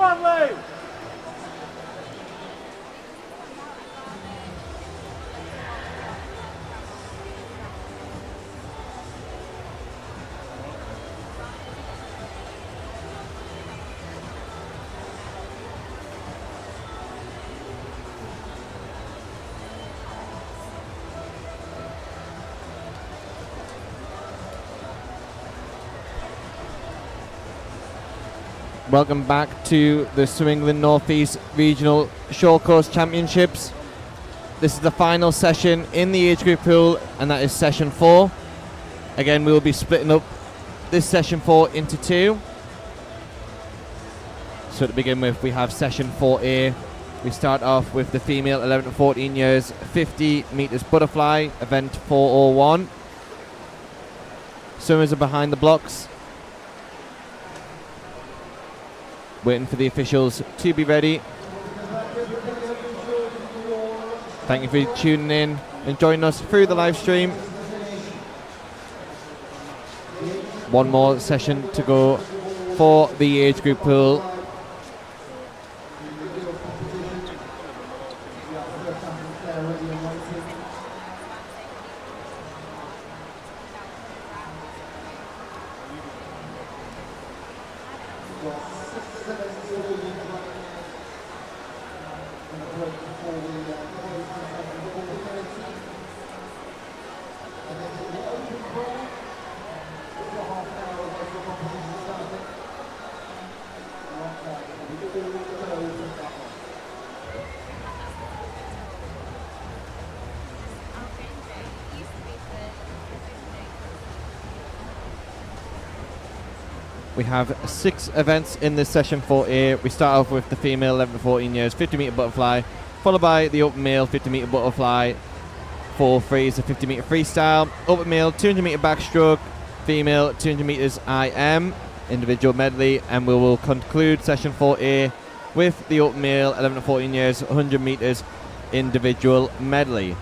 Medley! Welcome back to the Swim England North East Regional Short Course Championships. This is the final session in the age group pool, and that is session 4. Again, we will be splitting up this session 4 into 2. So to begin with, we have session 4A. We start off with the female 11 to 14 years 50 meters butterfly, event 401. Swimmers are behind the blocks, waiting for the officials to be ready. Thank you for tuning in and joining us through the live stream. One more session to go for the age group pool. We have 6 events in this session 4A. We start off with the female 11 to 14 years 50 meter butterfly, followed by the open male 50 meter butterfly. 4-3 is a 50 meter freestyle. Open male 200 meter backstroke, female 200 meters IM, individual medley, and we will conclude session 4A with the open male 11 to 14 years 100 meters individual medley.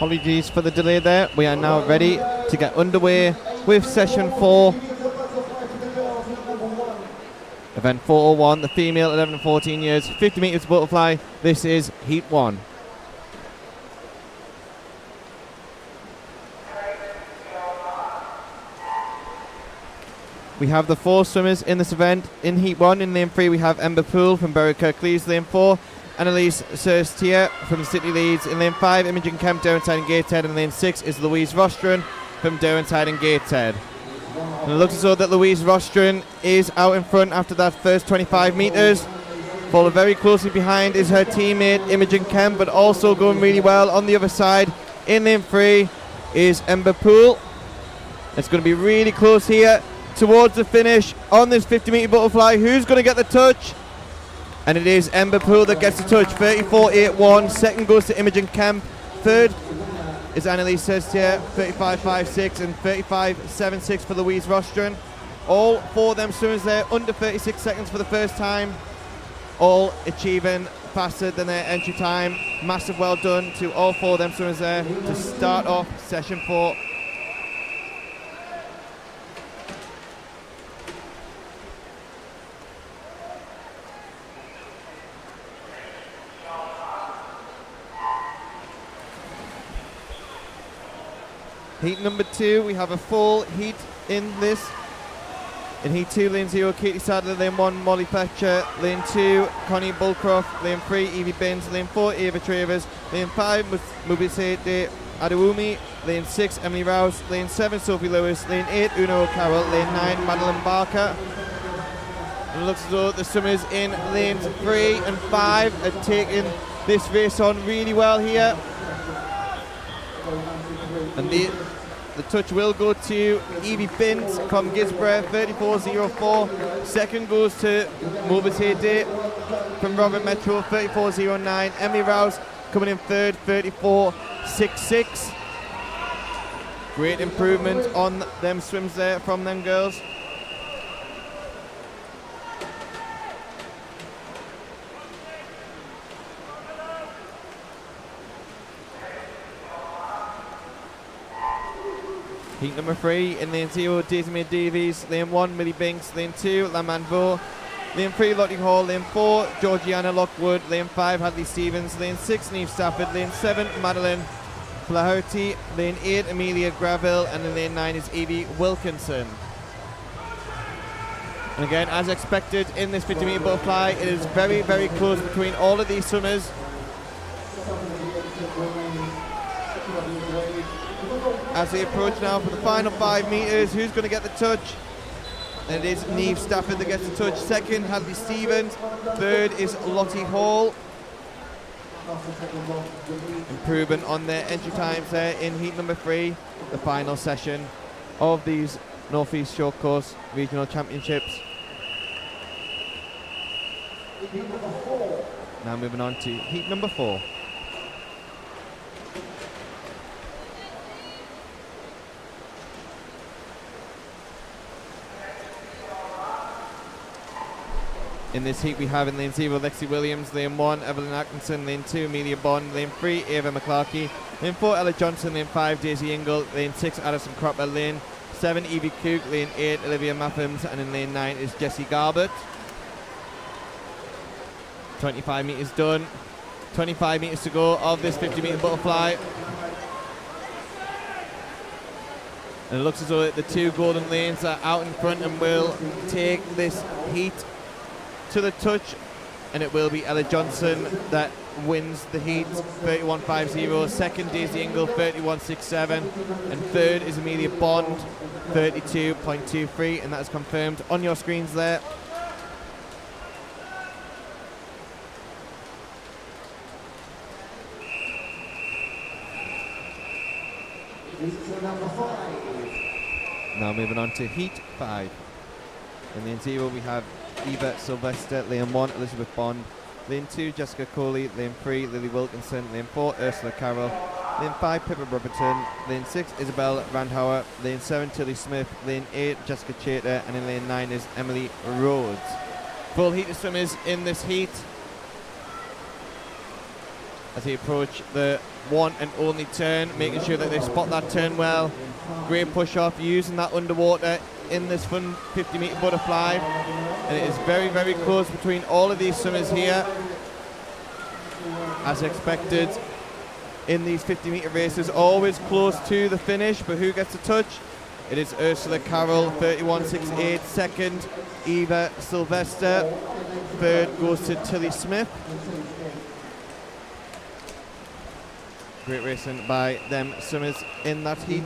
Apologies for the delay there. We are now ready to get underway with session 4. Event 401, the female 11 and 14 years, 50 metres butterfly. This is heat 1. We have the 4 swimmers in this event. In heat 1, in lane 3, we have Ember Poole from Berwick Kirklees. Lane 4, Annalise Surstier from City Leeds. In lane 5, Imogen Kemp, Derwentide and Gateshead. And lane 6 is Louise Rostron from Derwentide and Gateshead. And it looks as though that Louise Rostron is out in front after that first 25 metres. Followed very closely behind is her teammate Imogen Kemp, but also going really well on the other side. In lane 3 is Ember Poole. It's going to be really close here towards the finish on this 50 metre butterfly. Who's going to get the touch? And it is Ember Poole that gets the touch. 34.81. Second goes to Imogen Kemp. Third is Annalise Surstier, 35.56, and 35.76 for Louise Rostron. All 4 of them swimmers there under 36 seconds for the first time, all achieving faster than their entry time. Massive well done to all 4 of them swimmers there to start off session 4. Heat number 2, we have a full heat in this. In heat 2, lane 0, Katie Sadler. Lane 1, Molly Fletcher. Lane 2, Connie Bullcroft. Lane 3, Evie Binns. Lane 4, Ava Travers. Lane 5, Mubisete Adewumi. Lane 6, Emily Rouse. Lane 7, Sophie Lewis. Lane 8, Una O'Carroll. Lane 9, Madeline Barker. And it looks as though the swimmers in lanes 3 and 5 are taking this race on really well here. And the touch will go to Evie Binns from Gisborough, 34.04. Second goes to Mobitede from Robert Metro, 34.09. Emily Rouse coming in third, 34.66. Great improvement on them swims there from them girls. Heat number 3, in lane 0, Daisy May Davies. Lane 1, Millie Binks. Lane 2, Laman Vo. Lane 3, Lottie Hall. Lane 4, Georgiana Lockwood. Lane 5, Hadley Stevens. Lane 6, Neve Stafford. Lane 7, Madeline Flaherty. Lane 8, Amelia Graville. And in lane 9 is Evie Wilkinson. And again, as expected in this 50 metre butterfly, it is very, very close between all of these swimmers. As they approach now for the final 5 metres, who's going to get the touch? And it is Neve Stafford that gets the touch. Second, Hadley Stevens. Third is Lottie Hall. Improvement on their entry times there in heat number 3, the final session of these North East Short Course Regional Championships. Now moving on to heat number 4. In this heat we have in lane 0, Lexi Williams. Lane 1, Evelyn Atkinson. Lane 2, Amelia Bond. Lane 3, Ava McClarkey. Lane 4, Ella Johnson. Lane 5, Daisy Ingle. Lane 6, Addison Cropper. Lane 7, Evie Cook. Lane 8, Olivia Mathams. And in lane 9 is Jessie Garbett. 25 metres done. 25 metres to go of this 50 metre butterfly. And it looks as though the 2 golden lanes are out in front and will take this heat to the touch, and it will be Ella Johnson that wins the heat, 31.50. Second, Daisy Ingle, 31.67, and third is Amelia Bond, 32.23, and that is confirmed on your screens there. Now moving on to heat 5. In lane 0 we have Eva Sylvester. Lane 1, Elizabeth Bond. Lane 2, Jessica Coley. Lane 3, Lily Wilkinson. Lane 4, Ursula Carroll. Lane 5, Pippa Robertson. Lane 6, Isabel Randhauer. Lane 7, Tilly Smith. Lane 8, Jessica Chater. And in lane 9 is Emily Rhodes. Full heat of swimmers in this heat. as they approach the one and only turn, making sure that they spot that turn well. Great push off, using that underwater in this fun 50 metre butterfly. And it is very, very close between all of these swimmers here. As expected in these 50 metre races, always close to the finish, but who gets a touch? It is Ursula Carroll, 31.68. Second, Eva Sylvester. Third goes to Tilly Smith. Great racing by them swimmers in that heat.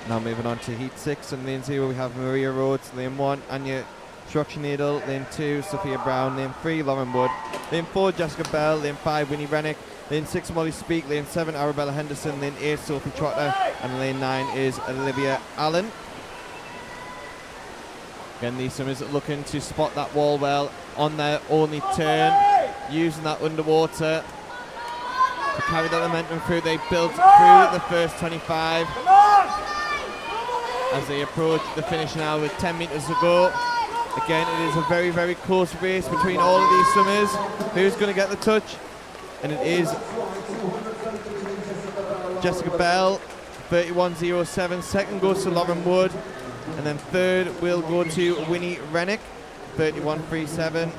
Now moving on to heat 6, and lane 0 we have Maria Rhodes, lane 1 Anya Schrockschnedel, lane 2 Sophia Brown, lane 3 Lauren Wood, lane 4 Jessica Bell, lane 5 Winnie Rennick, lane 6 Molly Speak, lane 7 Arabella Henderson, lane 8 Sophie Trotter, and lane 9 is Olivia Allen. Again, these swimmers are looking to spot that wall well on their only turn, using that underwater to carry the momentum through. They built through the first 25 as they approach the finish now with 10 metres to go. Again, it is a very, very close race between all of these swimmers. Who's going to get the touch? And it is Jessica Bell, 31.07. Second goes to Lauren Wood. And then third will go to Winnie Rennick, 31.37.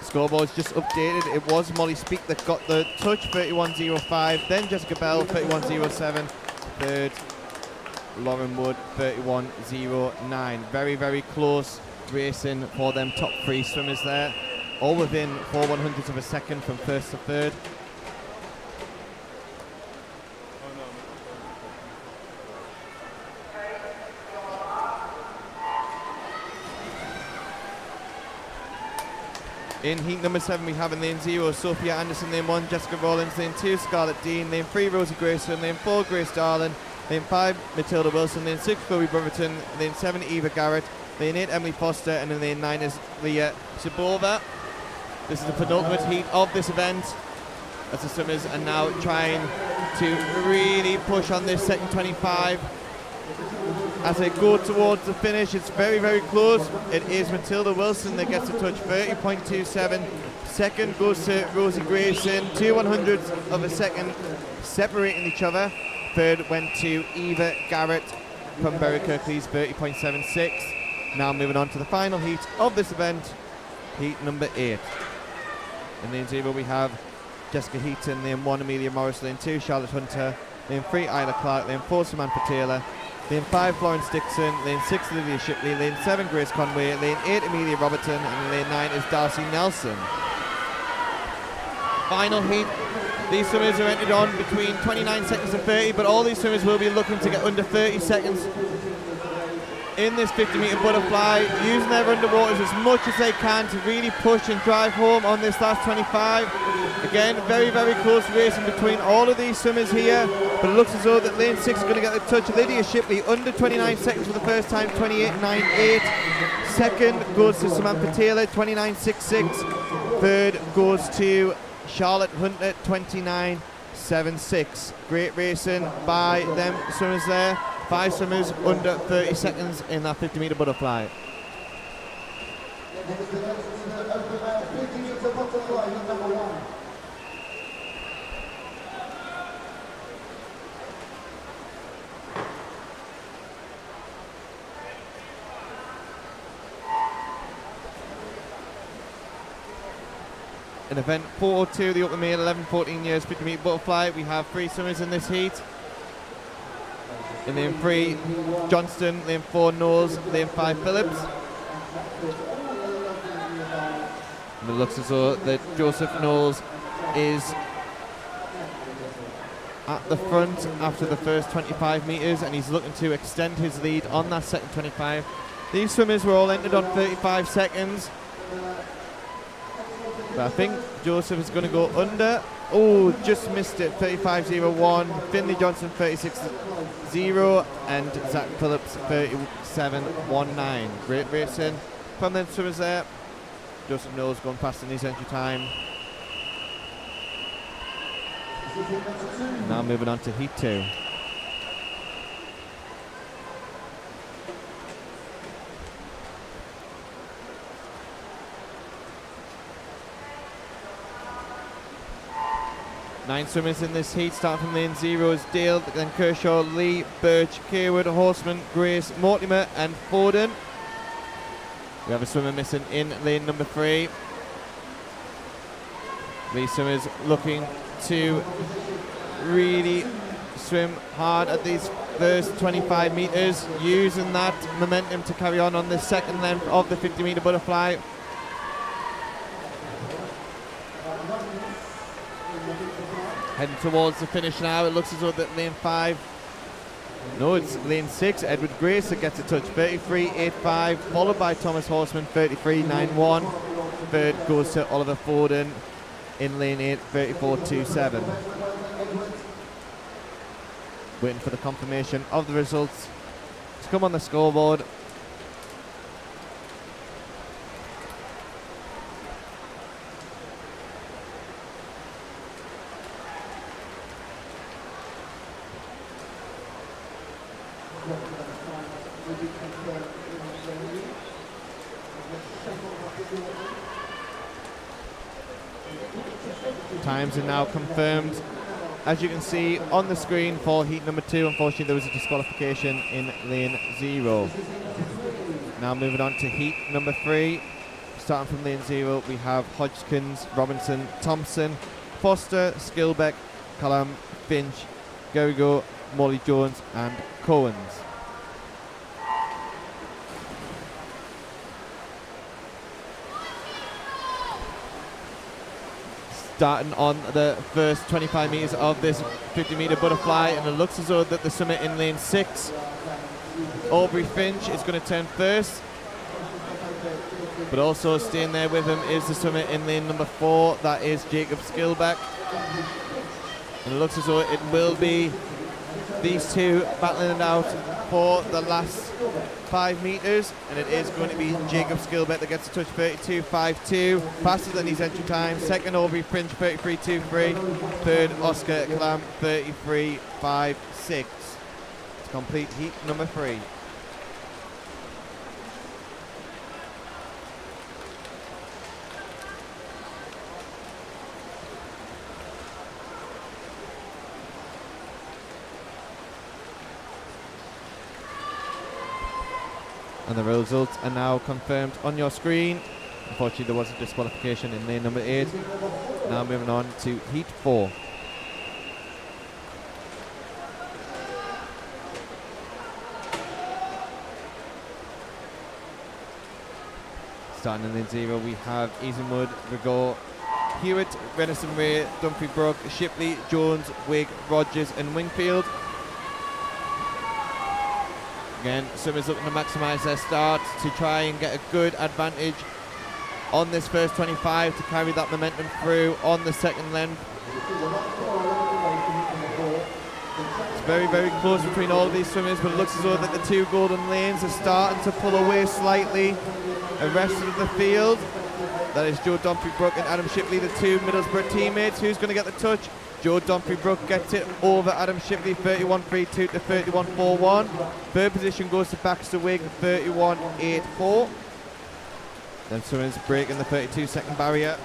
Scoreboard's just updated. It was Molly Speak that got the touch, 31.05. Then Jessica Bell, 31.07. Third, Lauren Wood, 31.09. Very, very close racing for them top 3 swimmers there. All within 4/100ths of a second from first to third. In heat number 7 we have in lane 0 Sophia Anderson, lane 1 Jessica Rollins, lane 2 Scarlett Dean, lane 3 Rosie Grayson, lane 4 Grace Darlin, lane 5 Matilda Wilson, lane 6 Chloe Brotherton, lane 7 Eva Garrett, lane 8 Emily Foster, and in lane 9 is Leah Shabova. This is the penultimate heat of this event, as the swimmers are now trying to really push on this second 25. As they go towards the finish, it's very, very close. It is Matilda Wilson that gets a touch, 30.27. Second goes to Rosie Grayson, 2/100ths of a second separating each other. Third went to Eva Garrett from Berry Kirklees, 30.76. Now moving on to the final heat of this event, heat number 8. In lane 0 we have Jessica Heaton, lane 1 Amelia Morris, lane 2 Charlotte Hunter, lane 3 Isla Clark, lane 4 Samantha Taylor, lane 5 Florence Dixon, lane 6 Lydia Shipley, lane 7 Grace Conway, lane 8 Amelia Robertson, and lane 9 is Darcy Nelson. Final heat. These swimmers are entered on between 29 seconds and 30, but all these swimmers will be looking to get under 30 seconds in this 50 metre butterfly, using their underwaters as much as they can to really push and drive home on this last 25. Again, very, very close racing between all of these swimmers here, but it looks as though that lane 6 is going to get the touch. Lydia Shipley under 29 seconds for the first time, 28.98. Second goes to Samantha Taylor, 29.66. Third goes to Charlotte Hunter, 29.76. Great racing by them swimmers there. 5 swimmers under 30 seconds in that 50 metre butterfly. In event 402, the open male 11-14 years 50 metre butterfly, we have 3 swimmers in this heat. In lane 3, Johnston, lane 4, Knowles, lane 5, Phillips. And it looks as though that Joseph Knowles is at the front after the first 25 metres, and he's looking to extend his lead on that second 25. These swimmers were all entered on 35 seconds. But I think Joseph is going to go under. Oh, just missed it, 35.01. Finley Johnson, 36.0. And Zach Phillips, 37.19. Great racing from them swimmers there. doesn't know is going past in his entry time. Now moving on to heat 2. Nine swimmers in this heat, starting from lane 0 is Dale, then Kershaw, Lee, Birch, Carewood, Horseman, Grace, Mortimer and Foden. We have a swimmer missing in lane number 3. These swimmers looking to really swim hard at these first 25 metres, using that momentum to carry on the second length of the 50 metre butterfly. Heading towards the finish now. It looks as though that lane 5, no, it's lane 6, Edward Grace that gets a touch, 33.85, followed by Thomas Horseman, 33.91. Third goes to Oliver Foden in lane 8, 34.27. Waiting for the confirmation of the results to come on the scoreboard. Times are now confirmed. As you can see on the screen for heat number 2, unfortunately there was a disqualification in lane 0. Now moving on to heat number 3. Starting from lane 0, we have Hodgkins, Robinson, Thompson, Foster, Skilbeck, Callum, Finch, Gerrigo, Molly Jones and Coens. Starting on the first 25 metres of this 50 metre butterfly, and it looks as though that the swimmer in lane 6, Aubrey Finch, is going to turn first, but also staying there with him is the swimmer in lane number 4, that is Jacob Skilbeck, and it looks as though it will be these two battling it out for the last 5 metres, and it is going to be Jacob Skilbeck that gets a touch, 32.52, faster than his entry time. Second, Aubrey Finch, 33.23. Third, Oscar Clam, 33.56. To complete heat number 3. And the results are now confirmed on your screen. Unfortunately, there was a disqualification in lane number 8. Now moving on to heat 4. Starting in lane 0, we have Easenwood, Rigor, Hewitt, Renison Ray, Dunphy Brook, Shipley, Jones, Wig, Rogers and Wingfield. Again, swimmers looking to maximise their start to try and get a good advantage on this first 25 to carry that momentum through on the second length. It's very, very close between all of these swimmers, but it looks as though that the 2 golden lanes are starting to pull away slightly the rest of the field. That is Joe Dunphy Brook and Adam Shipley, the 2 Middlesbrough teammates. Who's going to get the touch? Joe Dunphy Brook gets it over Adam Shipley, 31.32 to 31.41. Third position goes to Baxter Wig, 31.84. Then swimmers breaking the 32-second barrier.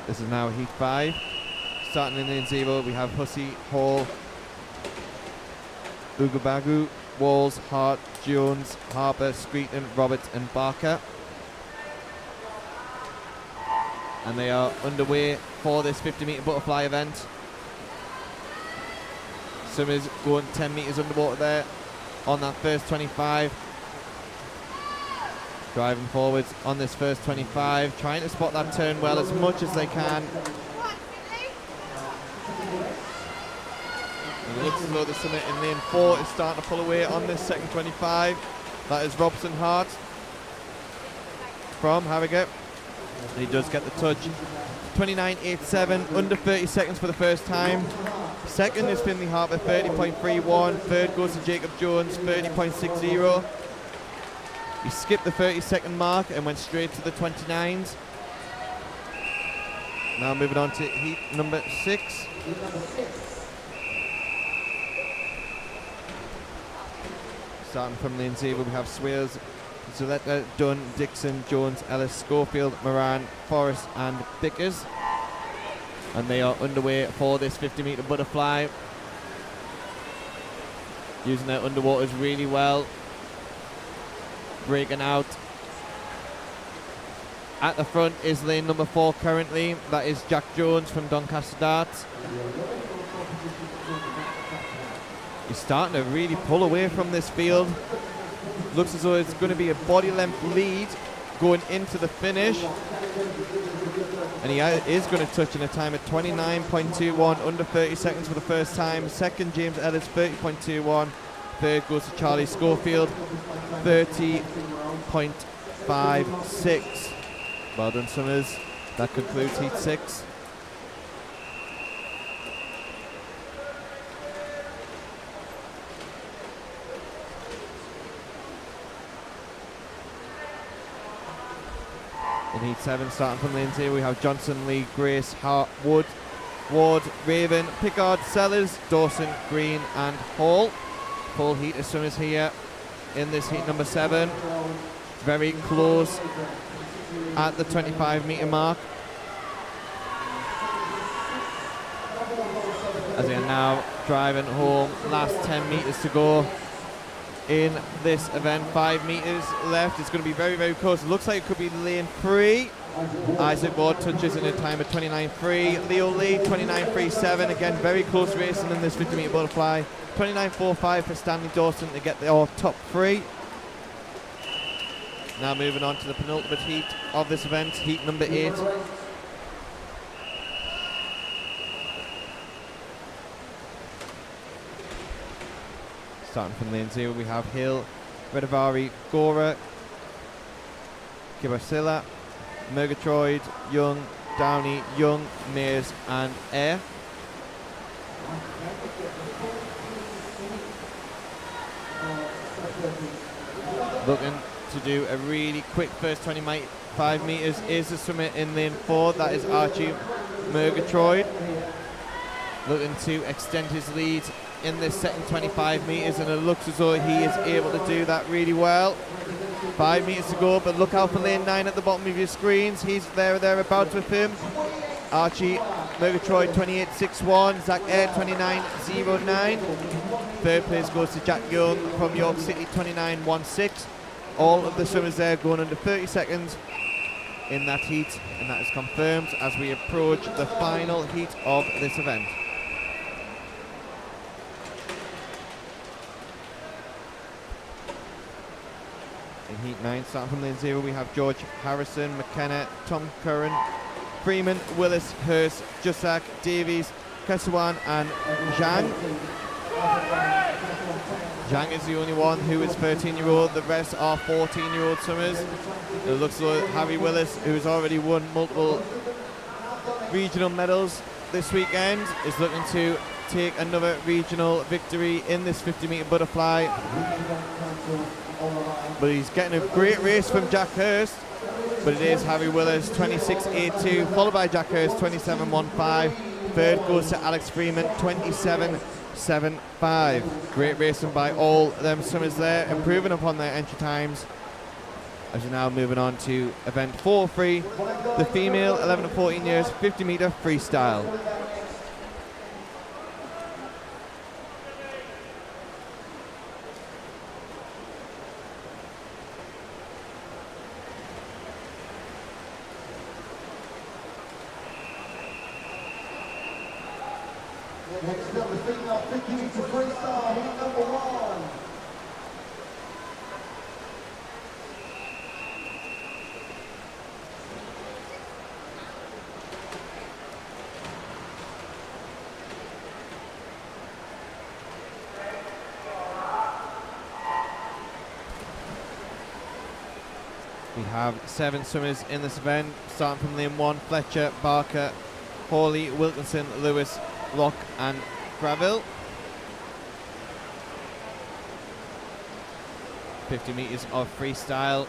This is now heat 5. Starting in lane 0, we have Hussey, Hall, Ugabagu, Walls, Hart, Jones, Harper, Screeton, Roberts and Barker. And they are underway for this 50 metre butterfly event. Swimmers going 10 metres underwater there on that first 25. Driving forwards on this first 25, trying to spot that turn well as much as they can. And It looks as though the summit in lane 4 is starting to pull away on this second 25. That is Robson Hart from Harrogate. He does get the touch. 29.87, under 30 seconds for the first time. Second is Finley Harper, 30.31. Third goes to Jacob Jones, 30.60. He skipped the 30-second mark and went straight to the 29s. Now moving on to heat number 6. Starting from lane 0, we have Swales, Zaletta, Dunn, Dixon, Jones, Ellis, Schofield, Moran, Forrest and Bickers. And they are underway for this 50-metre butterfly. Using their underwaters really well. Breaking out. At the front is lane number 4 currently. That is Jack Jones from Doncaster Darts. He's starting to really pull away from this field. Looks as though it's going to be a body length lead going into the finish. And he is going to touch in a time at 29.21, under 30 seconds for the first time. Second, James Ellis, 30.21. Third goes to Charlie Schofield, 30.56. Well done, Summers. That concludes heat 6. In heat 7, starting from lane 0, we have Johnson, Lee, Grace, Hart, Wood, Ward, Raven, Pickard, Sellers, Dawson, Green and Hall. Full heat of Summers here in this heat number 7. Very close at the 25-metre mark. As they are now driving home, last 10 metres to go in this event. 5 metres left. It's going to be very, very close. It looks like it could be lane 3. Isaac Ward touches in a time of 29.3. Leo Lee, 29.37. Again, very close racing in this 50-metre butterfly. 29.45 for Stanley Dawson to get the top 3. Now moving on to the penultimate heat of this event, heat number 8. Starting from lane 0, we have Hill, Redavari, Gora, Kibasilla, Murgatroyd, Young, Downey, Young, Mears and Air. Looking to do a really quick first 25 metres is the swimmer in lane 4. That is Archie Murgatroyd. Looking to extend his lead in this second 25 metres, and it looks as though he is able to do that really well. 5 metres to go, but look out for lane 9 at the bottom of your screens. He's there or thereabouts with him. Archie Murgatroyd 28.61, Zach Air 29.09. Third place goes to Jack Young from York City 29.16. All of the swimmers there going under 30 seconds in that heat, and that is confirmed as we approach the final heat of this event. In heat 9, starting from lane 0, we have George Harrison, McKenna, Tom Curran, Freeman, Willis, Hurst, Jussack, Davies, Kesawan and Zhang. Zhang is the only one who is 13-year-old. The rest are 14-year-old swimmers. It looks like Harry Willis, who has already won multiple regional medals this weekend, is looking to take another regional victory in this 50-metre butterfly. But he's getting a great race from Jack Hurst. But it is Harry Willis, 26.82, followed by Jack Hurst, 27.15. Third goes to Alex Freeman, 27.75. Great racing by all them swimmers there, improving upon their entry times. As we're now moving on to event 4-3, the female 11 to 14 years 50-metre freestyle. Next up, the female 50-metre freestyle, heat number 1. We have 7 swimmers in this event, starting from lane 1, Fletcher, Barker, Hawley, Wilkinson, Lewis, Rock and Gravel. 50 metres of freestyle,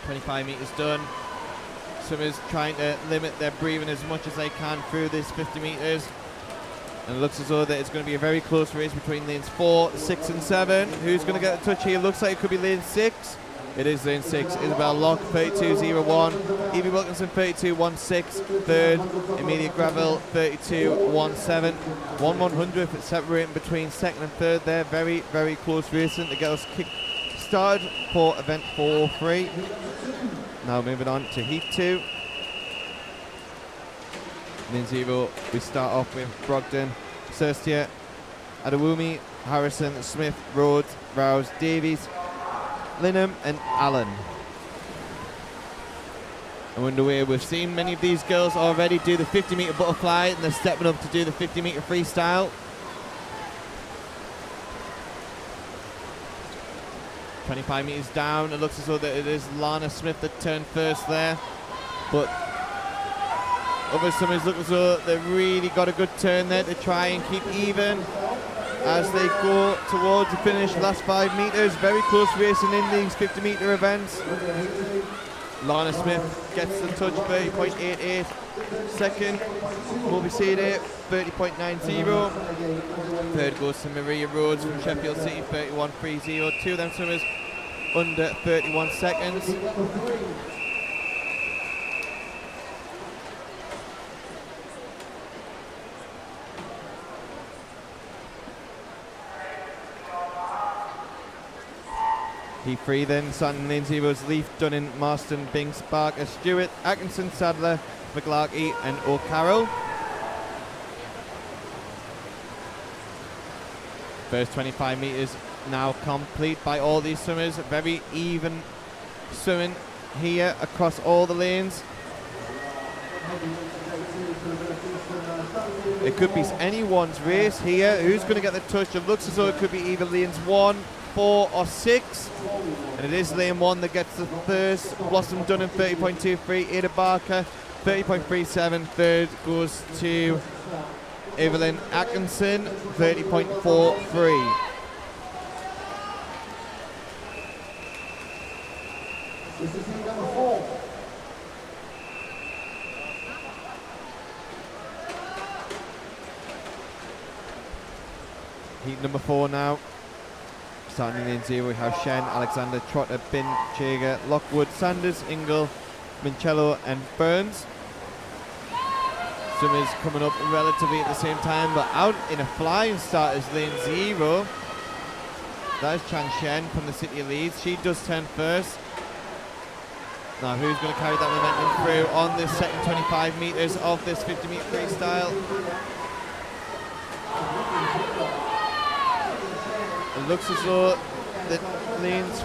25 metres done. Swimmers trying to limit their breathing as much as they can through this 50 metres. And it looks as though that it's going to be a very close race between lanes 4, 6 and 7. Who's going to get a touch here? Looks like it could be lane 6. It is lane 6. Isabel Locke, 32.01. Evie Wilkinson, 32.16. Third, Emilia Gravel, 32.17. 1/100th separating between second and third there. Very, very close racing to get us kick started for event 4-3. Now moving on to heat 2. Lane 0, we start off with Brogdon, Serstia, Adewumi, Harrison, Smith, Rhodes, Rouse, Davies, Linham and Allen. And underway, we've seen many of these girls already do the 50 metre butterfly, and they're stepping up to do the 50 metre freestyle. 25 metres down, it looks as though that it is Lana Smith that turned first there, but other swimmers look as though they've really got a good turn there to try and keep even as they go towards the finish. Last 5 metres, very close racing in these 50 metre events. Lana Smith gets the touch, 30.88. Second, Moby Sadie, 30.90. Third goes to Maria Rhodes from Sheffield City, 31.30. Two of them swimmers under 31 seconds. Heat 3 then, starting lane 0's Leaf, Dunning, Marston, Binks, Barker, Stewart, Atkinson, Sadler, McLarkey and O'Carroll. First 25 metres now complete by all these swimmers. Very even swimming here across all the lanes. It could be anyone's race here. Who's going to get the touch? It looks as though it could be either lanes 1, 4 or 6, and it is lane 1 that gets the first. Blossom Dunham 30.23, Ada Barker 30.37, third goes to Evelyn Atkinson 30.43. This is heat number 4. Heat number 4 now. Starting in lane 0, we have Shen, Alexander, Trotter, Bin, Jager, Lockwood, Sanders, Ingle, Mincello and Burns. Swimmers coming up relatively at the same time, but out in a flying start is lane 0. That is Chan Shen from the City of Leeds. She does turn first. Now who's going to carry that momentum through on this second 25 metres of this 50 metre freestyle? It looks as though that lanes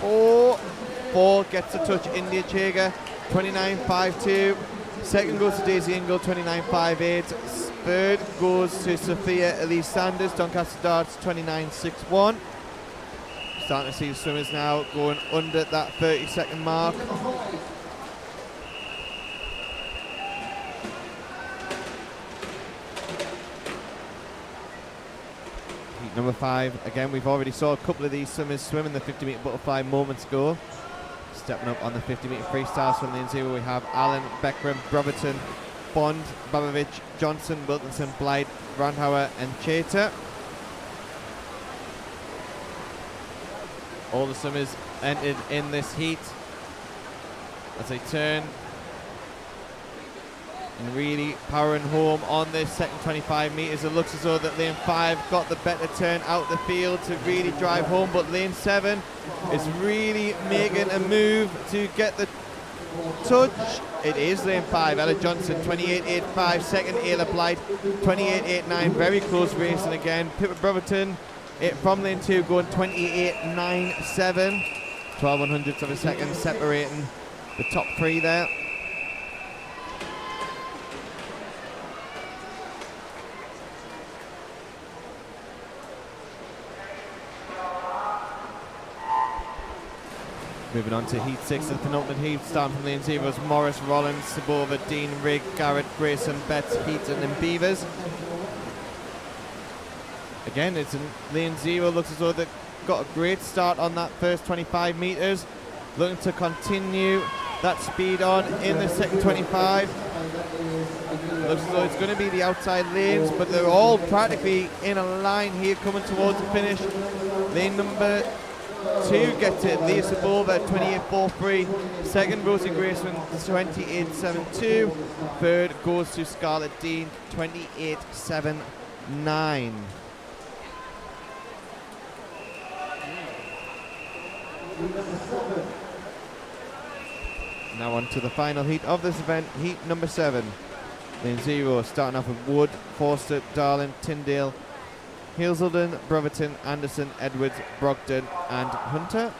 4 gets a touch. India Chaga 29.52. Second goes to Daisy Ingle 29.58. Third goes to Sophia Elise Sanders, Doncaster Darts 29.61. Starting to see the swimmers now going under that 30-second mark. Heat number 5. Again, we've already saw a couple of these swimmers swim in the 50 metre butterfly moments ago. Stepping up on the 50 metre freestyle from lane 0, we have Allen, Beckram, Brotherton, Bond, Babovich, Johnson, Wilkinson, Blythe, Brandhauer and Chater. All the swimmers entered in this heat as they turn and really powering home on this second 25 metres. It looks as though that lane 5 got the better turn out the field to really drive home, but lane 7 is really making a move to get the touch. It is lane 5, Ella Johnson 28.85, second Ayla Blythe 28.89, very close racing again. Pippa Brotherton from lane 2 going 28.97, 12/100ths of a second separating the top 3 there. Moving on to heat 6 of the penultimate heat, starting from lane 0 is Morris, Rollins, Sabova, Dean, Rigg, Garrett, Grayson, Betts, Heaton and Beavers. Again, it's in lane 0, looks as though they've got a great start on that first 25 metres. Looking to continue that speed on in the second 25. Looks as though it's going to be the outside lanes, but they're all practically in a line here coming towards the finish. Lane number 2 gets it, Leah Sabova at 28.43. Second, Rosie Graceman, 28.72. Third goes to Scarlett Dean, 28.79. Now on to the final heat of this event, heat number 7. Lane 0 starting off with Wood, Forster, Darling, Tyndale, Hazelden, Brotherton, Anderson, Edwards, Brogdon and Hunter.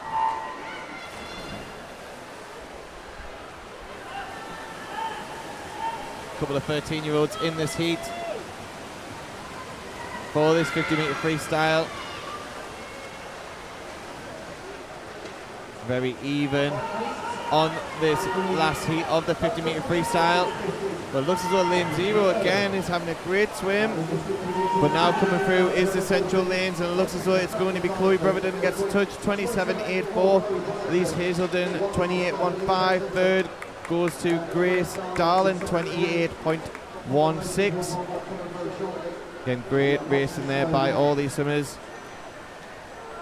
Couple of 13-year-olds in this heat for this 50-metre freestyle. Very even on this last heat of the 50-metre freestyle. But it looks as though lane 0 again is having a great swim. But now coming through is the central lanes, and it looks as though it's going to be Chloe Brotherton gets a touch, 27.84. Elise Hazelden, 28.15. Third goes to Grace Darling, 28.16. Again, great racing there by all these swimmers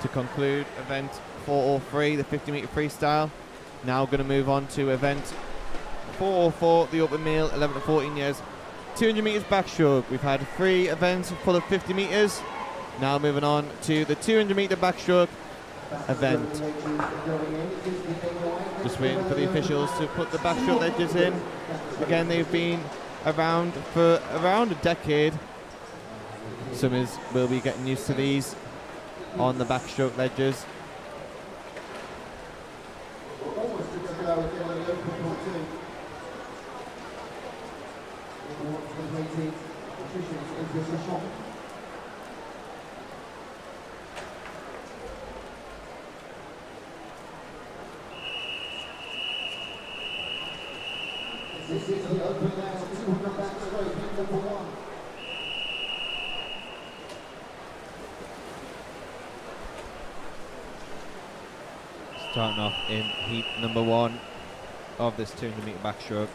to conclude event 403, the 50-metre freestyle. Now going to move on to event 404, the open male, 11 to 14 years, 200 metres backstroke. We've had 3 events full of 50 metres. Now moving on to the 200 metre backstroke event. Just waiting for the officials to put the backstroke ledges in. Again, they've been around for around a decade. Swimmers will be getting used to these on the backstroke ledges. This is the open now, 200 backstroke, heat number 1. Starting off in heat number 1 of this 200 metre backstroke.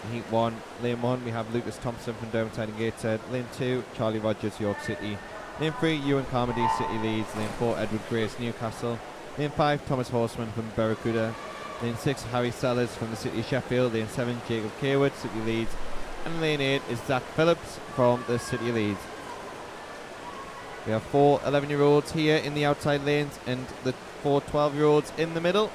In heat 1, lane 1, we have Lucas Thompson from Dermotide and Gateshead. Lane 2, Charlie Rogers, York City. Lane 3, Ewan Carmody, City Leeds. Lane 4, Edward Grace, Newcastle. Lane 5, Thomas Horseman from Barracuda. Lane 6, Harry Sellers from the City of Sheffield. Lane 7, Jacob Kaywood, City Leeds. And lane 8 is Zach Phillips from the City of Leeds. We have 4 11-year-olds here in the outside lanes and the 4 12-year-olds in the middle.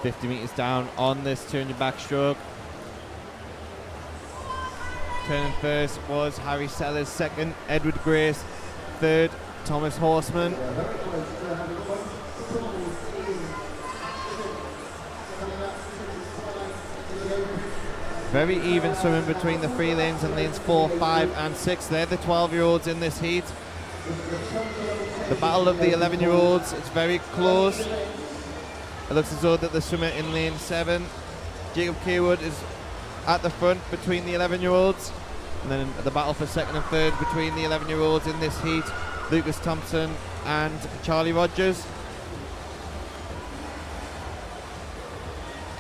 $50 meters down on this 200 backstroke. Turning first was Harry Sellers, second Edward Grace, third Thomas Horseman. Very even swimming between the 3 lanes and lanes 4, 5 and 6. They're the 12-year-olds in this heat. The battle of the 11-year-olds is very close. It looks as though that the swimmer in lane 7, Jacob Kaywood, is at the front between the 11-year-olds. And then the battle for second and third between the 11-year-olds in this heat, Lucas Thompson and Charlie Rogers.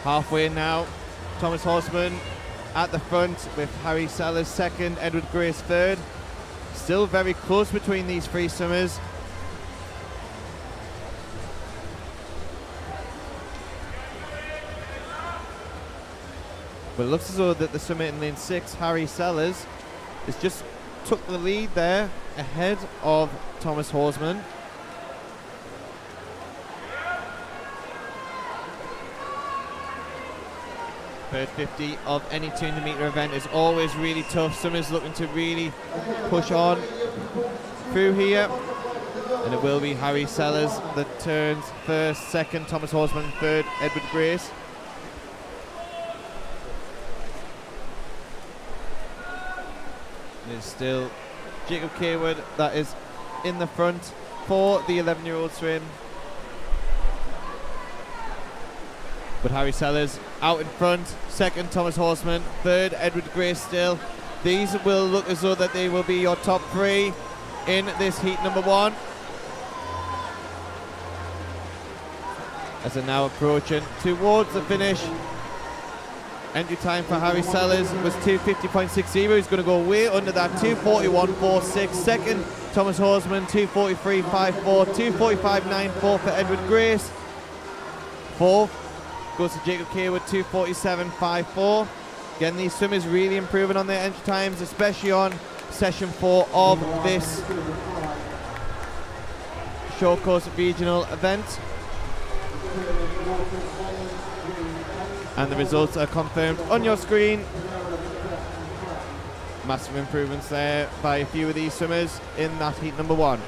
Halfway now, Thomas Horseman at the front with Harry Sellers second, Edward Grace third. Still very close between these 3 swimmers. But it looks as though that the swimmer in lane 6, Harry Sellers, has just took the lead there ahead of Thomas Horseman. Third 50 of any 200 metre event is always really tough. Swimmers looking to really push on through here. And it will be Harry Sellers that turns first, second Thomas Horseman, third Edward Grace. And it's still Jacob Kaywood that is in the front for the 11-year-old swim. But Harry Sellers out in front, second Thomas Horseman, third Edward Grace still. These will look as though that they will be your top three in this heat number one. As they're now approaching towards the finish. Entry time for Harry Sellers was 2:50.60. He's going to go way under that, 2:41.46. Second, Thomas Horseman, 2:43.54. 2:45.94 for Edward Grace. Fourth goes to Jacob Kaywood, 2:47.54. Again, these swimmers really improving on their entry times, especially on session 4 of this short course regional event. And the results are confirmed on your screen. Massive improvements there by a few of these swimmers in that heat number one.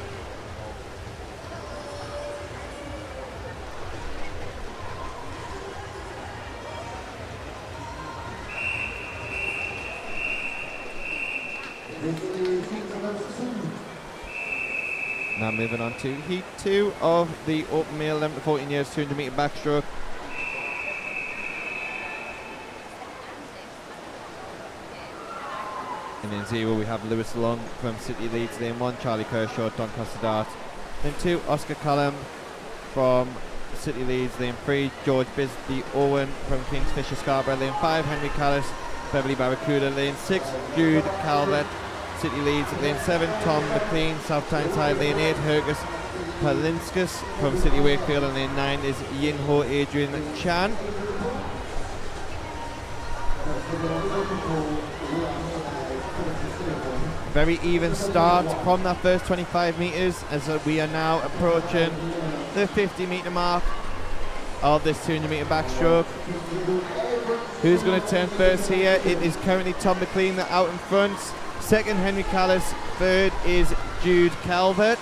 Now moving on to heat 2 of the open male 11 to 14 years 200 metre backstroke. And in 0 we have Lewis Long from City Leeds, lane 1, Charlie Kershaw, Doncaster Dart. Lane 2, Oscar Callum from City Leeds, lane 3, George Bisbee Owen from Kingsfisher Scarborough, lane 5, Henry Callis, Beverly Barracuda, lane 6, Jude Calvert, City Leeds, lane 7, Tom McLean, South Tyneside, lane 8, Hergus Palinskas from City Wakefield, and lane 9 is Yinho Adrian Chan. Very even start from that first 25 metres as we are now approaching the 50 metre mark of this 200 metre backstroke. Who's going to turn first here? It is currently Tom McLean out in front. Second, Henry Callis. Third is Jude Calvert.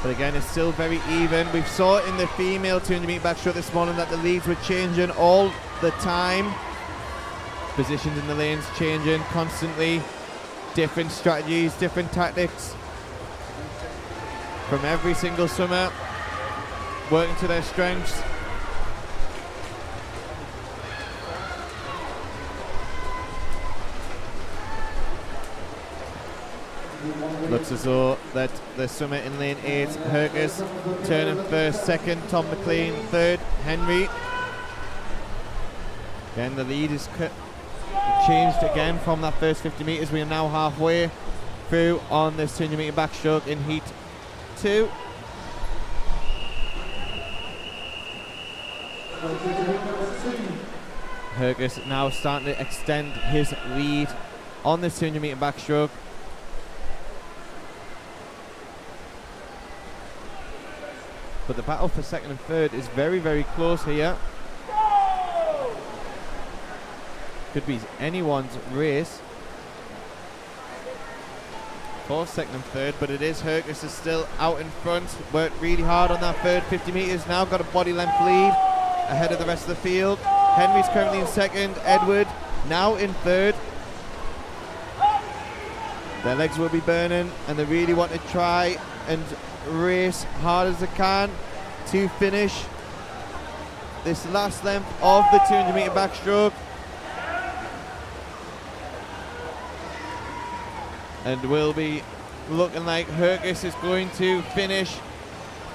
But again, it's still very even. We saw in the female 200 metre backstroke this morning that the leads were changing all the time. Positions in the lanes changing constantly. Different strategies, different tactics from every single swimmer, working to their strengths. Looks as though that the swimmer in lane 8, Hercus, turning first, second, Tom McLean, third, Henry. Again, the lead is changed again from that first 50 metres. We are now halfway through on this 200 metre backstroke in heat 2. Hercus now starting to extend his lead on this 200 metre backstroke. But the battle for second and third is very, very close here. Could be anyone's race for second and third, but it is Hercus is still out in front. Worked really hard on that third 50 metres. Now got a body length lead ahead of the rest of the field. Henry's currently in second. Edward now in third. Their legs will be burning, and they really want to try and race hard as they can to finish this last length of the 200 metre backstroke. And will be looking like Hercus is going to finish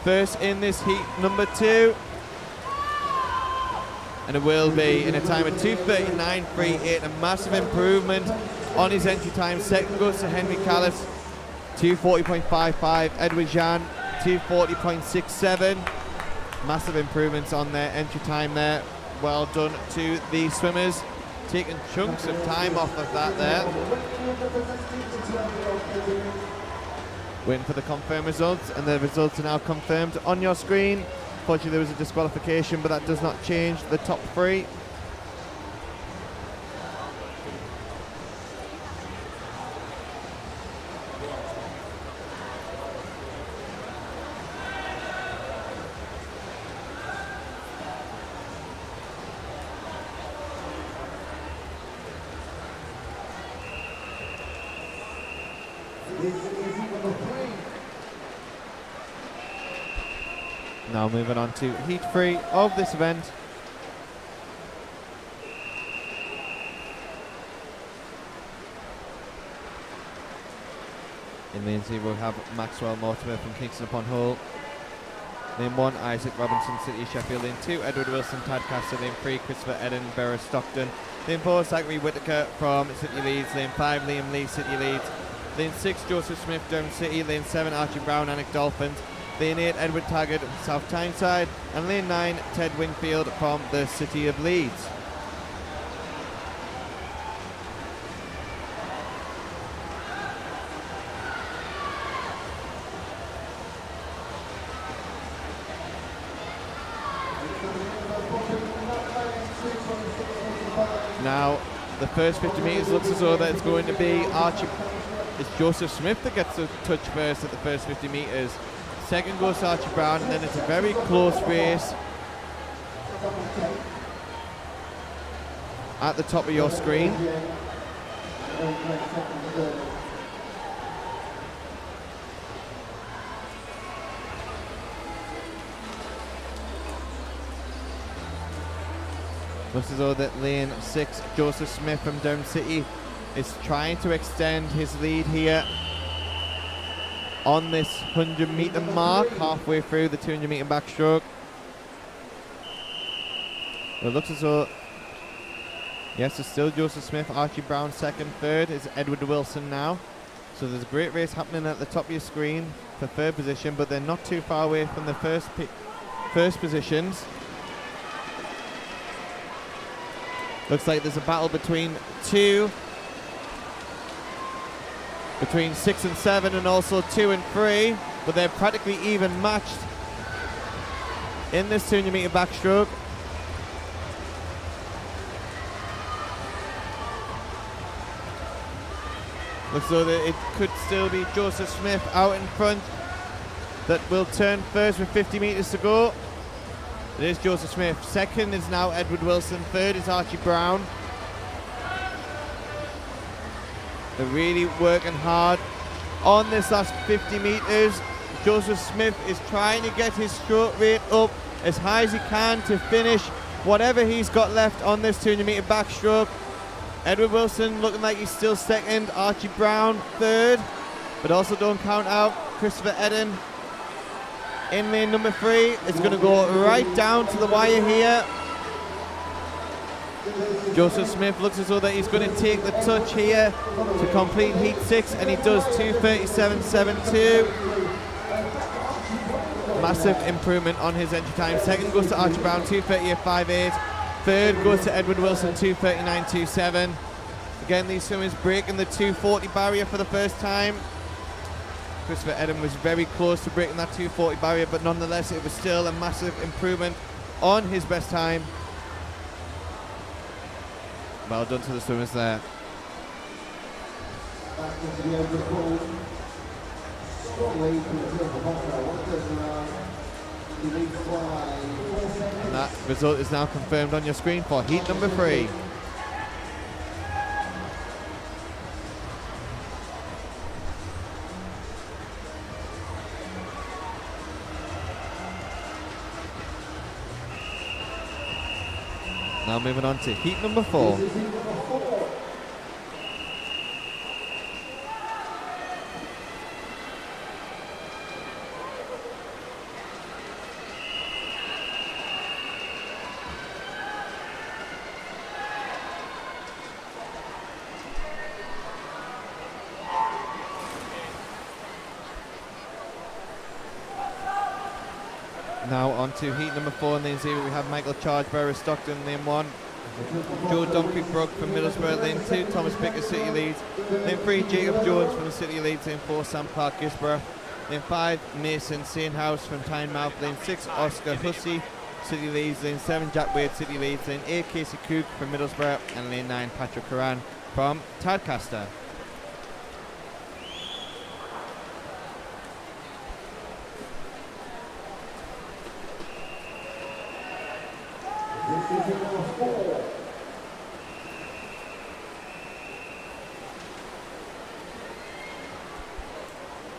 first in this heat number 2. And it will be in a time of 2:39.38, a massive improvement on his entry time. Second goes to Henry Callis, 2:40.55. Edward Jean, 2:40.67. Massive improvements on their entry time there. Well done to the swimmers, taking chunks of time off of that there. Waiting for the confirmed results, and the results are now confirmed on your screen. Unfortunately, there was a disqualification, but that does not change the top 3. Now moving on to heat 3 of this event. In lane 0 we have Maxwell Mortimer from Kingston upon Hull. Lane 1, Isaac Robinson, City of Sheffield. Lane 2, Edward Wilson, Tadcaster. Lane 3, Christopher Eden, Berra Stockton. Lane 4, Zachary Whittaker from City Leeds. Lane 5, Liam Lee, City Leeds. Lane 6, Joseph Smith, Durham City. Lane 7, Archie Brown, Alnwick Dolphins. Lane 8, Edward Taggart, South Tyneside. And lane 9, Ted Wingfield from the City of Leeds. Now, the first 50 metres looks as though that it's going to be it's Joseph Smith that gets the touch first at the first 50 metres. Second goes to Archie Brown, and then it's a very close race at the top of your screen. Looks as though that lane 6, Joseph Smith from Durham City, is trying to extend his lead here on this 100-metre mark, halfway through the 200-metre backstroke. It looks as though, yes, it's still Joseph Smith. Archie Brown second, third is Edward Wilson now. So there's a great race happening at the top of your screen for third position, but they're not too far away from the first positions. Looks like there's a battle between 6 and 7, and also 2 and 3, but they're practically even matched in this 200-metre backstroke. Looks as though that it could still be Joseph Smith out in front that will turn first with 50 metres to go. It is Joseph Smith. Second is now Edward Wilson. Third is Archie Brown. They're really working hard on this last 50 metres. Joseph Smith is trying to get his stroke rate up as high as he can to finish whatever he's got left on this 200-metre backstroke. Edward Wilson looking like he's still second. Archie Brown third, but also don't count out Christopher Eden in lane number 3. It's going to go right down to the wire here. Joseph Smith looks as though that he's going to take the touch here to complete heat 6, and he does 2:37.72. Massive improvement on his entry time. Second goes to Archie Brown, 2:38.58. Third goes to Edward Wilson, 2:39.27. Again, these swimmers breaking the 2:40 barrier for the first time. Christopher Eden was very close to breaking that 2:40 barrier, but nonetheless it was still a massive improvement on his best time. Well done to the swimmers there. And that result is now confirmed on your screen for heat number 3. Now moving on to heat number 4. Now on to heat number 4 in lane 0. We have Michael Charge, Berra Stockton, lane 1. Joe Dunphy-Brooke from Middlesbrough, lane 2. Thomas Pickett, City Leeds. Lane 3, Jacob Jones from the City Leeds. Lane 4, Sam Clark, Gisborough. Lane 5, Mason Sainhouse from Tynemouth. Lane 6, Oscar Hussey, City Leeds. Lane 7, Jack Wade, City Leeds. Lane 8, Casey Cook from Middlesbrough. And lane 9, Patrick Curran from Tadcaster.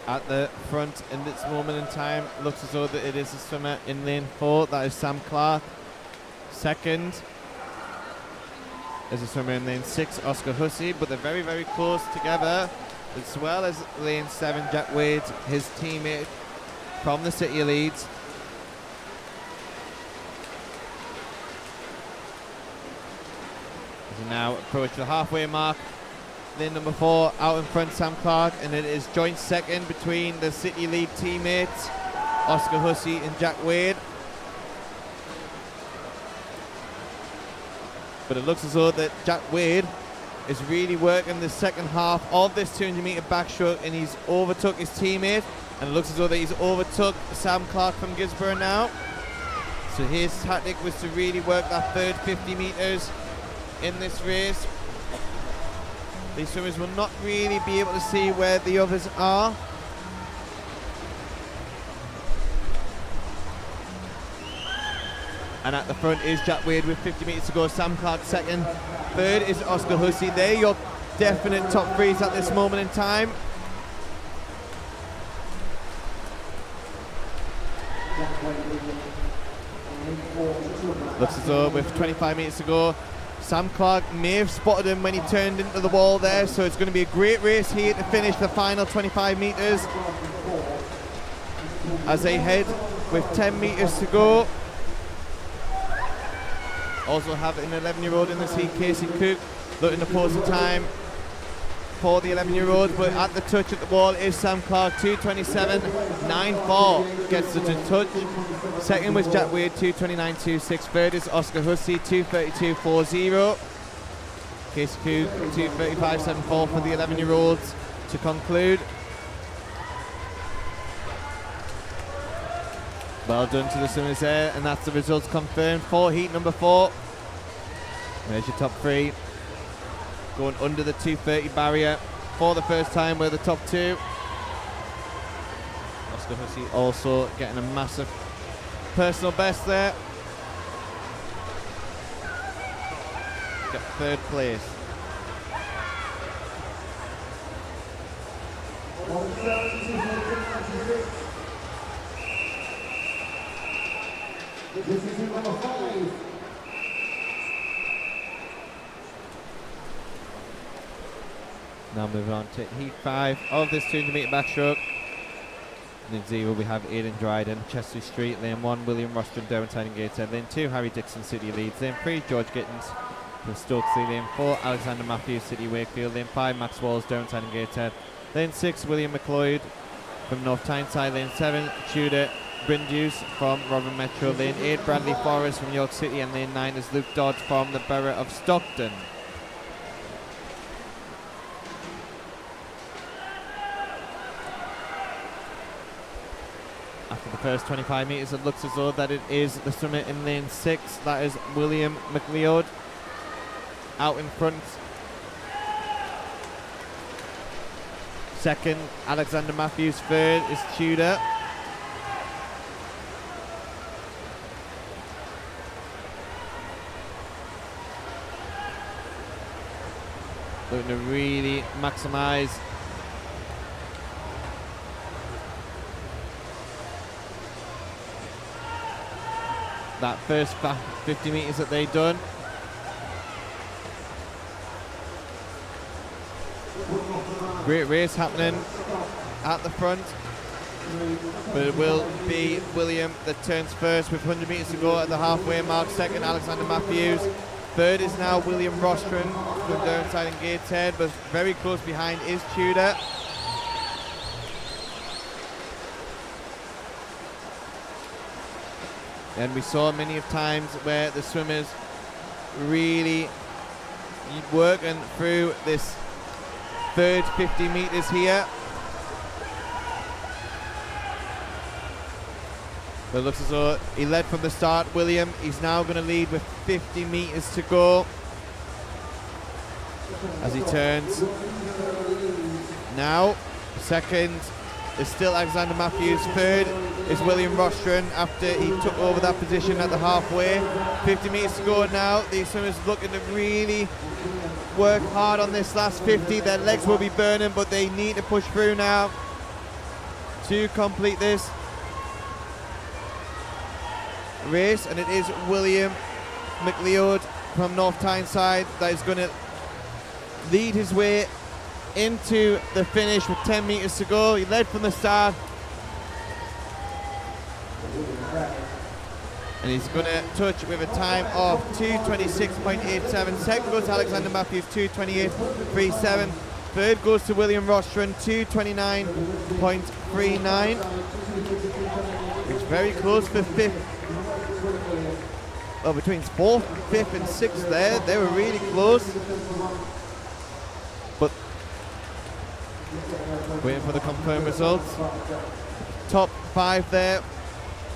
At the front in this moment in time, looks as though that it is a swimmer in lane 4. That is Sam Clark. Second is a swimmer in lane 6, Oscar Hussey, but they're very, very close together, as well as lane 7, Jack Wade, his teammate from the City of Leeds. As we now approach the halfway mark, lane number 4 out in front, Sam Clark, and it is joint second between the City Lead teammates, Oscar Hussey and Jack Wade. But it looks as though that Jack Wade is really working the second half of this 200-metre backstroke, and he's overtook his teammate, and it looks as though that he's overtook Sam Clark from Gisborough now. So his tactic was to really work that third 50 metres in this race. These swimmers will not really be able to see where the others are. And at the front is Jack Wade with 50 metres to go. Sam Clark second. Third is Oscar Hussey. They're your definite top threes at this moment in time. Looks as though with 25 metres to go, Sam Clark may have spotted him when he turned into the wall there, so it's going to be a great race here to finish the final 25 metres as they head with 10 metres to go. Also have an 11-year-old in the seat, Casey Cook, looking to pause the time for the 11-year-old, but at the touch at the wall is Sam Clark, 2:27.94 gets the touch. Second was Jack Wade, 2:29.26. Third is Oscar Hussey, 2:32.40. Casey Cook, 2:35.74 for the 11-year-olds to conclude. Well done to the swimmers there, and that's the results confirmed for heat number 4. There's your top 3. Going under the 2:30 barrier for the first time. We're the top 2. Oscar Hussey also getting a massive personal best there. Got 3rd place. This is number 5. Now moving on to heat 5 of this 200-metre backstroke. Lane 0 we have Aidan Dryden, Chester Street. Lane 1 William Rostron, Derwentide and Gateshead. Lane 2 Harry Dixon, City Leeds. Lane 3 George Gittins from Stokesley. Lane 4 Alexander Matthews, City Wakefield. Lane 5 Max Walls, Derwentide and Gateshead. Lane 6 William McLeod from North Tyneside. Lane 7 Tudor Brinduse from Robin Metro. Lane 8 Bradley Forrest from York City, and lane 9 is Luke Dodds from the Borough of Stockton. After the first 25 metres, it looks as though that it is the swimmer in lane 6, that is William McLeod, out in front. Second, Alexander Matthews. Third is Tudor. Looking to really maximise that first 50 metres that they've done. Great race happening at the front, but it will be William that turns first with 100 metres to go at the halfway mark. Second, Alexander Matthews. Third is now William Rostron from Derwentide and Gateshead, but very close behind is Tudor. And we saw many of times where the swimmers really working through this third 50 metres here. But it looks as though he led from the start, William. He's now going to lead with 50 metres to go as he turns. Now, second is still Alexander Matthews. Third is William Rostron after he took over that position at the halfway. 50 metres to go now. These swimmers looking to really work hard on this last 50. Their legs will be burning, but they need to push through now. to complete this race, and it is William McLeod from North Tyneside that is going to lead his way into the finish with 10 metres to go. He led from the start, and he's going to touch with a time of 2:26.87. Second goes to Alexander Matthews, 2:28.37. Third goes to William Rostron, 2:29.39. It's very close for fifth. Well, between fourth, fifth and sixth there. They were really close. But waiting for the confirmed results. Top five there,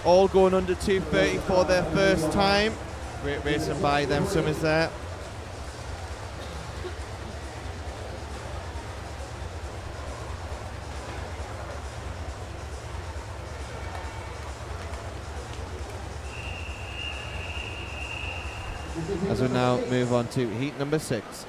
all going under 2:30 for their first time. Great racing by them swimmers there. As we now move on to heat number 6.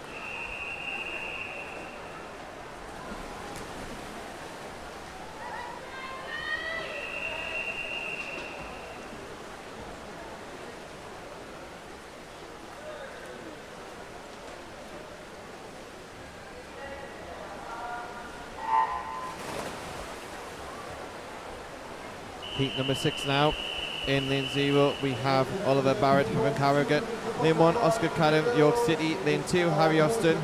Heat number 6 now. In lane 0 we have Oliver Barrett from Harrogate. Lane 1 Oscar Cadden, York City. Lane 2 Harry Austin,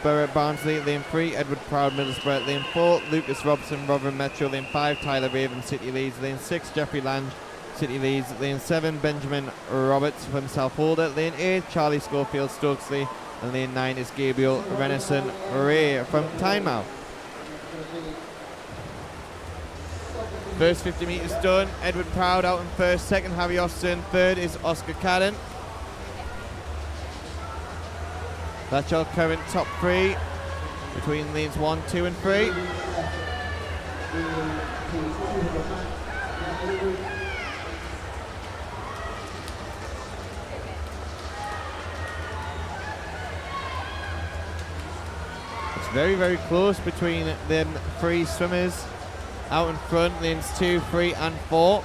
Barrett Barnsley. Lane 3 Edward Proud, Middlesbrough. Lane 4 Lucas Robson, Rotherham Metro. Lane 5 Tyler Raven, City Leeds. Lane 6 Jeffrey Lange, City Leeds. Lane 7 Benjamin Roberts from South Holder. Lane 8 Charlie Schofield, Stokesley. And lane 9 is Gabriel Renison Ray from Tynemouth. First 50 metres done. Edward Proud out in first. Second Harry Austin. Third is Oscar Cadden. That's your current top 3 between lanes 1, 2 and 3. It's very, very close between them 3 swimmers. Out in front, lanes 2, 3 and 4.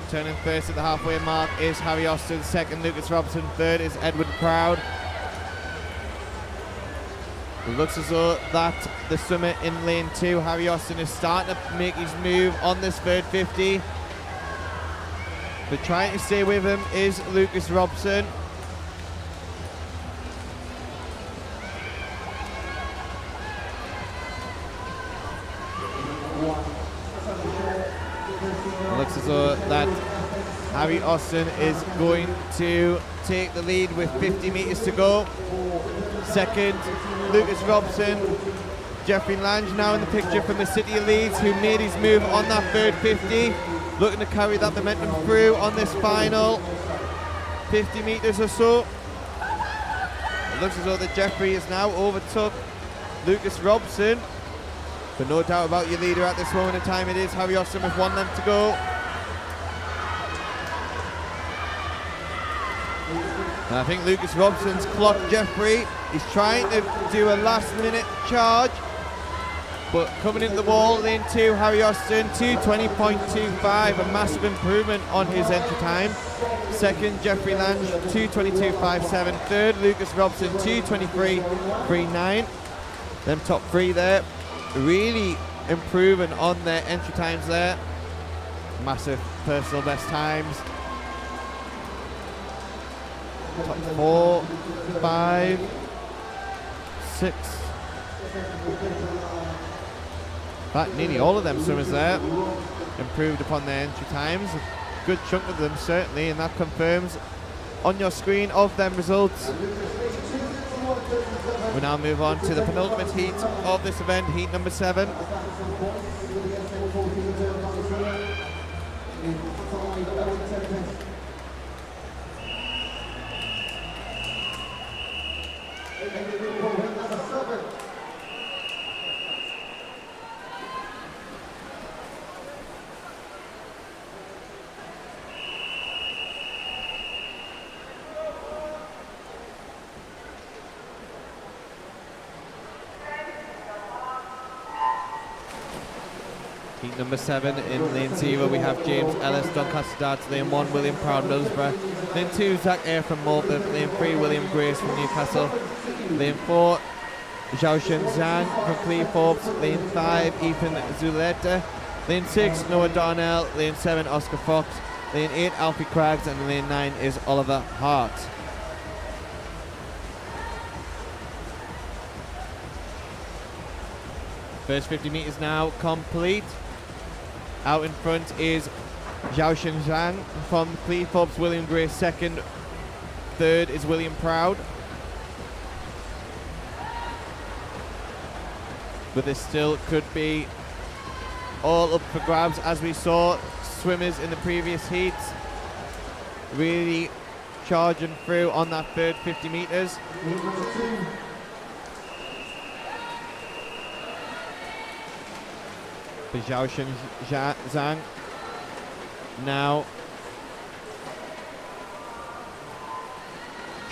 Turning first at the halfway mark is Harry Austin. Second, Lucas Robson. Third is Edward Proud. It looks as though that the swimmer in lane 2, Harry Austin, is starting to make his move on this third 50. But trying to stay with him is Lucas Robson. Looks as though that Harry Austin is going to take the lead with 50 metres to go. Second, Lucas Robson. Jeffrey Lange now in the picture from the City of Leeds, who made his move on that third 50. Looking to carry that momentum through on this final 50 metres or so. It looks as though that Jeffrey has now overtook Lucas Robson. But no doubt about your leader at this moment in time. It is Harry Austin with 1 length to go. And I think Lucas Robson's clocked Jeffrey. He's trying to do a last minute charge. But coming into the wall, lane 2, Harry Austin, 2:20.25, a massive improvement on his entry time. Second, Jeffrey Lange, 2:22.57. Third, Lucas Robson, 2:23.39. Them top 3 there, really improving on their entry times there. Massive personal best times. Top 4, 5, 6. But nearly all of them swimmers there improved upon their entry times. A good chunk of them certainly, and that confirms on your screen of them results. We now move on to the penultimate heat of this event, heat number 7. Heat number 7 in lane 0, we have James Ellis, Doncaster Darts, lane 1, William Proud, Middlesbrough, lane 2, Zach Eyre from Malta, lane 3, William Grace from Newcastle, lane 4, Xiaoshen Zhang from Cleveland, lane 5, Ethan Zuleta, lane 6, Noah Darnell, lane 7, Oscar Fox, lane 8, Alfie Craggs, and lane 9 is Oliver Hart. First 50 metres now complete. Out in front is Xiaoshen Zhang from Cleveland, William Grace second. Third is William Proud. But this still could be all up for grabs, as we saw swimmers in the previous heats really charging through on that third 50 metres. For Xiaoshen Zhang now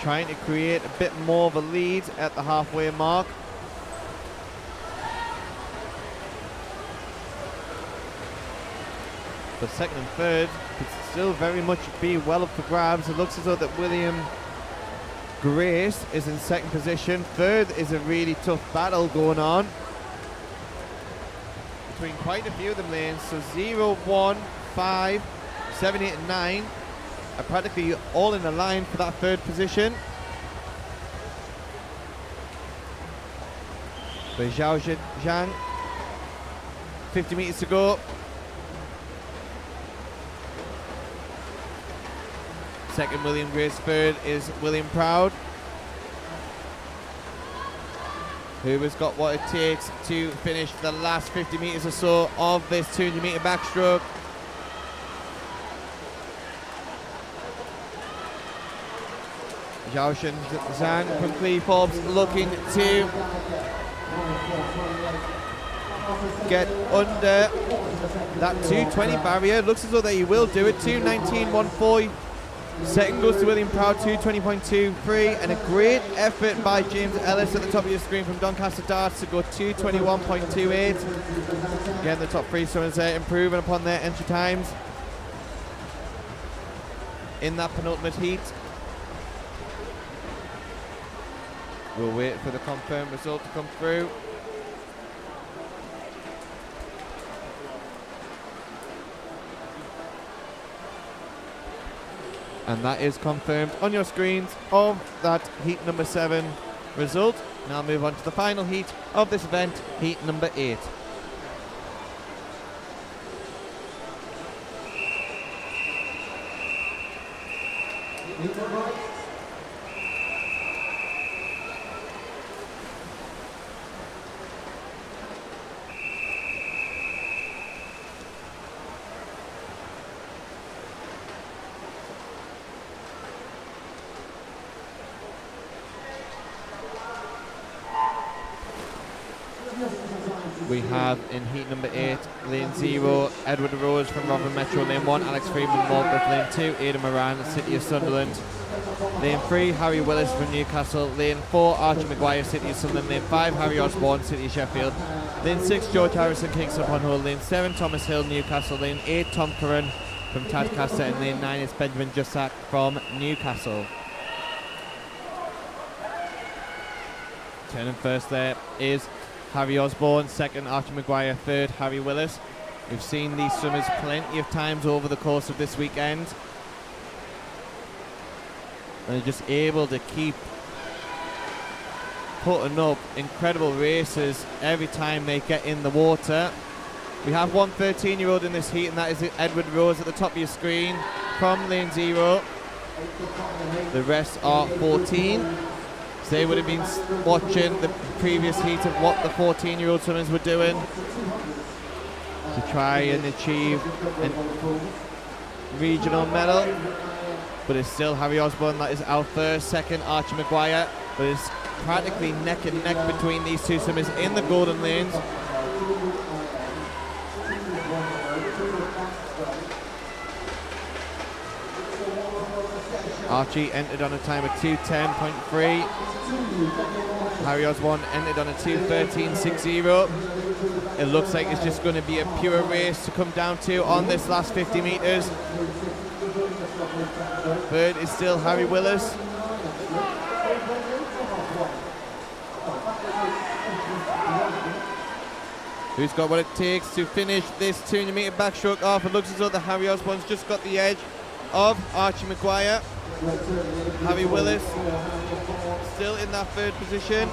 trying to create a bit more of a lead at the halfway mark. But second and third could still very much be well up for grabs. It looks as though that William Grace is in second position. Third is a really tough battle going on between quite a few of them lanes. So 0, 1, 5, 7, 8 and 9 are practically all in a line for that third position. For Xiaoshen Zhang, 50 metres to go. Second, William Grace. Third is William Proud, who has got what it takes to finish the last 50 metres or so of this 200 metre backstroke. Xiaoshen Zhang from Cleveland looking to get under that 220 barrier. Looks as though that he will do it. 2:19.14. Second goes to William Proud, 2:20.23, and a great effort by James Ellis at the top of your screen from Doncaster Darts to go 2:21.28. Again, the top three swimmers there improving upon their entry times in that penultimate heat. We'll wait for the confirmed result to come through. And that is confirmed on your screens of that heat number 7 result. Now move on to the final heat of this event, heat number 8. We have in heat number 8, lane 0, Edward Rose from Rotherham Metro, lane 1, Alex Freeman, Malta, lane 2, Aidan Moran, City of Sunderland, lane 3, Harry Willis from Newcastle, lane 4, Archie Maguire, City of Sunderland, lane 5, Harry Osborne, City of Sheffield, lane 6, George Harrison, Kingston upon Hull, lane 7, Thomas Hill, Newcastle, lane 8, Tom Curran from Tadcaster, and lane 9 is Benjamin Jussack from Newcastle. Turning first there is Harry Osborne, second Archie Maguire, third Harry Willis. We've seen these swimmers plenty of times over the course of this weekend, and they're just able to keep putting up incredible races every time they get in the water. We have one 13-year-old in this heat, and that is Edward Rose at the top of your screen from lane 0. The rest are 14. They would have been watching the previous heat of what the 14-year-old swimmers were doing to try and achieve a regional medal. But it's still Harry Osborne that is out first, second Archie Maguire, but it's practically neck and neck between these two swimmers in the golden lanes. Archie entered on a time of 2:10.3. Harry Osborne entered on a 2:13.60. It looks like it's just going to be a pure race to come down to on this last 50 metres. Third is still Harry Willis. Who's got what it takes to finish this 200 metre backstroke off. It looks as though the Harry Osborne's just got the edge of Archie Maguire. Harry Willis still in that third position.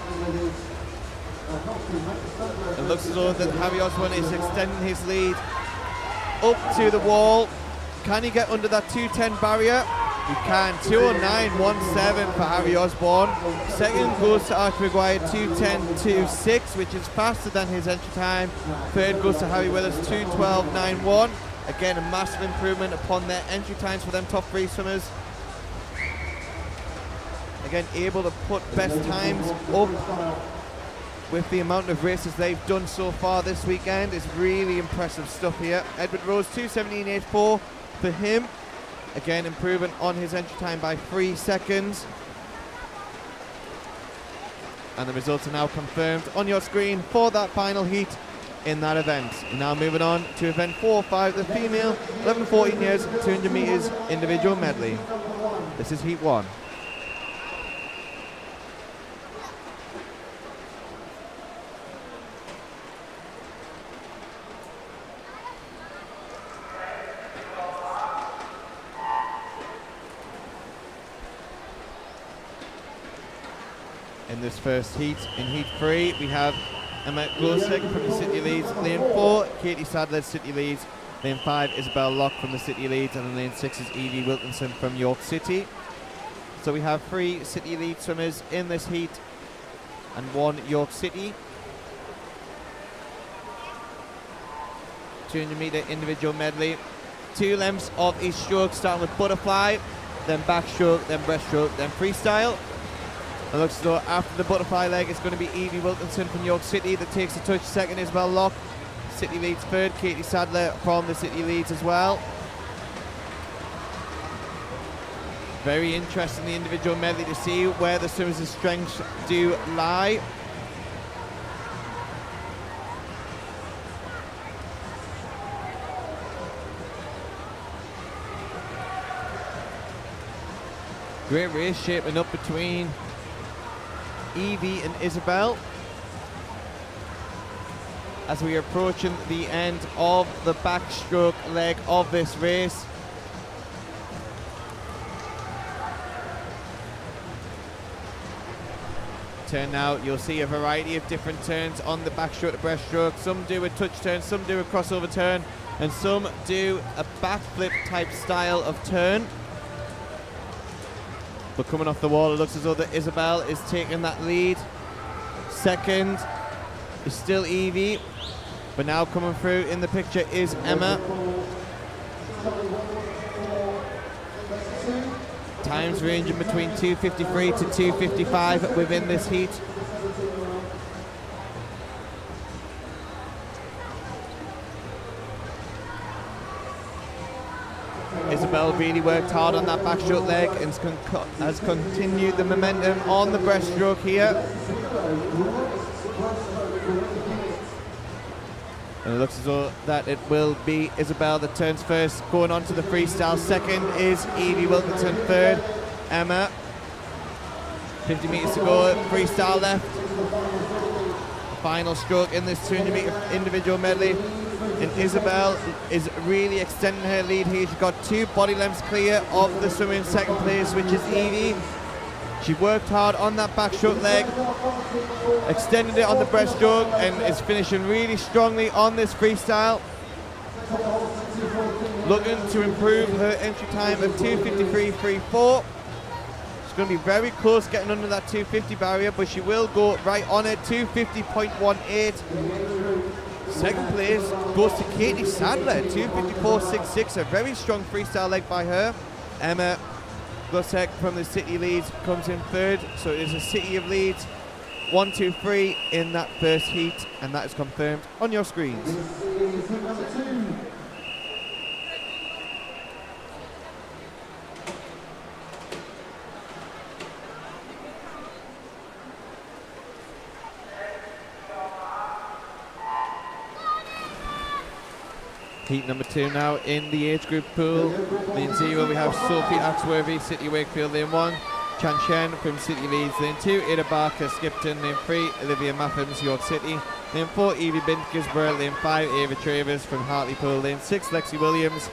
It looks as though that Harry Osborne is extending his lead up to the wall. Can he get under that 2:10 barrier? He can. 2:09.17 for Harry Osborne. Second goes to Archie Maguire, 2:10.26, which is faster than his entry time. Third goes to Harry Willis, 2:12.91. Again, a massive improvement upon their entry times for them top three swimmers. Again, able to put best times up with the amount of races they've done so far this weekend. Is really impressive stuff here. Edward Rose, 2:17.84 for him. Again, improving on his entry time by 3 seconds. And the results are now confirmed on your screen for that final heat in that event. Now moving on to event 4-5, the female 11-14 years 200 metres individual medley. This is heat 1. In this first heat, in heat 3, we have Emma Glosek from the City Leads, lane 4, Katie Sadler, City Leads, lane 5, Isabel Locke from the City Leads, and in lane 6 is Evie Wilkinson from York City. So we have 3 City Lead swimmers in this heat and 1 York City. 200 metre individual medley. 2 lengths of each stroke, starting with butterfly, then backstroke, then breaststroke, then freestyle. It looks as though after the butterfly leg, it's going to be Evie Wilkinson from York City that takes the touch. Second, Isabel Locke. City Leads third. Katie Sadler from the City Leads as well. Very interesting, the individual medley, to see where the swimmers' strengths do lie. Great race shaping up between Evie and Isabel as we are approaching the end of the backstroke leg of this race. Turn now, you'll see a variety of different turns on the backstroke to breaststroke. Some do a touch turn, some do a crossover turn, and some do a backflip type style of turn. But coming off the wall, it looks as though that Isabel is taking that lead. Second is still Evie, but now coming through in the picture is Emma. Times ranging between 2:53 to 2:55 within this heat. Isabel really worked hard on that backstroke leg and has continued the momentum on the breaststroke here. And it looks as though that it will be Isabel that turns first, going on to the freestyle. Second is Evie Wilkinson. Third, Emma. 50 metres to go, freestyle left. Final stroke in this 200 metre individual medley. And Isabel is really extending her lead here. She's got 2 body lengths clear of the swimmer in second place, which is Evie. She worked hard on that backstroke leg, extended it on the breaststroke, and is finishing really strongly on this freestyle. Looking to improve her entry time of 2:53.34. She's going to be very close getting under that 2:50 barrier, but she will go right on it, 2:50.18. Second place goes to Katie Sadler, 2:54.66, a very strong freestyle leg by her. Emma Glusek from the City Leads comes in third, so it is a City of Leeds 1, 2, 3 in that first heat, and that is confirmed on your screens. Heat number 2 now in the age group pool. Lane 0 we have Sophie Axworthy, City Wakefield. Lane 1, Chan Shen from City Leeds. Lane 2, Ada Barker, Skipton. Lane 3, Olivia Mathams, York City. Lane 4, Evie Bint, Gisborough. Lane 5, Ava Travers from Hartlepool. Lane 6, Lexi Williams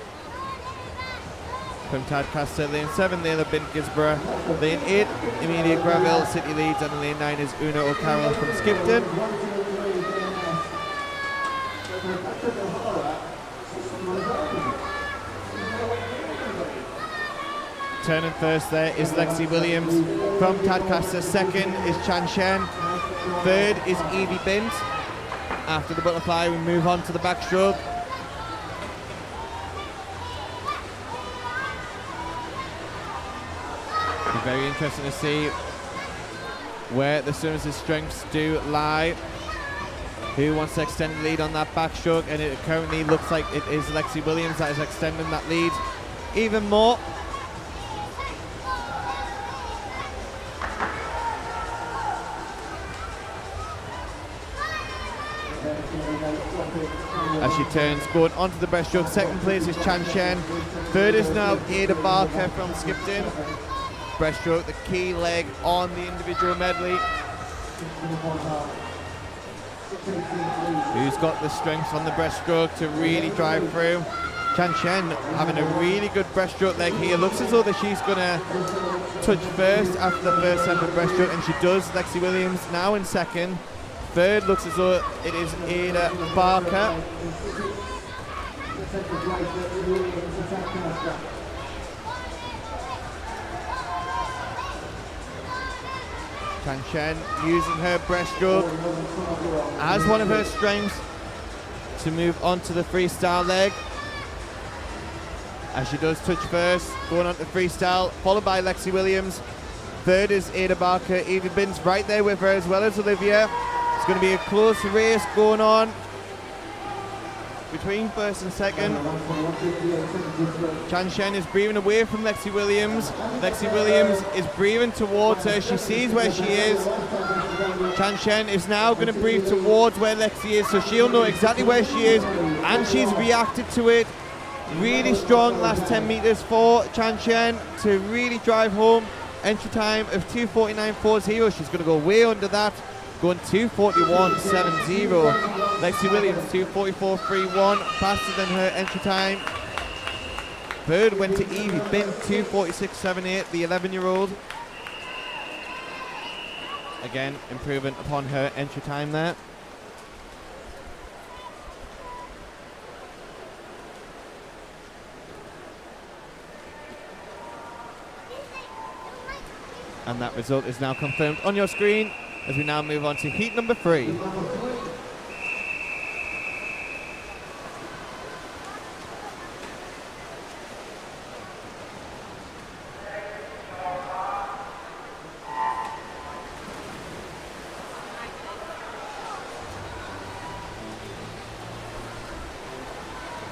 from Tadcaster. Lane 7, Layla Bint, Gisborough. Lane 8, Emilia Gravel, City Leeds. And lane 9 is Una O'Carroll from Skipton. Turning first there is Lexi Williams from Tadcaster. Second is Chan Shen. Third is Evie Bint. After the butterfly, we move on to the backstroke. It'll be very interesting to see where the swimmers' strengths do lie. Who wants to extend the lead on that backstroke? And it currently looks like it is Lexi Williams that is extending that lead even more. As she turns, going onto the breaststroke. Second place is Chan Shen. Third is now Ada Barker from Skipton. Breaststroke, the key leg on the individual medley. Who's got the strength on the breaststroke to really drive through? Chan Shen having a really good breaststroke leg here. Looks as though that she's going to touch first after the first set of breaststroke, and she does. Lexi Williams now in second. Third looks as though it is Ada Barker. Chan Shen using her breaststroke as one of her strengths to move on to the freestyle leg. As she does touch first, going on to freestyle, followed by Lexi Williams. Third is Ada Barker. Evie Bint's right there with her, as well as Olivia. It's going to be a close race going on between first and second. Chan Shen is breathing away from Lexi Williams. Lexi Williams is breathing towards her. She sees where she is. Chan Shen is now going to breathe towards where Lexi is, so she'll know exactly where she is, and she's reacted to it. Really strong last 10 meters for Chan Shen to really drive home. Entry time of 2:49.40. She's going to go way under that, going 2:41.70. Lexi Williams 2:44.31, faster than her entry time. Third went to Evie Bint, 2:46.78, the 11-year-old. Again, improving upon her entry time there. And that result is now confirmed on your screen as we now move on to heat number 3.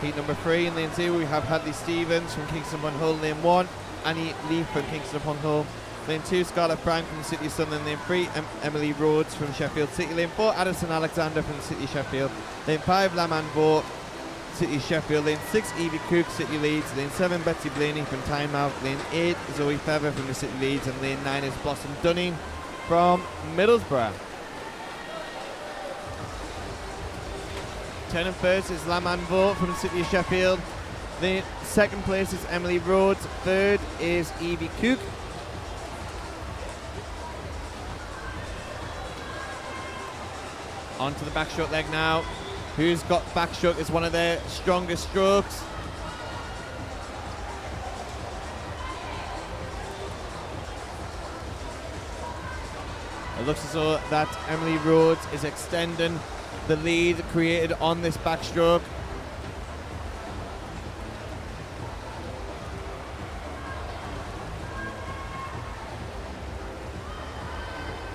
Heat number 3 in lane 2 we have Hadley Stevens from Kingston upon Hull. Lane 1, Annie Leaf from Kingston upon Hull. Lane 2, Scarlett Frank from the City of Sunderland. Lane 3, Emily Rhodes from Sheffield City. Lane 4, Addison Alexander from the City of Sheffield. Lane 5, Laman Vo, City of Sheffield. Lane 6, Evie Cook, City Leeds. Lane 7, Betsy Blaney from Time Out. Lane 8, Zoe Feather from the City Leeds. And lane 9 is Blossom Dunning from Middlesbrough. Turning first is Laman Vo from the City of Sheffield. The second place is Emily Rhodes. Third is Evie Cook. Onto the backstroke leg now. Who's got backstroke as one of their strongest strokes? It looks as though that Emily Rhodes is extending the lead created on this backstroke.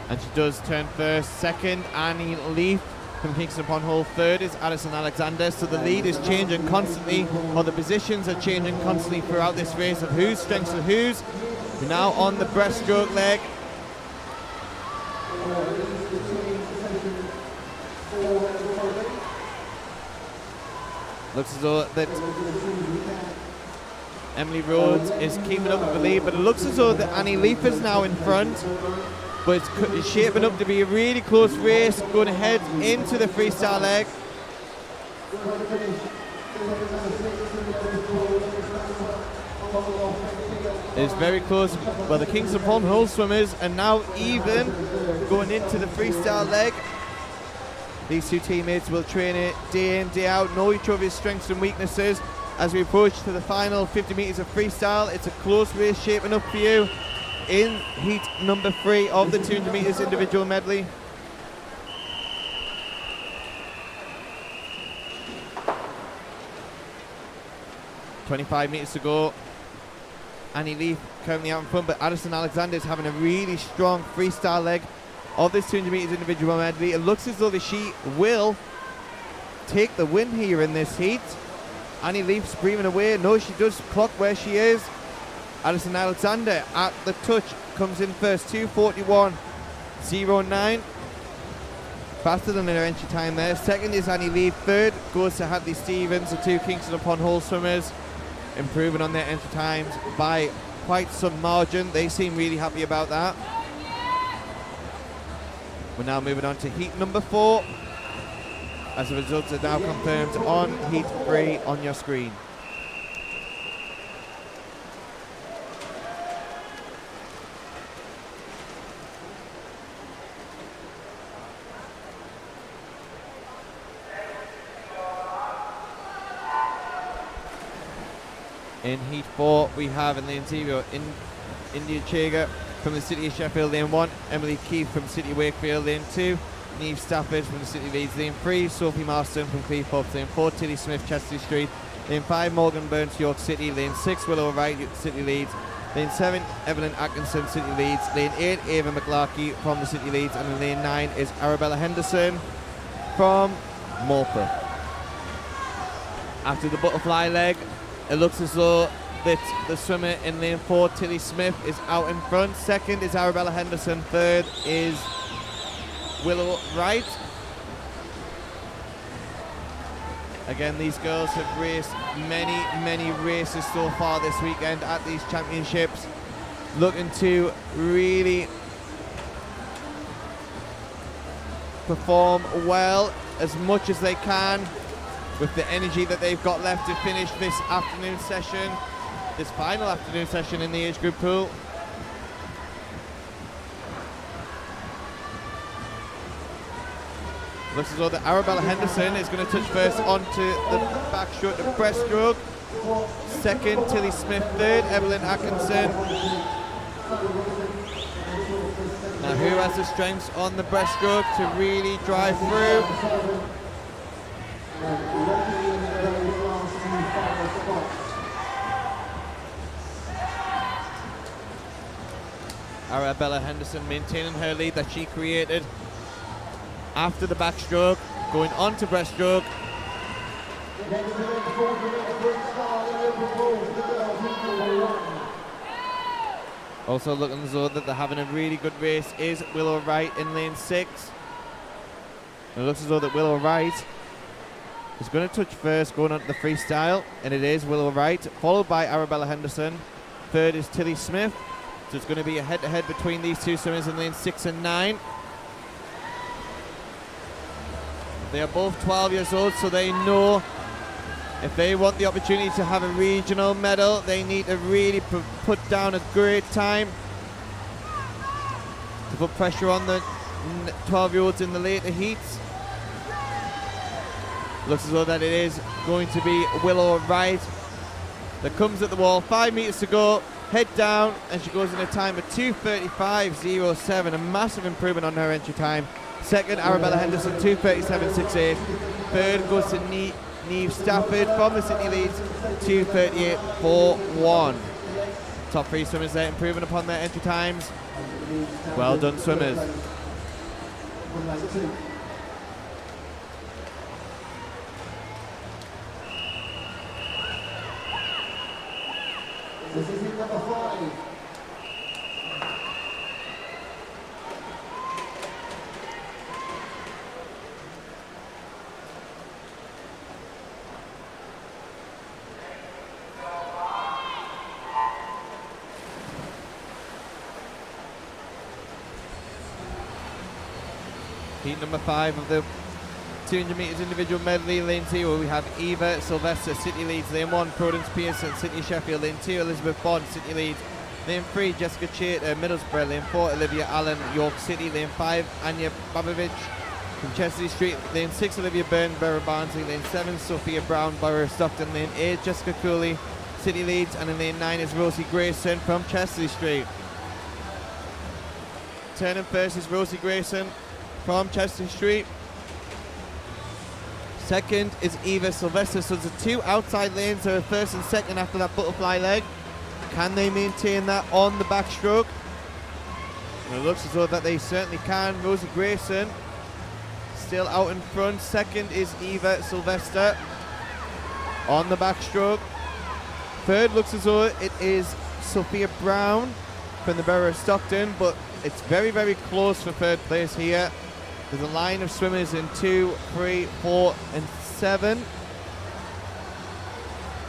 And she does turn first. Second, Annie Leaf from Kingston upon Hull. Third is Addison Alexander. So the lead is changing constantly, or the positions are changing constantly throughout this race of whose strengths are whose. We're now on the breaststroke leg. Looks as though that Emily Rhodes is keeping up with the lead, but it looks as though that Annie Leaf is now in front. But it's shaping up to be a really close race going ahead into the freestyle leg. It's very close. Well, the Kingston Upon Hull swimmers are now even going into the freestyle leg. These two teammates will train it day in, day out, know each other's strengths and weaknesses. As we approach to the final 50 metres of freestyle, it's a close race shaping up for you in heat number 3 of the 200 metres individual medley. "25 metres to go. Annie Leaf currently out in front, but Addison Alexander is having a really strong freestyle leg of this 200 metres individual medley. It looks as though that she will take the win here in this heat. Annie Leaf's breathing away. No, she does clock where she is. Addison Alexander at the touch comes in first, 2:41.09. Faster than her entry time there. Second is Annie Leaf. Third goes to Hadley Stevens, the two Kingston Upon Hull swimmers, improving on their entry times by quite some margin. They seem really happy about that. We're now moving on to heat number 4. As the results are now confirmed on heat 3 on your screen. In heat 4, we have in lane 0 India Chaga from the City of Sheffield, lane 1, Emily Keith from City of Wakefield, lane 2, Neve Stafford from the City Leeds, lane 3, Sophie Marston from Cleethorpes, lane 4, Tilly Smith, Chester Street, lane 5, Morgan Burns, York City, lane 6, Willow Wright, City Leeds, lane 7, Evelyn Atkinson, City Leeds, lane 8, Ava McClarkey from the City Leeds, and in lane 9 is Arabella Henderson from Morpeth. After the butterfly leg, it looks as though that the swimmer in lane 4, Tilly Smith, is out in front. Second is Arabella Henderson. Third is Willow Wright. Again, these girls have raced many races so far this weekend at these championships, looking to really perform well as much as they can with the energy that they've got left to finish this afternoon session, this final afternoon session in the age group pool. Looks as though that Arabella Henderson is going to touch first onto the backstroke, the breaststroke. Second, Tilly Smith. Third, Evelyn Atkinson. Now, who has the strengths on the breaststroke to really drive through? Arabella Henderson maintaining her lead that she created after the backstroke, going on to breaststroke. Also looking as though that they're having a really good race is Willow Wright in lane 6. It looks as though that Willow Wright is going to touch first, going on to the freestyle, and it is Willow Wright, followed by Arabella Henderson. Third is Tilly Smith. So it's going to be a head-to-head between these two swimmers in lanes 6 and 9. They are both 12 years old, so they know if they want the opportunity to have a regional medal, they need to really put down a great time to put pressure on the 12-year-olds in the later heats. Looks as though that it is going to be Willow Wright that comes at the wall. 5 meters to go, head down, and she goes in a time of 2:35.07, a massive improvement on her entry time. Second, Arabella Henderson, 2:37.68. Third goes to Neve Stafford from the City Leeds, 2:38.41. Top 3 swimmers there improving upon their entry times. Well done, swimmers. This is in number 5. Heat number 5 of the 200 metres individual medley. Lane 0, we have Eva Sylvester, City leads. Lane 1, Prudence Pearson, City Sheffield. Lane 2, Elizabeth Bond, City leads. Lane 3, Jessica Chater, Middlesbrough. Lane 4, Olivia Allen, York City. Lane 5, Anya Babovich from Chesley Street. Lane 6, Olivia Byrne, Borough Barnsley. Lane 7, Sophia Brown, Borough Stockton. Lane 8, Jessica Cooley, City leads. And in lane 9 is Rosie Grayson from Chesley Street. Turning first is Rosie Grayson from Chesley Street. Second is Eva Sylvester. So there's 2 outside lanes. There are first and second after that butterfly leg. Can they maintain that on the backstroke? And it looks as though that they certainly can. Rosie Grayson still out in front. Second is Eva Sylvester on the backstroke. Third looks as though it is Sophia Brown from the Borough of Stockton, but it's very, very close for third place here. There's a line of swimmers in 2, 3, 4, and 7.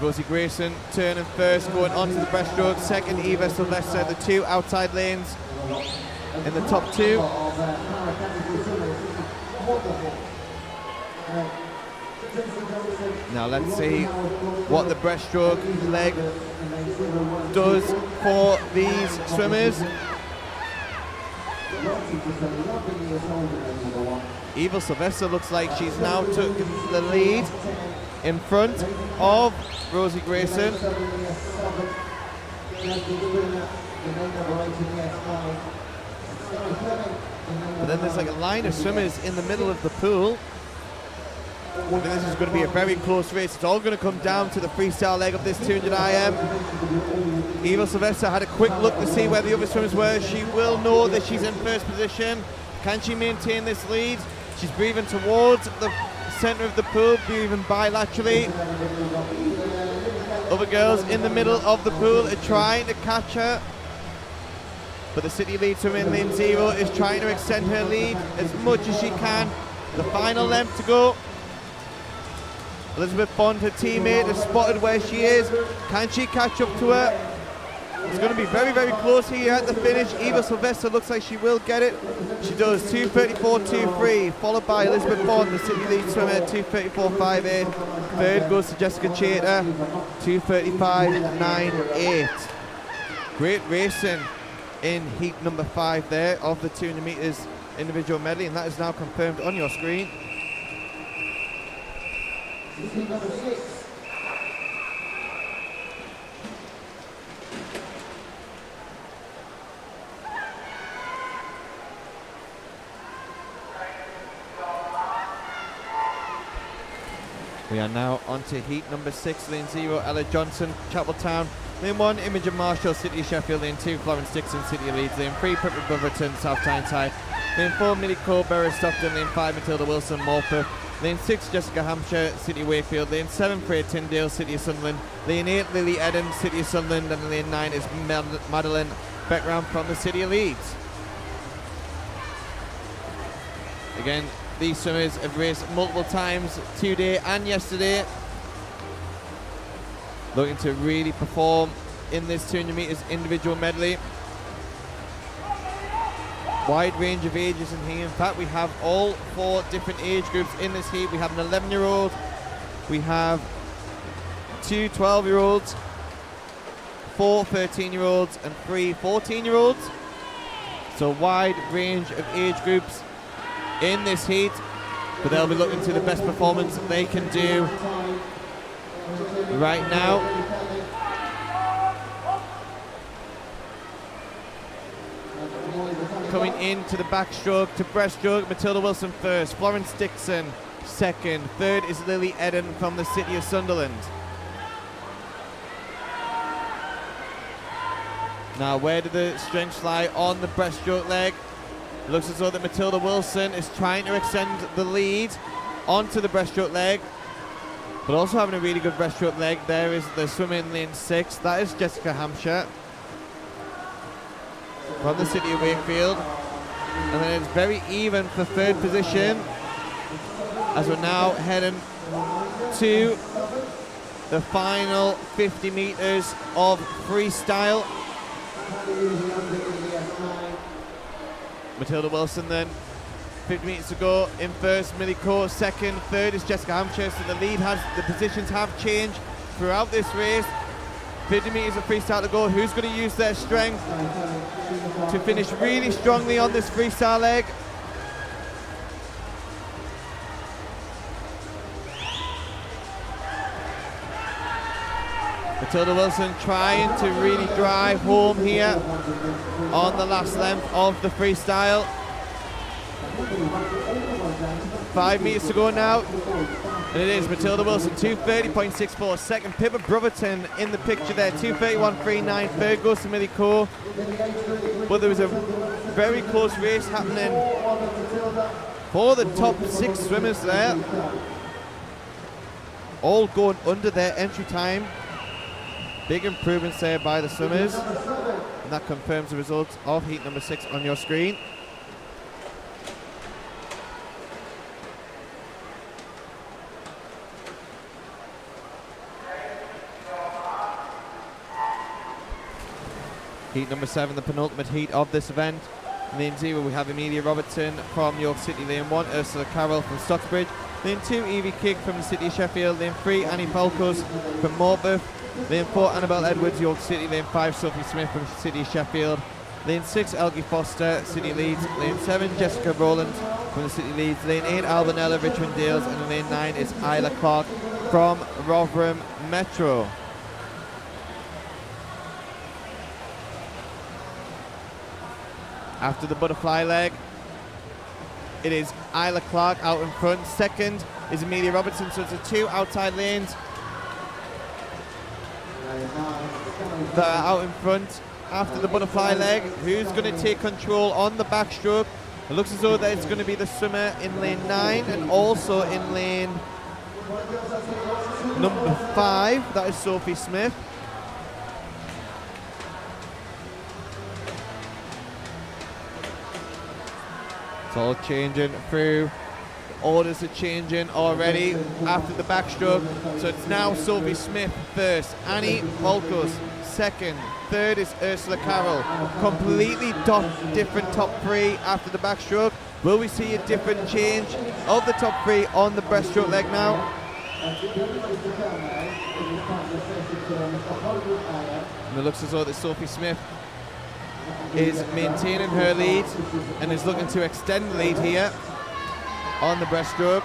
Rosie Grayson turning first, going onto the breaststroke. Second, Eva Sylvester. The 2 outside lanes in the top 2. Now let's see what the breaststroke leg does for these swimmers. Eva Sylvester looks like she's now taken the lead in front of Rosie Grayson. But then there's like a line of swimmers in the middle of the pool. I think this is going to be a very close race. It's all going to come down to the freestyle leg of this 200 IM. Eva Sylvester had a quick look to see where the other swimmers were. She will know that she's in first position. Can she maintain this lead? She's breathing towards the center of the pool, breathing bilaterally. Other girls in the middle of the pool are trying to catch her. But the city lead swimmer in lane 0 is trying to extend her lead as much as she can. The final length to go. Elizabeth Bond, her teammate, has spotted where she is. Can she catch up to her? It's going to be very, very close here at the finish. Eva Sylvester looks like she will get it. She does 2:34.23, followed by Elizabeth Bond, the city lead swimmer, 2:34.58. Third goes to Jessica Chater, 2:35.98. Great racing in heat number 5 there of the 200 metres individual medley, and that is now confirmed on your screen. We are now on to heat number 6, lane 0, Ella Johnson, Chapeltown. Lane 1, Imogen Marshall, City Sheffield. Lane 2, Florence Dixon, City Leeds. Lane 3, Pippa Brotherton, South Tyneside. Lane 4, Millie Cole, Borough Stockton. Lane 5, Matilda Wilson, Morpeth. Lane 6, Jessica Hampshire, City Wakefield. Lane 7, Freya Tyndale, City of Sunderland. Lane 8, Lily Eden, City of Sunderland. And lane 9 is Madeline Beckram from the City of Leeds. Again, these swimmers have raced multiple times today and yesterday. Looking to really perform in this 200 metres individual medley. Wide range of ages in here. In fact, we have all 4 different age groups in this heat. We have an 11-year-old, we have 2 12-year-olds, 4 13-year-olds, and 3 14-year-olds. So wide range of age groups in this heat, but they'll be looking to the best performance they can do right now. Coming into the backstroke to breaststroke, Matilda Wilson first, Florence Dixon second, third is Lily Eden from the City of Sunderland. Now, where do the strengths lie on the breaststroke leg? It looks as though that Matilda Wilson is trying to extend the lead onto the breaststroke leg, but also having a really good breaststroke leg. There is the swimmer in lane 6. That is Jessica Hampshire from the City of Wakefield. And then it's very even for third position as we're now heading to the final 50 metres of freestyle. Matilda Wilson then 50 metres to go. In first, Millie Coe. Second, third is Jessica Hampshire. So the positions have changed throughout this race. 50 metres of freestyle to go. Who's going to use their strength to finish really strongly on this freestyle leg? Matilda Wilson trying to really drive home here on the last length of the freestyle. 5 metres to go now. And it is Matilda Wilson, 2:30.64. Second, Pippa Brotherton in the picture there, 2:31.39. Third goes to Millie Coe. But there was a very close race happening for the top 6 swimmers there. All going under their entry time. Big improvements there by the swimmers. And that confirms the results of heat number 6 on your screen. Heat number 7, the penultimate heat of this event. In lane 0 we have Amelia Robertson from York City. Lane 1, Ursula Carroll from Stocksbridge. Lane 2, Evie Kick from the City of Sheffield. Lane 3, Annie Falcos from Morpeth. Lane 4, Annabelle Edwards, York City. Lane 5, Sophie Smith from the City of Sheffield. Lane 6, Elgie Foster, City Leeds. Lane 7, Jessica Rowland from the City Leeds. Lane 8, Albanella, Richmond Dales. And lane 9 is Isla Clark from Rotherham Metro. After the butterfly leg, it is Isla Clark out in front. Second is Amelia Robertson, so it's the 2 outside lanes that are out in front after the butterfly leg. Who's going to take control on the backstroke? It looks as though that it's going to be the swimmer in lane 9 and also in lane number 5. That is Sophie Smith. It's all changing through. The orders are changing already after the backstroke. So it's now Sophie Smith first, Annie Falcos second, third is Ursula Carroll. Completely different top 3 after the backstroke. Will we see a different change of the top 3 on the breaststroke leg now? And it looks as though that Sophie Smith is maintaining her lead and is looking to extend the lead here on the breaststroke.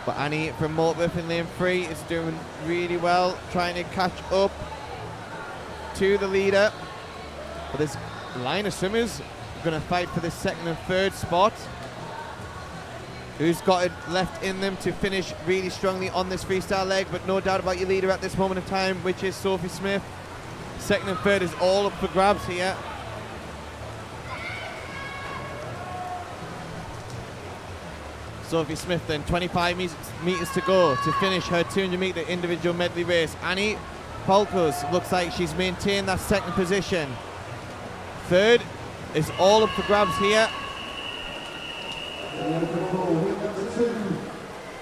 But Annie from Morpeth in lane 3 is doing really well, trying to catch up to the leader. But this line of swimmers are going to fight for this second and third spot. Who's got it left in them to finish really strongly on this freestyle leg, but no doubt about your leader at this moment of time, which is Sophie Smith. Second and third is all up for grabs here. Sophie Smith then, 25 metres to go to finish her 200 metre individual medley race. Annie Falcos looks like she's maintained that second position. Third is all up for grabs here.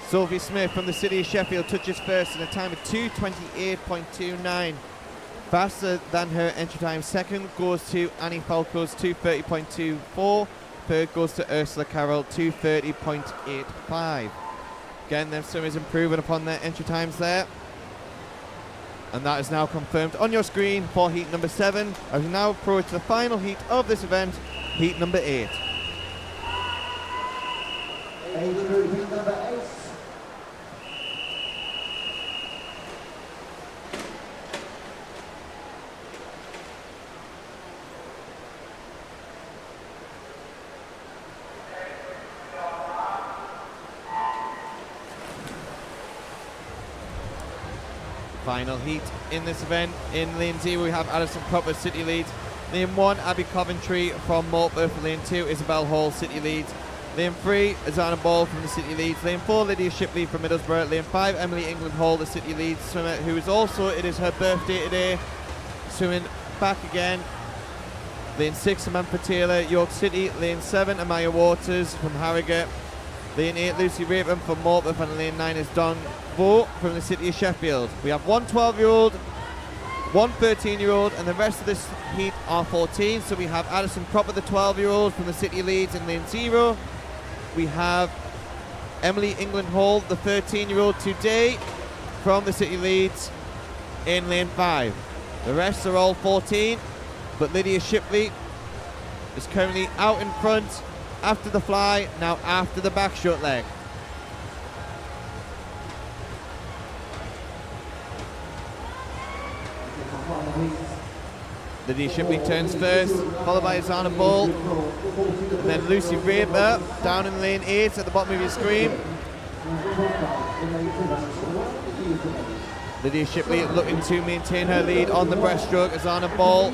Sophie Smith from the City of Sheffield touches first in a time of 2:28.29. Faster than her entry time. Second goes to Annie Falcos, 2:30.24. Third goes to Ursula Carroll, 2:30.85. Again, them swimmers improving upon their entry times there. And that is now confirmed on your screen for heat number 7. As we now approach the final heat of this event, heat number 8. Age group heat number 8. Final heat in this event. In lane 0 we have Alison Copper, City Leeds. Lane 1, Abby Coventry from Morpeth. Lane 2, Isabel Hall, City Leeds. Lane 3, Azana Ball from the City Leeds. Lane 4, Lydia Shipley from Middlesbrough. Lane 5, Emily England Hall, the City Leeds swimmer, who is also, it is her birthday today, swimming back again. Lane 6, Samantha Taylor, York City. Lane 7, Amaya Waters from Harrogate. Lane 8, Lucy Raven from Morpeth. And lane 9 is Dawn Vo from the City of Sheffield. We have one 12-year-old one 13-year-old, and the rest of this heat are 14. So we have Addison Cropper, the 12-year-old from the City Leeds in lane 0. We have Emily England Hall, the 13-year-old today from the City Leeds in lane 5. The rest are all 14, but Lydia Shipley is currently out in front after the fly, now after the backstroke leg. Lydia Shipley turns first, followed by Zana Bull, and then Lucy Raper down in lane 8 at the bottom of your screen. Lydia Shipley looking to maintain her lead on the breaststroke. Zana Bull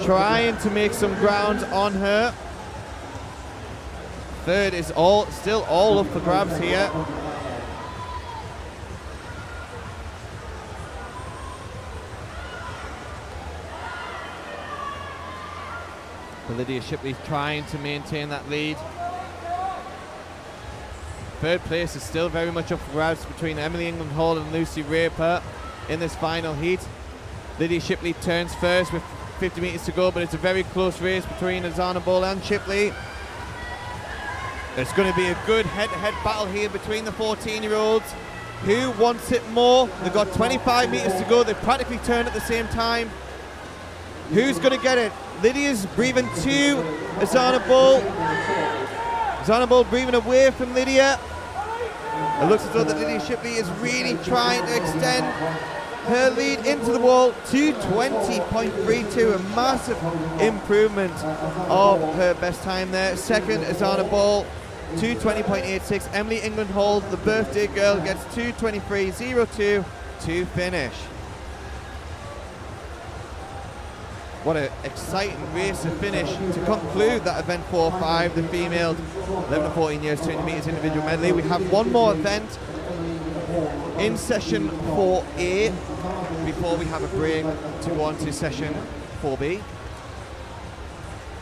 trying to make some ground on her. Third is still all up for grabs here. Lydia Shipley trying to maintain that lead. Third place is still very much up for grabs between Emily England Hall and Lucy Raper in this final heat. Lydia Shipley turns first with 50 metres to go, but it's a very close race between Azana Bull and Shipley. It's going to be a good head-to-head battle here between the 14-year-olds. Who wants it more? They've got 25 metres to go. They practically turn at the same time. Who's going to get it? Lydia's breathing to Azana Bull. Azana Bull breathing away from Lydia. It looks as though that Lydia Shipley is really trying to extend her lead into the wall to 20.32, a massive improvement of her best time there. Second, Azana Bull, 2:20.86. Emily England Hall, the birthday girl, gets 2:23.02 to finish. What an exciting race to finish to conclude that event 4-5, the female 11 to 14 years 200 metres individual medley. We have one more event in session 4A before we have a break to go on to session 4B.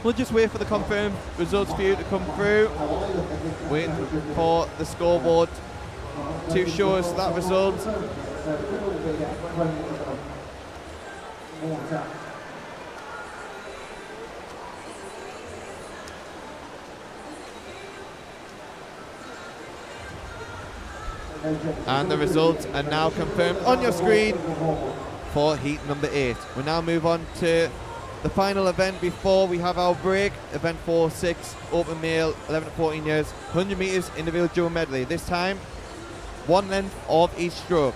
We'll just wait for the confirmed results for you to come through. Waiting for the scoreboard to show us that result. And the results are now confirmed on your screen for heat number 8. We'll now move on to the final event before we have our break. Event 4-6, open male, 11 to 14 years, 100 metres individual medley. This time, one length of each stroke.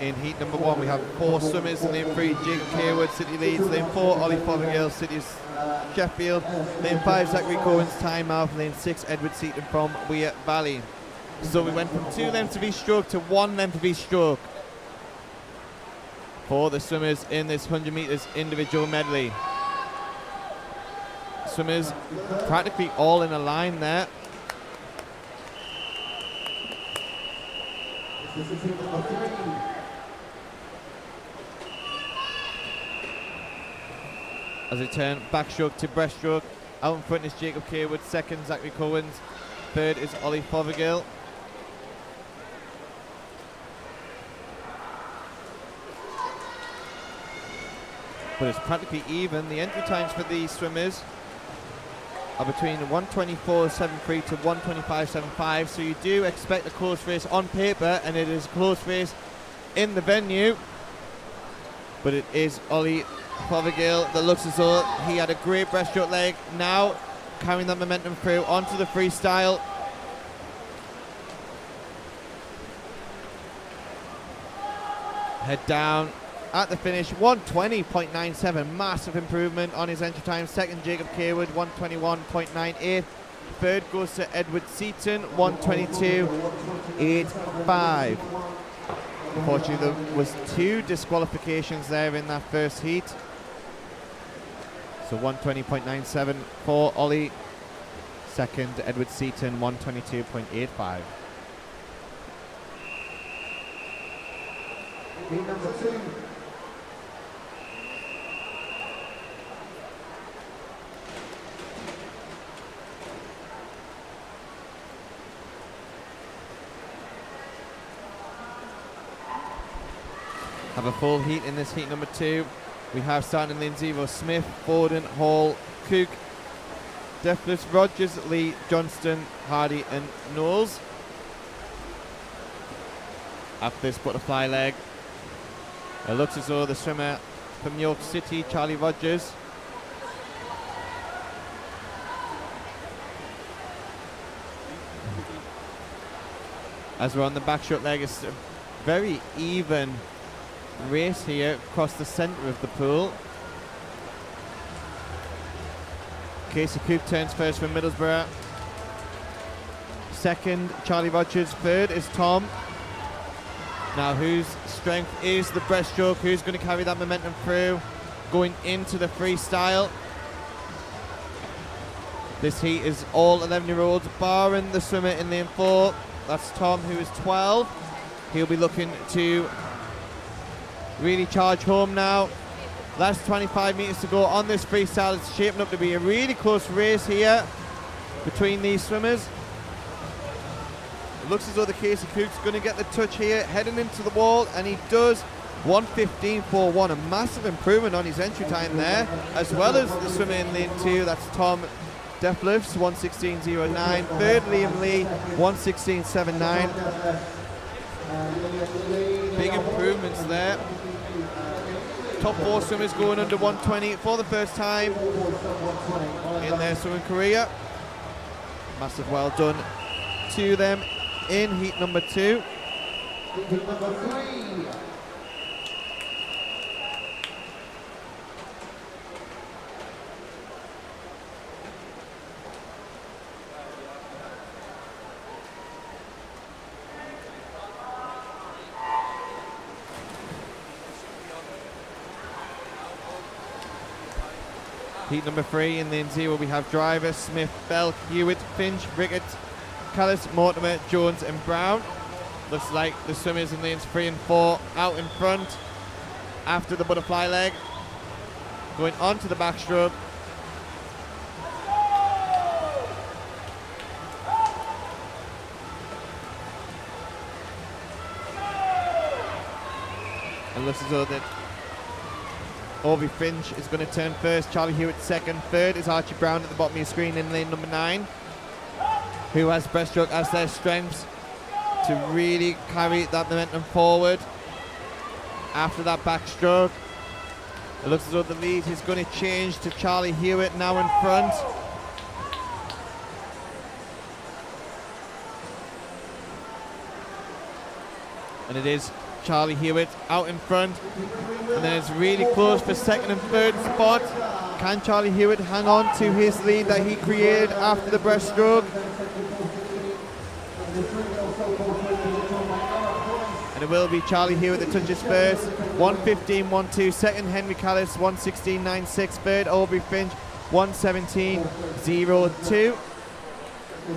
In heat number 1, we have 4 swimmers. In lane 3, Jacob Carewood, City Leeds. Lane 4, Ollie Fothergill, City Sheffield. Lane 5, Zachary Cohen's Timemouth. Lane 6, Edward Seaton from Weir Valley. So we went from 2 lengths of each stroke to 1 length of each stroke for the swimmers in this 100 metres individual medley. Swimmers practically all in a line there. As they turn backstroke to breaststroke, out in front is Jacob Carewood, second Zachary Cohen's, third is Ollie Fothergill. But it's practically even. The entry times for these swimmers are between 1:24.73 to 1:25.75, so you do expect a close race on paper, and it is a close race in the venue. But it is Ollie Fothergill that looks as though he had a great breaststroke leg, now carrying that momentum through onto the freestyle. Head down at the finish, 1:20.97, massive improvement on his entry time. Second, Jacob Carewood, 1:21.98. Third goes to Edward Seaton, 1:22.85. Unfortunately, there was 2 disqualifications there in that first heat. So 120.97 for Ollie. Second, Edward Seaton, 122.85. Heat number 2. Have a full heat in this heat number 2. We have starting in lane 0, Smith, Borden, Hall, Cook, Deathless, Rogers, Lee, Johnston, Hardy and Knowles. After this butterfly leg, it looks as though the swimmer from York City, Charlie Rogers, as we're on the backstroke leg, it's a very even race here across the centre of the pool. Casey Coop turns first for Middlesbrough. Second, Charlie Rogers. Third is Tom. Now, whose strength is the breaststroke? Who's going to carry that momentum through going into the freestyle? This heat is all 11-year-olds, barring the swimmer in lane 4. That's Tom, who is 12. He'll be looking to really charge home now. Last 25 metres to go on this freestyle. It's shaping up to be a really close race here between these swimmers. It looks as though the Casey Cook's going to get the touch here, heading into the wall, and he does. 1:15.41, a massive improvement on his entry time there, as well as the swimmer in lane 2. That's Tom Deathlifts, 1:16.09. Third, Liam Lee, 1:16.79. Big improvements there. Top 4 swimmers going under 120 for the first time in their swimming career. Massive well done to them in heat number 2. Heat number 3. Heat number 3 in lane 0, we have Driver, Smith, Bell, Hewitt, Finch, Rickett, Callis, Mortimer, Jones and Brown. Looks like the swimmers in lanes 3 and 4 out in front after the butterfly leg. Going on to the backstroke. And looks as though that Ovi Finch is going to turn first, Charlie Hewitt second, third is Archie Brown at the bottom of your screen in lane number 9, who has breaststroke as their strengths to really carry that momentum forward after that backstroke. It looks as though the lead is going to change to Charlie Hewitt now in front. And it is Charlie Hewitt out in front, and then it's really close for second and third spot. Can Charlie Hewitt hang on to his lead that he created after the breaststroke? And it will be Charlie Hewitt that touches first. 1:15.12. Second, Henry Callis, 1:16.96. Third, Aubrey Finch, 1:17.02.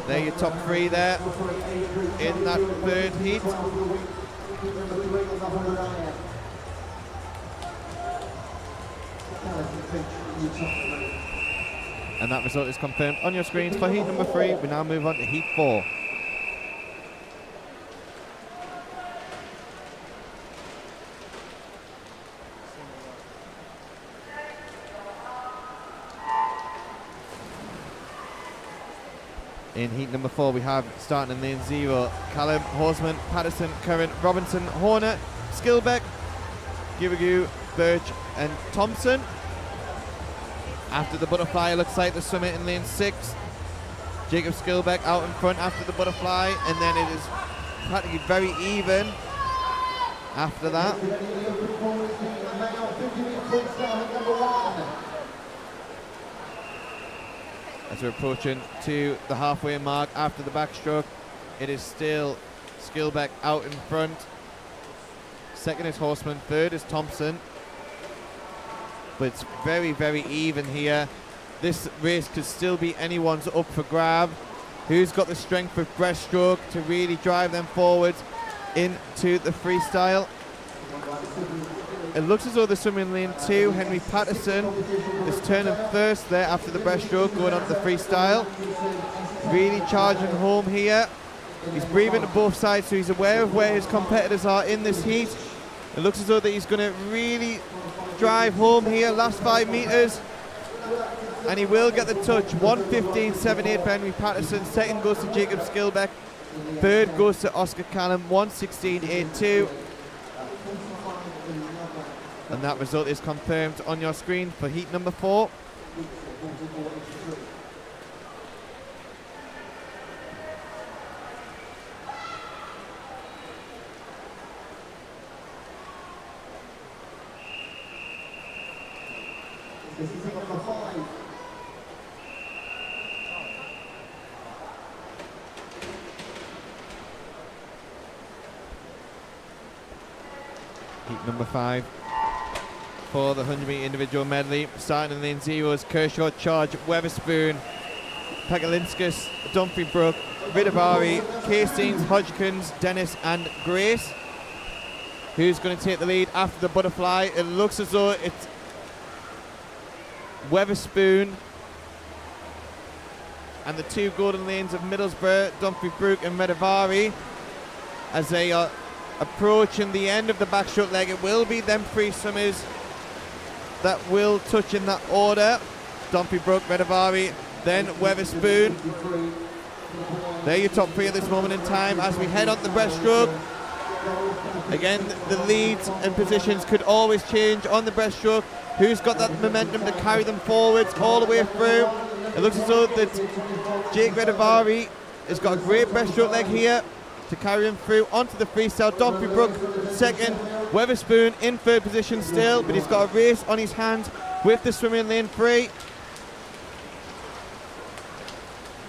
They're your top 3 there in that third heat. And that result is confirmed on your screens for heat number 3. We now move on to heat 4. In heat number 4, we have starting in lane 0, Callum, Horseman, Patterson, Curran, Robinson, Horner, Skilbeck, Giragu, Birch and Thompson. After the butterfly, it looks like the swimmer in lane 6, Jacob Skilbeck out in front after the butterfly, and then it is practically very even after that. As we're approaching to the halfway mark after the backstroke, it is still Skilbeck out in front. Second is Horseman, third is Thompson. but it's very, very even here. This race could still be anyone's up for grab. Who's got the strength with breaststroke to really drive them forward into the freestyle? It looks as though the swimming lane 2, Henry Patterson, is turning first there after the breaststroke, going on to the freestyle. Really charging home here. He's breathing to both sides, so he's aware of where his competitors are in this heat. It looks as though that he's going to really drive home here, last 5 metres. And he will get the touch. 1:15.78 for Henry Patterson. Second goes to Jacob Skilbeck. Third goes to Oscar Callum. 1:16.82. And that result is confirmed on your screen for heat number 4. This is heat number 5. Heat number 5 for the 100 metre individual medley. Starting in lane 0s, Kershaw, Charge, Weatherspoon, Pagalinskas, Dumfries Brook, Ridavari, Castings, Hodgkins, Dennis and Grace. Who's going to take the lead after the butterfly? It looks as though it's Weatherspoon and the 2 golden lanes of Middlesbrough, Dumfries Brook and Ridavari, as they are approaching the end of the backstroke leg. It will be them 3 swimmers that will touch in that order. Dumfries Brook, Ridavari, then Weatherspoon. They're your top 3 at this moment in time as we head on the breaststroke. Again, the leads and positions could always change on the breaststroke. Who's got that momentum to carry them forwards all the way through? It looks as though that Jake Ridavari has got a great breaststroke leg here to carry him through onto the freestyle. Dumfries Brook second, Weatherspoon in third position still, but he's got a race on his hands with the swimming lane 3.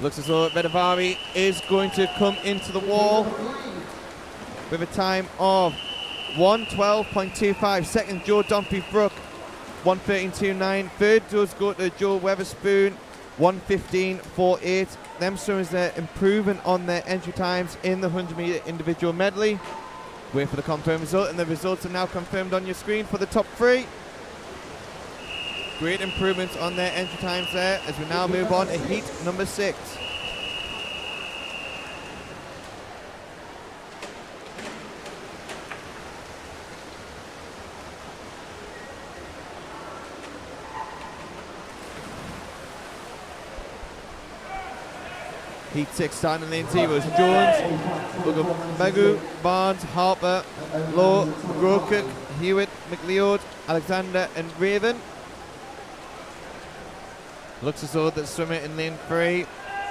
Looks as though Ridavari is going to come into the wall with a time of 1:12.25. Second, Joe Dumfries Brook, 1:13.29. Third does go to Joe Weatherspoon, 1:15.48. Them swimmers there improving on their entry times in the 100 metre individual medley. Wait for the confirmed result, and the results are now confirmed on your screen for the top 3. Great improvements on their entry times there as we now move on to heat number 6. Heat 6 starting in lane 0 is Jones, Begu, Barnes, Harper, Lowe, Grocook, Hewitt, McLeod, Alexander and Raven. Looks as though the swimmer in lane 3,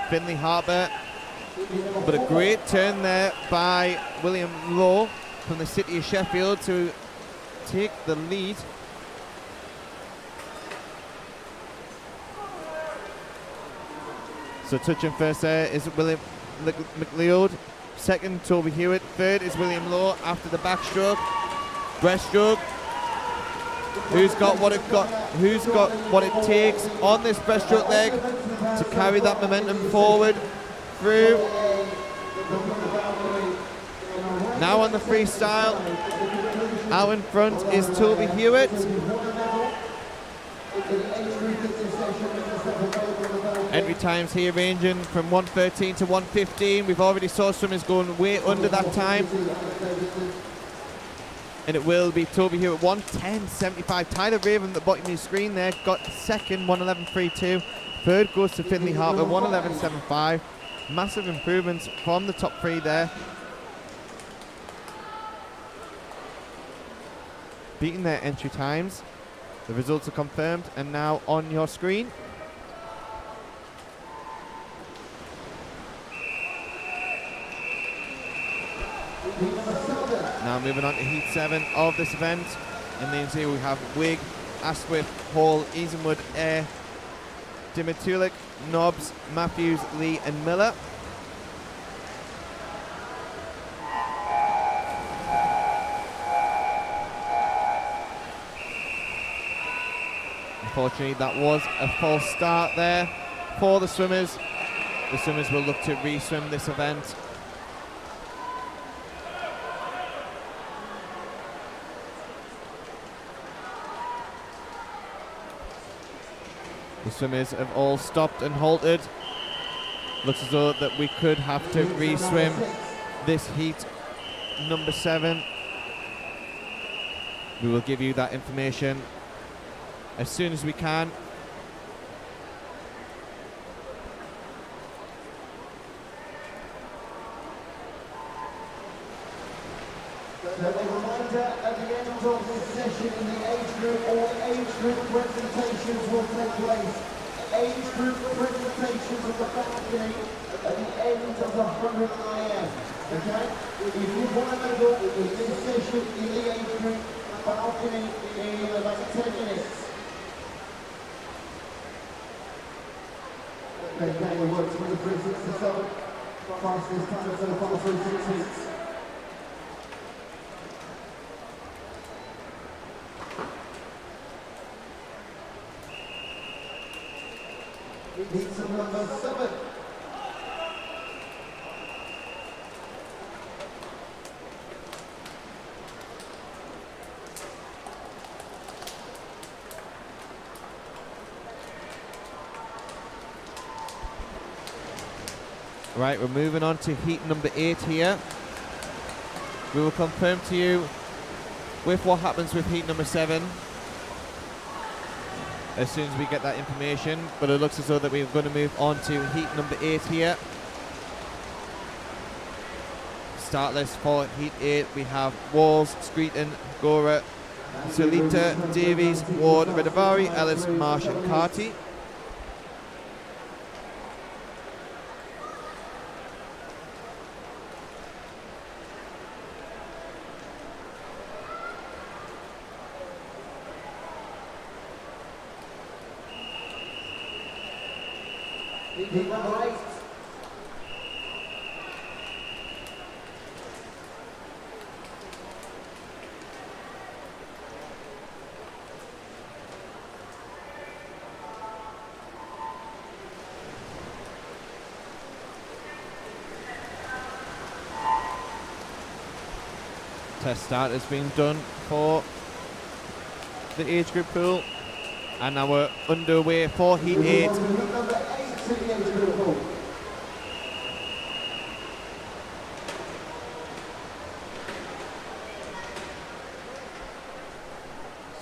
Finley Harper, but a great turn there by William Lowe from the city of Sheffield to take the lead. So touching first there is William McLeod. Second, Toby Hewitt. Third is William Lowe after the backstroke. Breaststroke. Who's got what it takes on this breaststroke leg to carry that momentum forward through. Now on the freestyle. Out in front is Toby Hewitt. Entry times here ranging from 1:13 to 1:15. We've already saw swimmers going way under that time. And it will be Toby Hewitt, 1:10.75. Tyler Raven at the bottom of your screen there got second, 1:11.32. Third goes to Finley Harper, 1:11.75. Massive improvements from the top 3 there. Beating their entry times. The results are confirmed and now on your screen. Now moving on to heat 7 of this event. In lane 2 we have Wig, Asquith, Hall, Easenwood, Ayr, Dimitulik, Nobbs, Matthews, Lee and Miller. Unfortunately, that was a false start there for the swimmers. The swimmers will look to re-swim this event. The swimmers have all stopped and halted. Looks as though that we could have to re-swim this heat number 7. We will give you that information as soon as we can. So a reminder, at the end of this session in the age group, all age group presentations will take place. Age group presentations on the balcony at the end of the 100 IM. Okay? If you want to know this session in the age group balcony in about 10 minutes. Okay, we work 23.67. Fastest time so far, 3.66. Heats of number 7. Right, we're moving on to heat number 8 here. We will confirm to you with what happens with heat number 7 as soon as we get that information, but it looks as though that we're going to move on to heat number 8 here. Start list for heat 8, we have Walls, Screeton, Gora, Solita, Davies, Ward, Redavari, Ellis, Marsh and Carty. Heat number 8. Test start has been done for the age group pool, and now we're underway for heat 8.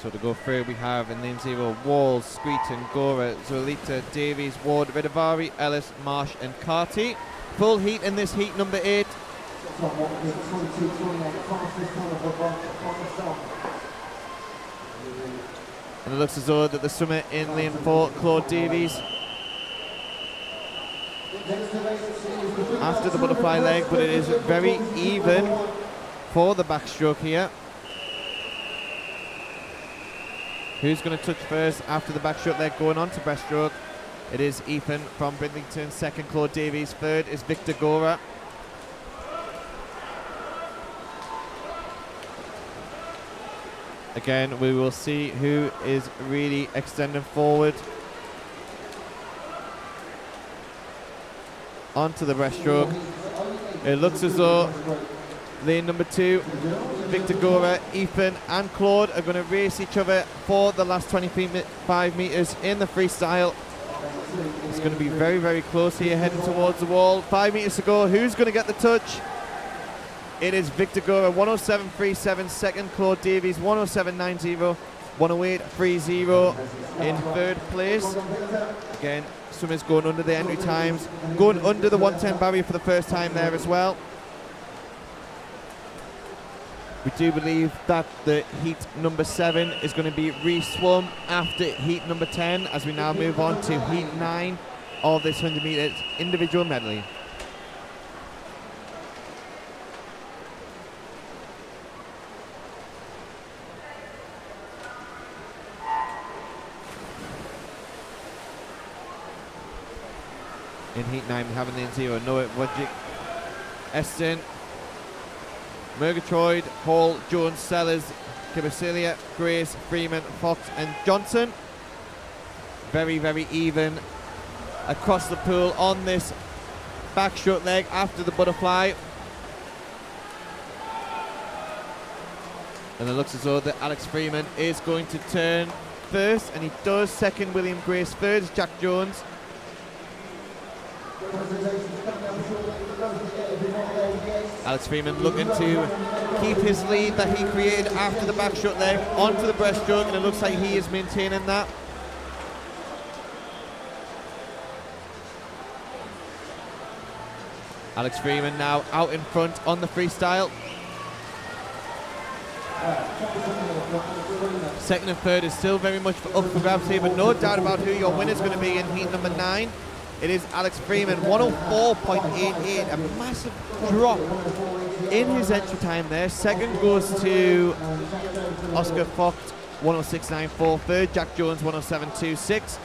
So to go through, we have in lane 0 Walls, Screeton, Gora, Zolita, Davies, Ward, Redavari, Ellis, Marsh and Carty. Full heat in this heat number 8. And it looks as though that the swimmer in lane 4, Claude Davies, after the butterfly leg, but it is very even for the backstroke here. Who's going to touch first after the backstroke leg going on to breaststroke? It is Ethan from Bridlington, second Claude Davies, third is Victor Gora. Again, we will see who is really extending forward onto the breaststroke. It looks as though lane number 2, Victor Gora, Ethan and Claude are going to race each other for the last 25 metres in the freestyle. It's going to be very, very close here, heading towards the wall. 5 metres to go. Who's going to get the touch? It is Victor Gora, 107.37, second Claude Davies, 107.90, 108.30 in third place. Again, swimmers going under the entry times, going under the 110 barrier for the first time there as well. We do believe that the heat number 7 is going to be re-swum after heat number 10 as we now move on to heat 9 of this 100 metres individual medley. In heat 9 we have in lane 0 Noah Wojcik, Eston, Murgatroyd, Hall, Jones, Sellers, Kibasilia, Grace, Freeman, Fox and Johnson. very, very even across the pool on this backstroke leg after the butterfly. And it looks as though that Alex Freeman is going to turn first, and he does. Second, William Grace. Third is Jack Jones. Alex Freeman looking to keep his lead that he created after the backstroke leg onto the breaststroke, and it looks like he is maintaining that. Alex Freeman now out in front on the freestyle. Second and third is still very much up for grabs here, but no doubt about who your winner is going to be in heat number 9. It is Alex Freeman, 104.88, a massive drop in his entry time there. Second goes to Oscar Focht, 106.94. Third, Jack Jones, 107.26.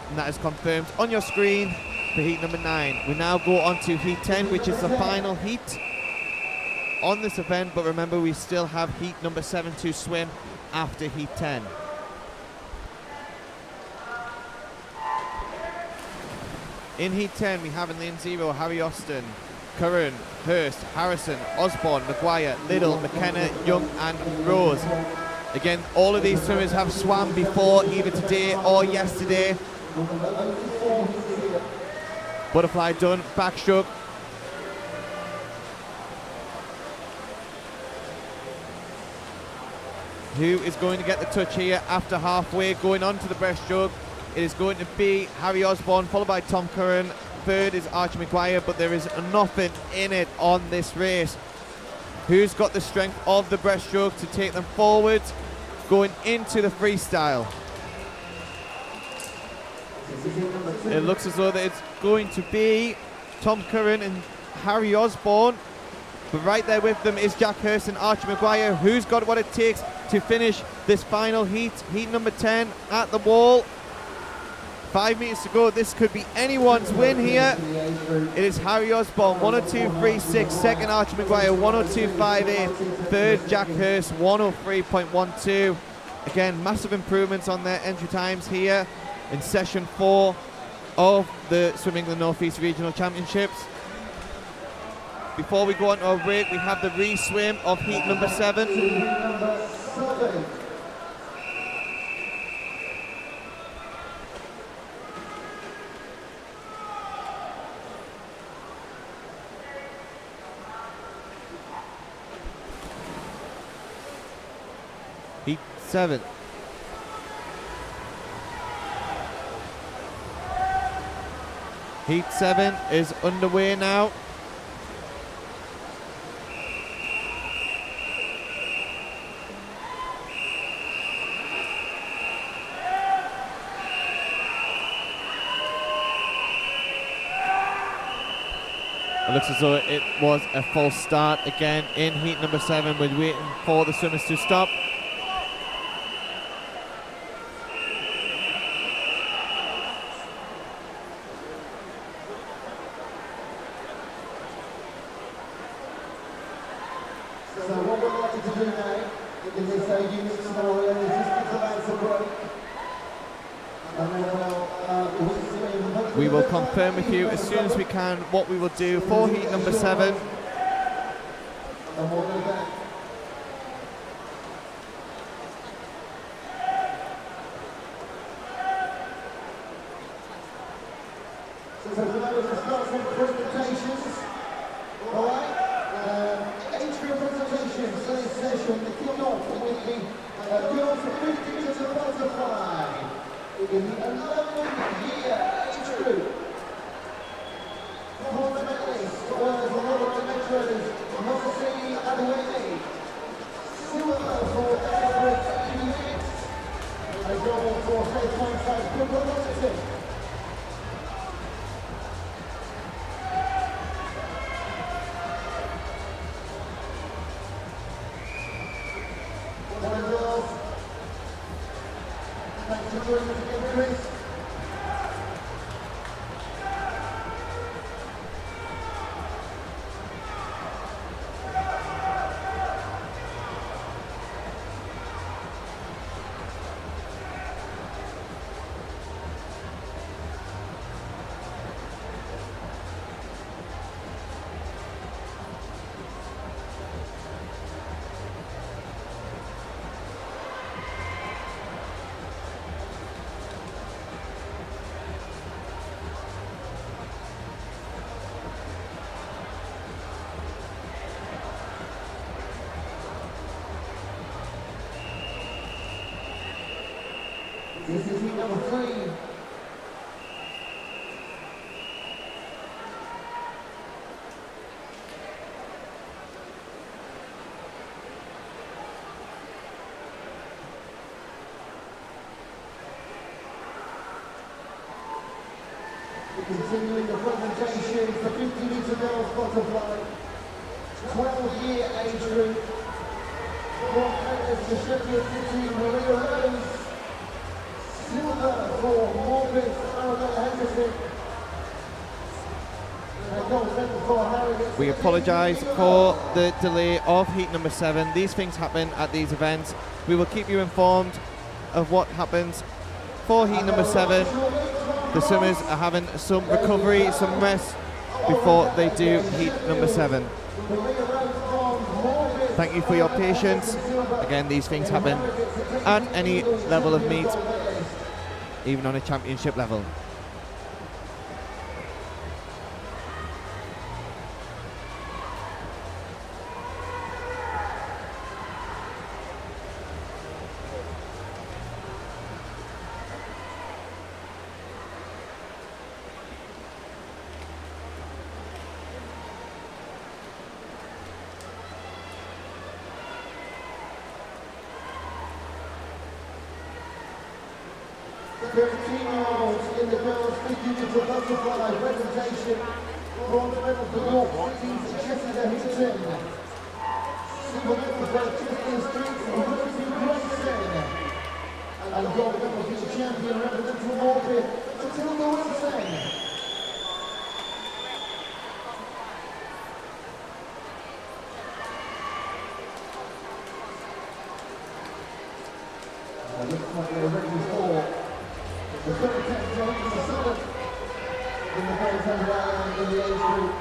And that is confirmed on your screen for heat number 9. We now go on to heat 10, which is the final heat on this event, but remember we still have heat number 7 to swim after heat 10. In heat 10 we have in lane 0 Harry Austin, Curran, Hurst, Harrison, Osborne, Maguire, Little, McKenna, Young and Rose. Again, all of these swimmers have swam before, either today or yesterday. Butterfly done, backstroke. Who is going to get the touch here after halfway? Going on to the breaststroke, it is going to be Harry Osborne, followed by Tom Curran. Third is Archie Maguire, but there is nothing in it on this race. Who's got the strength of the breaststroke to take them forward going into the freestyle? It looks as though that it's going to be Tom Curran and Harry Osborne, but right there with them is Jack Hurst and Archie Maguire. Who's got what it takes to finish this final heat, heat number 10 at the wall? 5 meters to go. This could be anyone's win here. It is Harry Osborne, 102.36. Second, Archie Maguire, 102.58. Third, Jack Hurst, 103.12. Again, massive improvements on their entry times here in session 4 of the Swim England North East Regional Championships. Before we go on to our break, we have the re-swim of heat number 7. Heat 7. Heat 7 is underway now. It looks as though it was a false start again in heat number 7. We're waiting for the swimmers to stop. So what we're likely to do now is a unit scenario, is just give the lads a break. And then we will confirm with you as soon as we can what we will do for heat number 7. And we'll go back. So remember to start some presentations. Alright? Atrium presentations for this session. The kick-off with the girls for 50 meters of butterfly in the 11-year age group. For the medalists, was the Lord Metros, Mossy Adewale, silver for Everett Elite, and gold for Faith Pointside, Cooper Wellington. Thanks for joining us again, Chris. heat number 3. Continuing the presentations, the 50-metre girls butterfly, 12-year age group, bronze medalist for Sheffield City, Maria Rose, silver for Morgan Arabella Henderson, and gold medal for Harriet. We apologise for the delay of heat number 7. These things happen at these events. We will keep you informed of what happens for heat number 7. The swimmers are having some recovery, some rest before they do heat number 7. Thank you for your patience. Again, these things happen at any level of meet, even on a championship level. In the girls' 50-metre butterfly presentation, bronze medal for York City's Jessica Hinton, silver medal for Chester Street's Rosie Grayson, and gold medal for the champion representing Morpeth, Matilda Wilson. Looks like they're ready for the third test in the age group.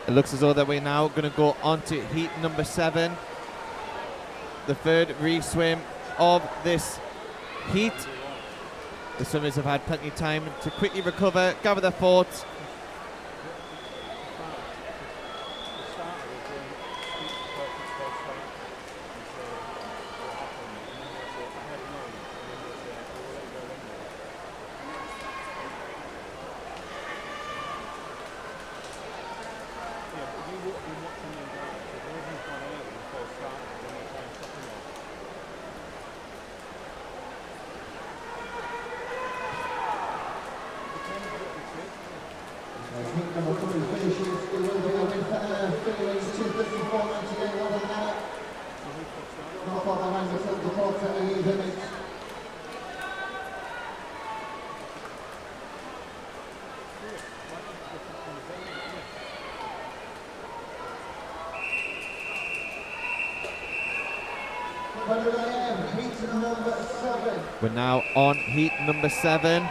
It looks as though that we're now going to go on to heat number 7, the third re-swim of this heat. The swimmers have had plenty of time to quickly recover, gather their thoughts. We're now on heat number 7.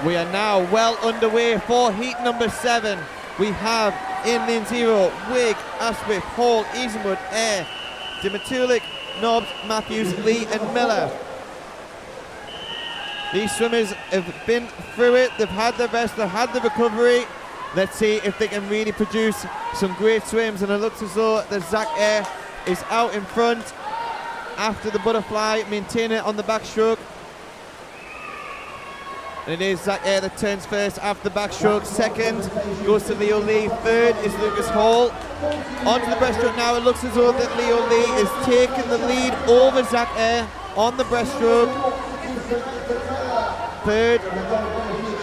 We are now well underway for heat number 7. We have in lane 0, Wig, Asquith, Hall, Easenwood, Ayr, Dimatulik, Nobbs, Matthews, Lee and Miller. These swimmers have been through it, they've had the rest, they've had the recovery. Let's see if they can really produce some great swims, and it looks as though the Zach Ayr is out in front after the butterfly, maintaining it on the backstroke. And it is Zach Ayr that turns first after the backstroke. Second goes to Leo Lee. Third is Lucas Hall. Onto the breaststroke now. It looks as though that Leo Lee is taking the lead over Zach Ayr on the breaststroke. Third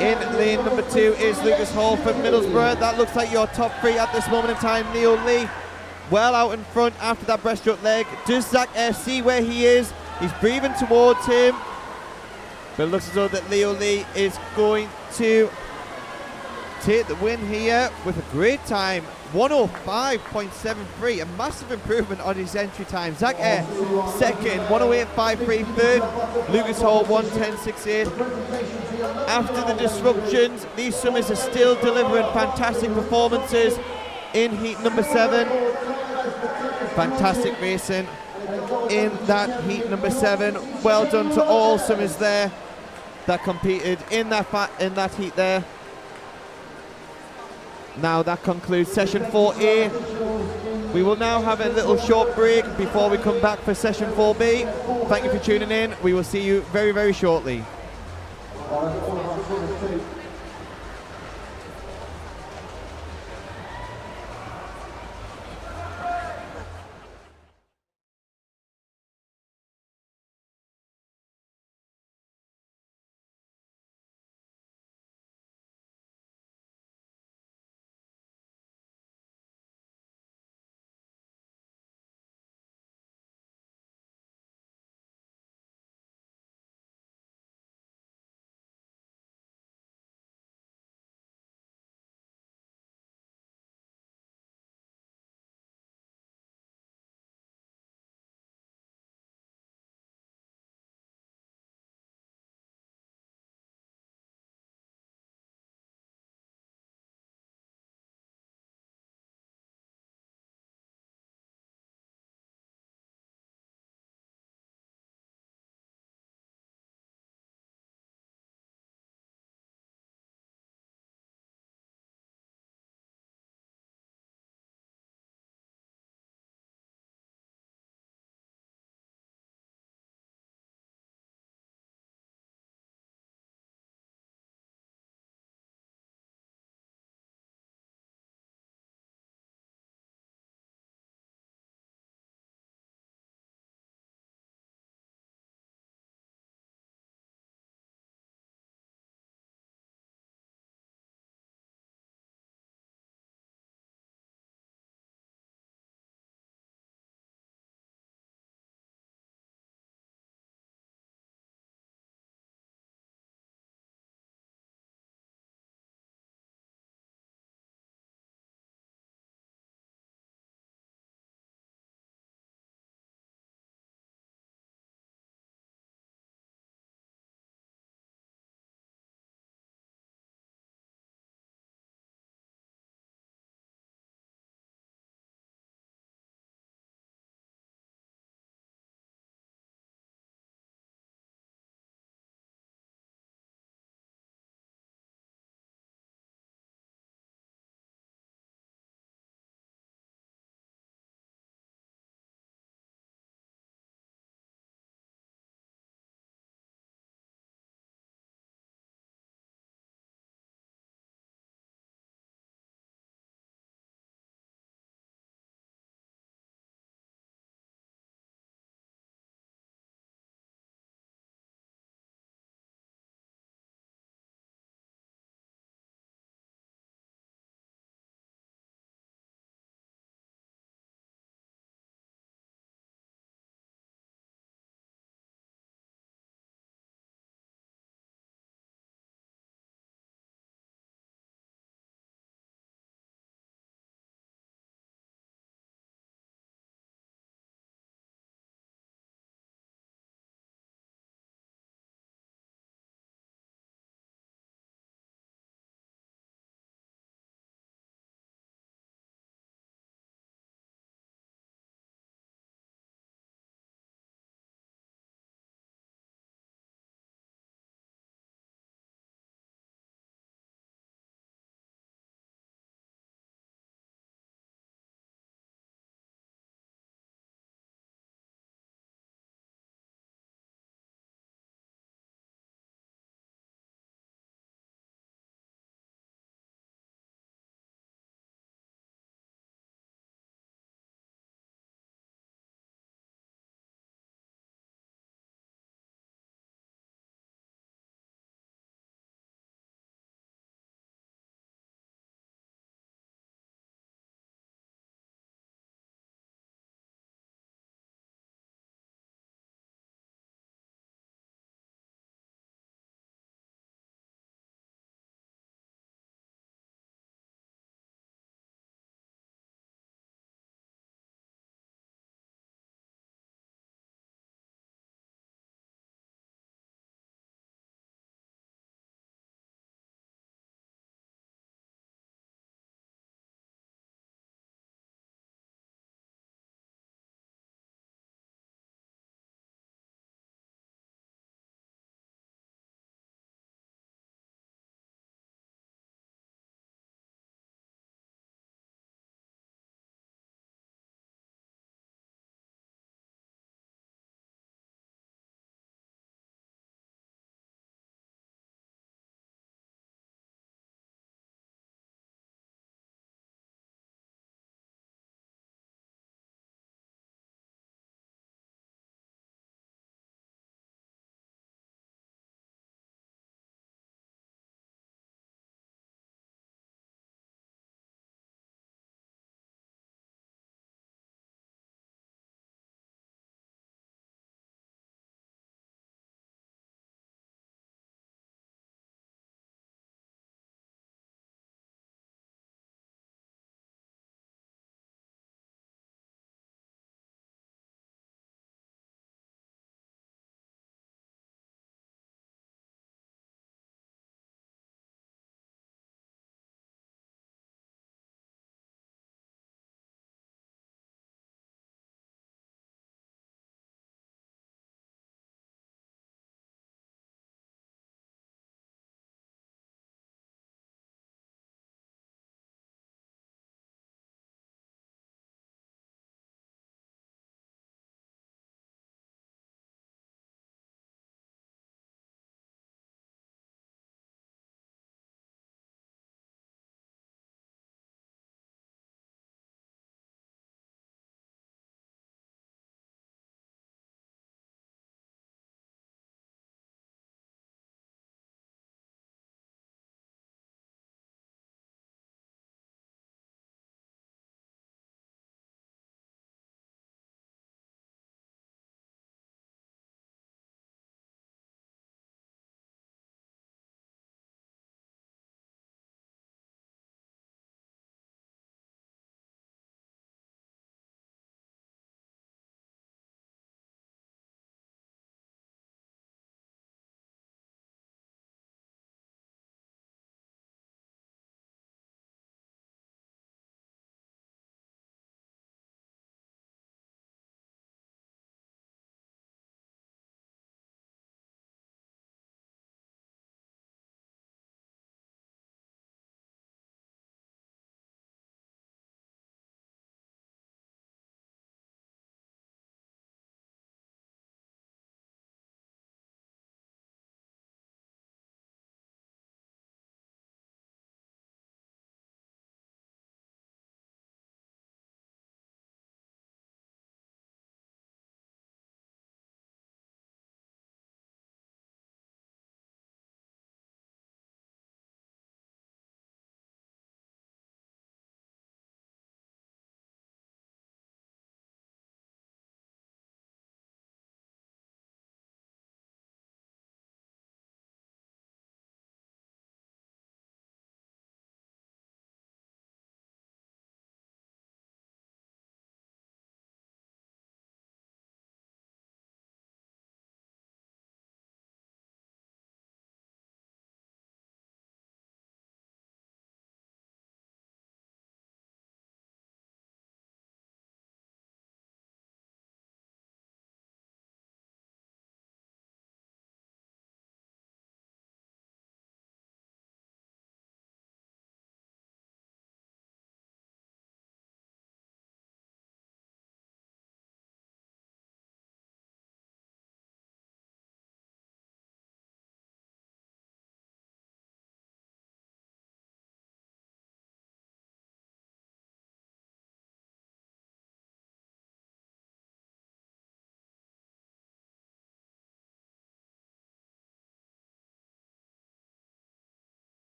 in lane number 2 is Lucas Hall from Middlesbrough. That looks like your top 3 at this moment in time. Leo Lee well out in front after that breaststroke leg. Does Zach Ayr see where he is? He's breathing towards him. But it looks as though that Leo Lee is going to take the win here with a great time. 105.73, a massive improvement on his entry time. Zach Ayr second, 108.53. Third, Lucas Hall, 110.68. After the disruptions, these swimmers are still delivering fantastic performances in heat number 7. Fantastic racing in that heat number 7. Well done to all swimmers there that competed in that heat there. Now that concludes session 4A. We will now have a little short break before we come back for session 4B. Thank you for tuning in. We will see you very, very shortly.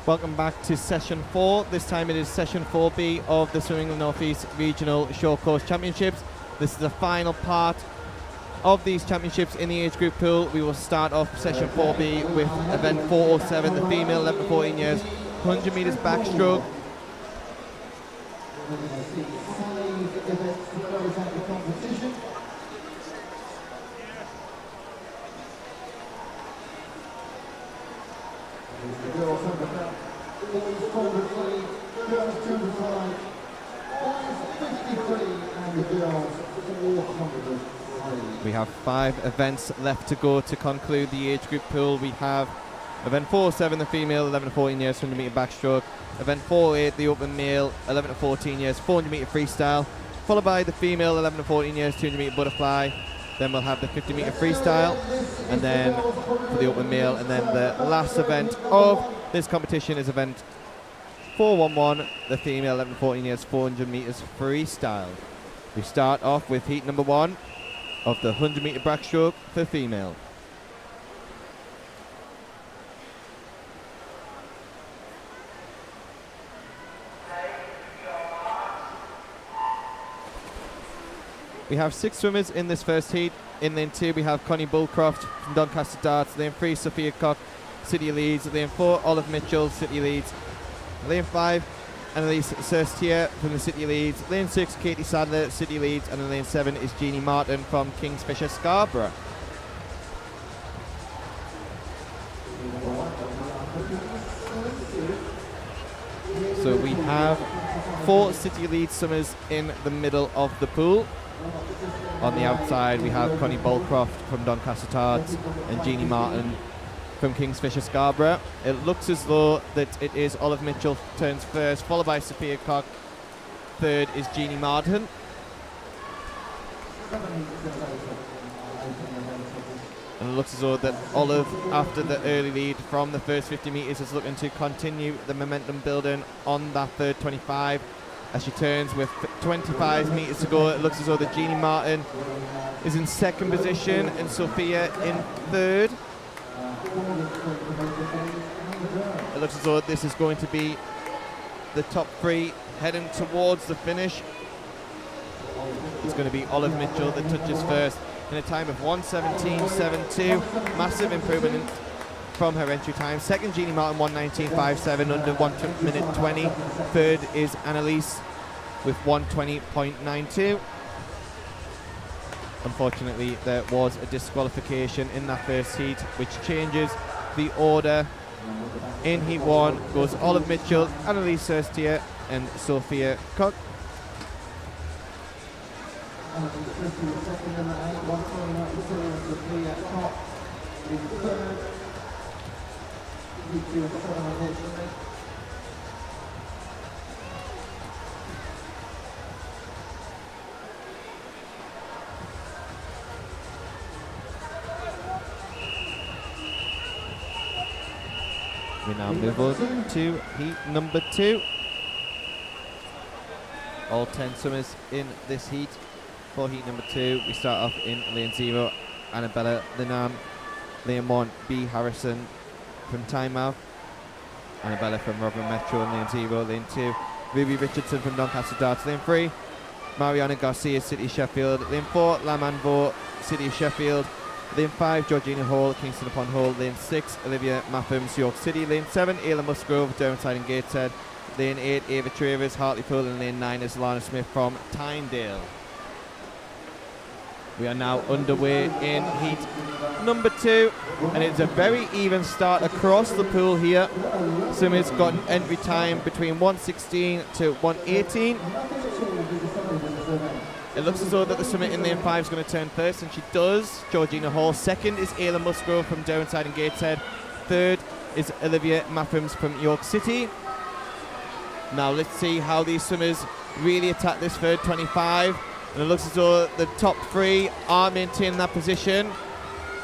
Welcome back to session 4. This time it is session 4B of the Swimming in the North East Regional Short Course Championships. This is the final part of these championships in the age group pool. We will start off session 4B with event 407, the female 11 to 14 years, 100 meters backstroke. We have 5 events left to go to conclude the age group pool. We have event 407, the female 11 to 14 years, 100 meter backstroke. Event 408, the open male 11 to 14 years, 400 meter freestyle, followed by the female 11 to 14 years, 200 meter butterfly. Then we'll have the 50 meter freestyle, and then for the open male, and then the last event of this competition is event 411, the female 11 to 14 years, 400 meters freestyle. We start off with heat number 1 of the 100 meter backstroke for female. We have 6 swimmers in this first heat. In lane 2 we have Connie Bullcroft from Doncaster Darts. Lane 3 Sophia Cock, City Leeds. Lane 4 Olive Mitchell, City Leeds. Lane 5 Annalise Surstier from the City Leeds. Lane 6 Katie Sadler, City Leeds. And in lane 7 is Jeannie Martin from Kingsfisher Scarborough. So we have 4 City Leeds swimmers in the middle of the pool. On the outside we have Connie Bullcroft from Doncaster Tarts and Jeannie Martin from Kingsfisher Scarborough. It looks as though that it is Olive Mitchell turns first, followed by Sophia Cock. Third is Jeannie Martin. And it looks as though that Olive, after the early lead from the first 50 metres, is looking to continue the momentum building on that third 25. As she turns with 25 metres to go, it looks as though that Jeannie Martin is in second position and Sophia in third. It looks as though this is going to be the top 3 heading towards the finish. It's going to be Olive Mitchell that touches first in a time of 1:17.72. Massive improvement from her entry time. Second, Jeannie Martin, 1:19.57, under 1 minute 20. Third is Annalise with 1:20.92. Unfortunately, there was a disqualification in that first heat, which changes the order. In heat 1 goes Olive Mitchell, Annalise Surstier, and Sophia Cock. We now move on to heat number 2. All 10 swimmers in this heat. For heat number 2, we start off in lane 0, Annabella Linam. Lane 1, B. Harrison from Tynemouth. Annabella from Rotherham Metro in lane 0. Lane 2, Ruby Richardson from Doncaster Darts. Lane 3, Mariana Garcia, City Sheffield. Lane 4, Lamanvo, City Sheffield. Lane 5, Georgina Hall, Kingston upon Hull. Lane 6, Olivia Mathams, York City. Lane 7, Ayla Musgrove, Downside and Gateshead. Lane 8, Ava Travers, Hartlepool. And lane 9 is Lana Smith from Tynedale. We are now underway in heat number 2, and it's a very even start across the pool here. Swimmers got an entry time between 1:16 to 1:18. It looks as though that the swimmer in lane 5 is going to turn first, and she does. Georgina Hall. Second is Ayla Musgrove from Downside and Gateshead. Third is Olivia Mathams from York City. Now let's see how these swimmers really attack this third 25. And it looks as though the top 3 are maintaining that position.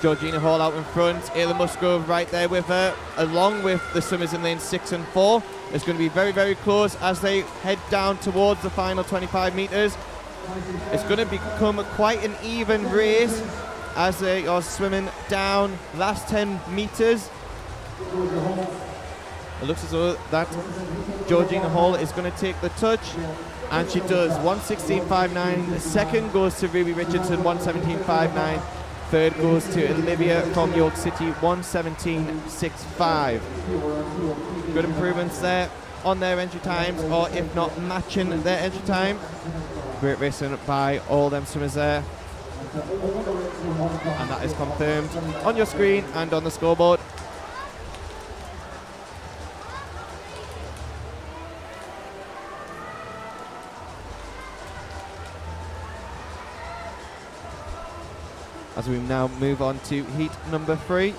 Georgina Hall out in front, Ayla Musgrove right there with her, along with the swimmers in lane 6 and 4. It's going to be very, very close as they head down towards the final 25 metres. It's going to become quite an even race as they are swimming down last 10 metres. It looks as though that Georgina Hall is going to take the touch, and she does. 1:16.59. Second goes to Ruby Richardson, 1:17.59. Third goes to Olivia from York City, 1:17.65. Good improvements there on their entry times, or if not matching their entry time. Great racing by all them swimmers there. And that is confirmed on your screen and on the scoreboard. As we now move on to heat number 3.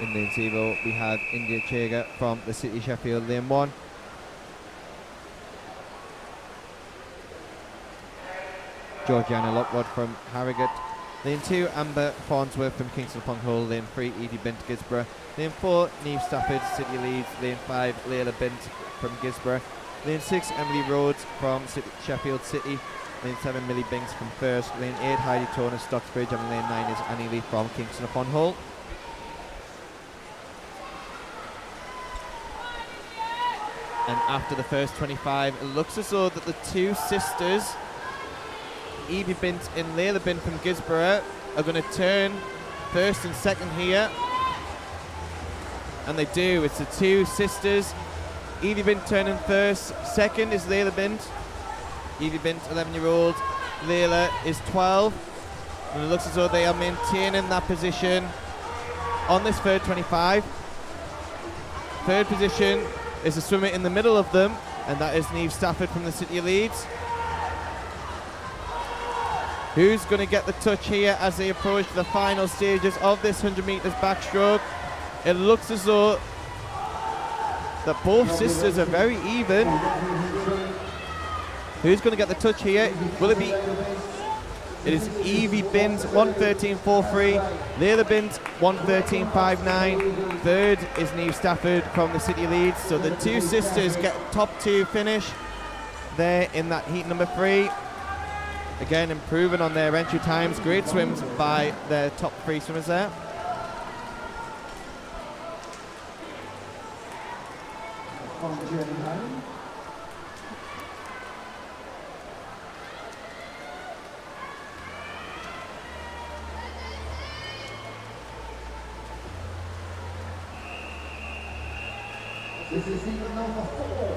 In lane 0, we have India Chega from the City Sheffield, lane 1. Georgiana Lockwood from Harrogate. Lane 2, Amber Farnsworth from Kingston upon Hull. Lane 3, Edie Bint, Gisborough. Lane 4, Neve Stafford, City Leeds. Lane 5, Layla Bint from Gisborough. Lane 6, Emily Rhodes from Sheffield City. Lane 7, Millie Binks from First. Lane 8, Heidi Turner, Stocksbridge. And lane 9 is Annie Lee from Kingston upon Hull. And after the first 25, it looks as though that the two sisters, Evie Bint and Layla Bint from Gisborough, are going to turn first and second here. And they do. It's the two sisters. Evie Bint turning first. Second is Layla Bint. Evie Bint, 11-year-old. Layla is 12. And it looks as though they are maintaining that position on this third 25. Third position is a swimmer in the middle of them, and that is Neve Stafford from the City of Leeds. Who's going to get the touch here as they approach the final stages of this 100 metres backstroke? It looks as though that both sisters are very even. Who's going to get the touch here? Will it be? It is Evie Bint, 1:13.43. Layla Bint, 1:13.59. Third is Neve Stafford from the City of Leeds. So the two sisters get top 2 finish there in that heat number 3. Again, improving on their entry times. Great swims by their top 3 swimmers there. This is heat number 4.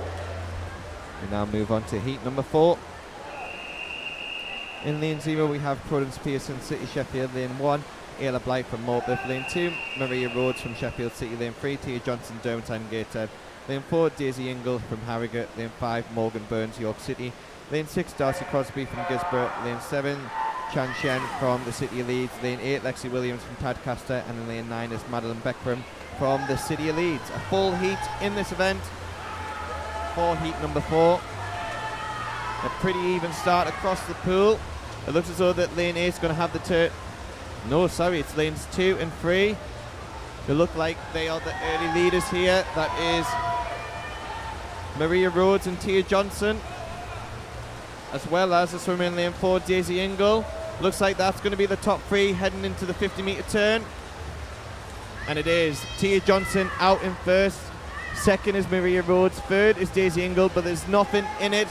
We now move on to heat number 4. In lane 0, we have Prudence Pearson, City Sheffield. Lane 1, Ayla Blythe from Morpeth. Lane 2, Maria Rhodes from Sheffield City. Lane 3, Tia Johnson, Derwentine Gateshead. Lane 4, Daisy Ingle from Harrogate. Lane 5, Morgan Burns, York City. Lane 6, Darcy Crosby from Gisborough. Lane 7, Chan Shen from the City of Leeds. Lane 8, Lexi Williams from Tadcaster. And in lane 9 is Madeline Beckram from the City of Leeds. A full heat in this event for heat number 4. A pretty even start across the pool. It looks as though that lane 8 is going to have the turn. No, sorry, it's lanes 2 and 3. They look like they are the early leaders here. That is Maria Rhodes and Tia Johnson, as well as the swimmer in lane 4, Daisy Ingle. Looks like that's going to be the top 3 heading into the 50-metre turn. And it is. Tia Johnson out in first. Second is Maria Rhodes. Third is Daisy Ingle, but there's nothing in it.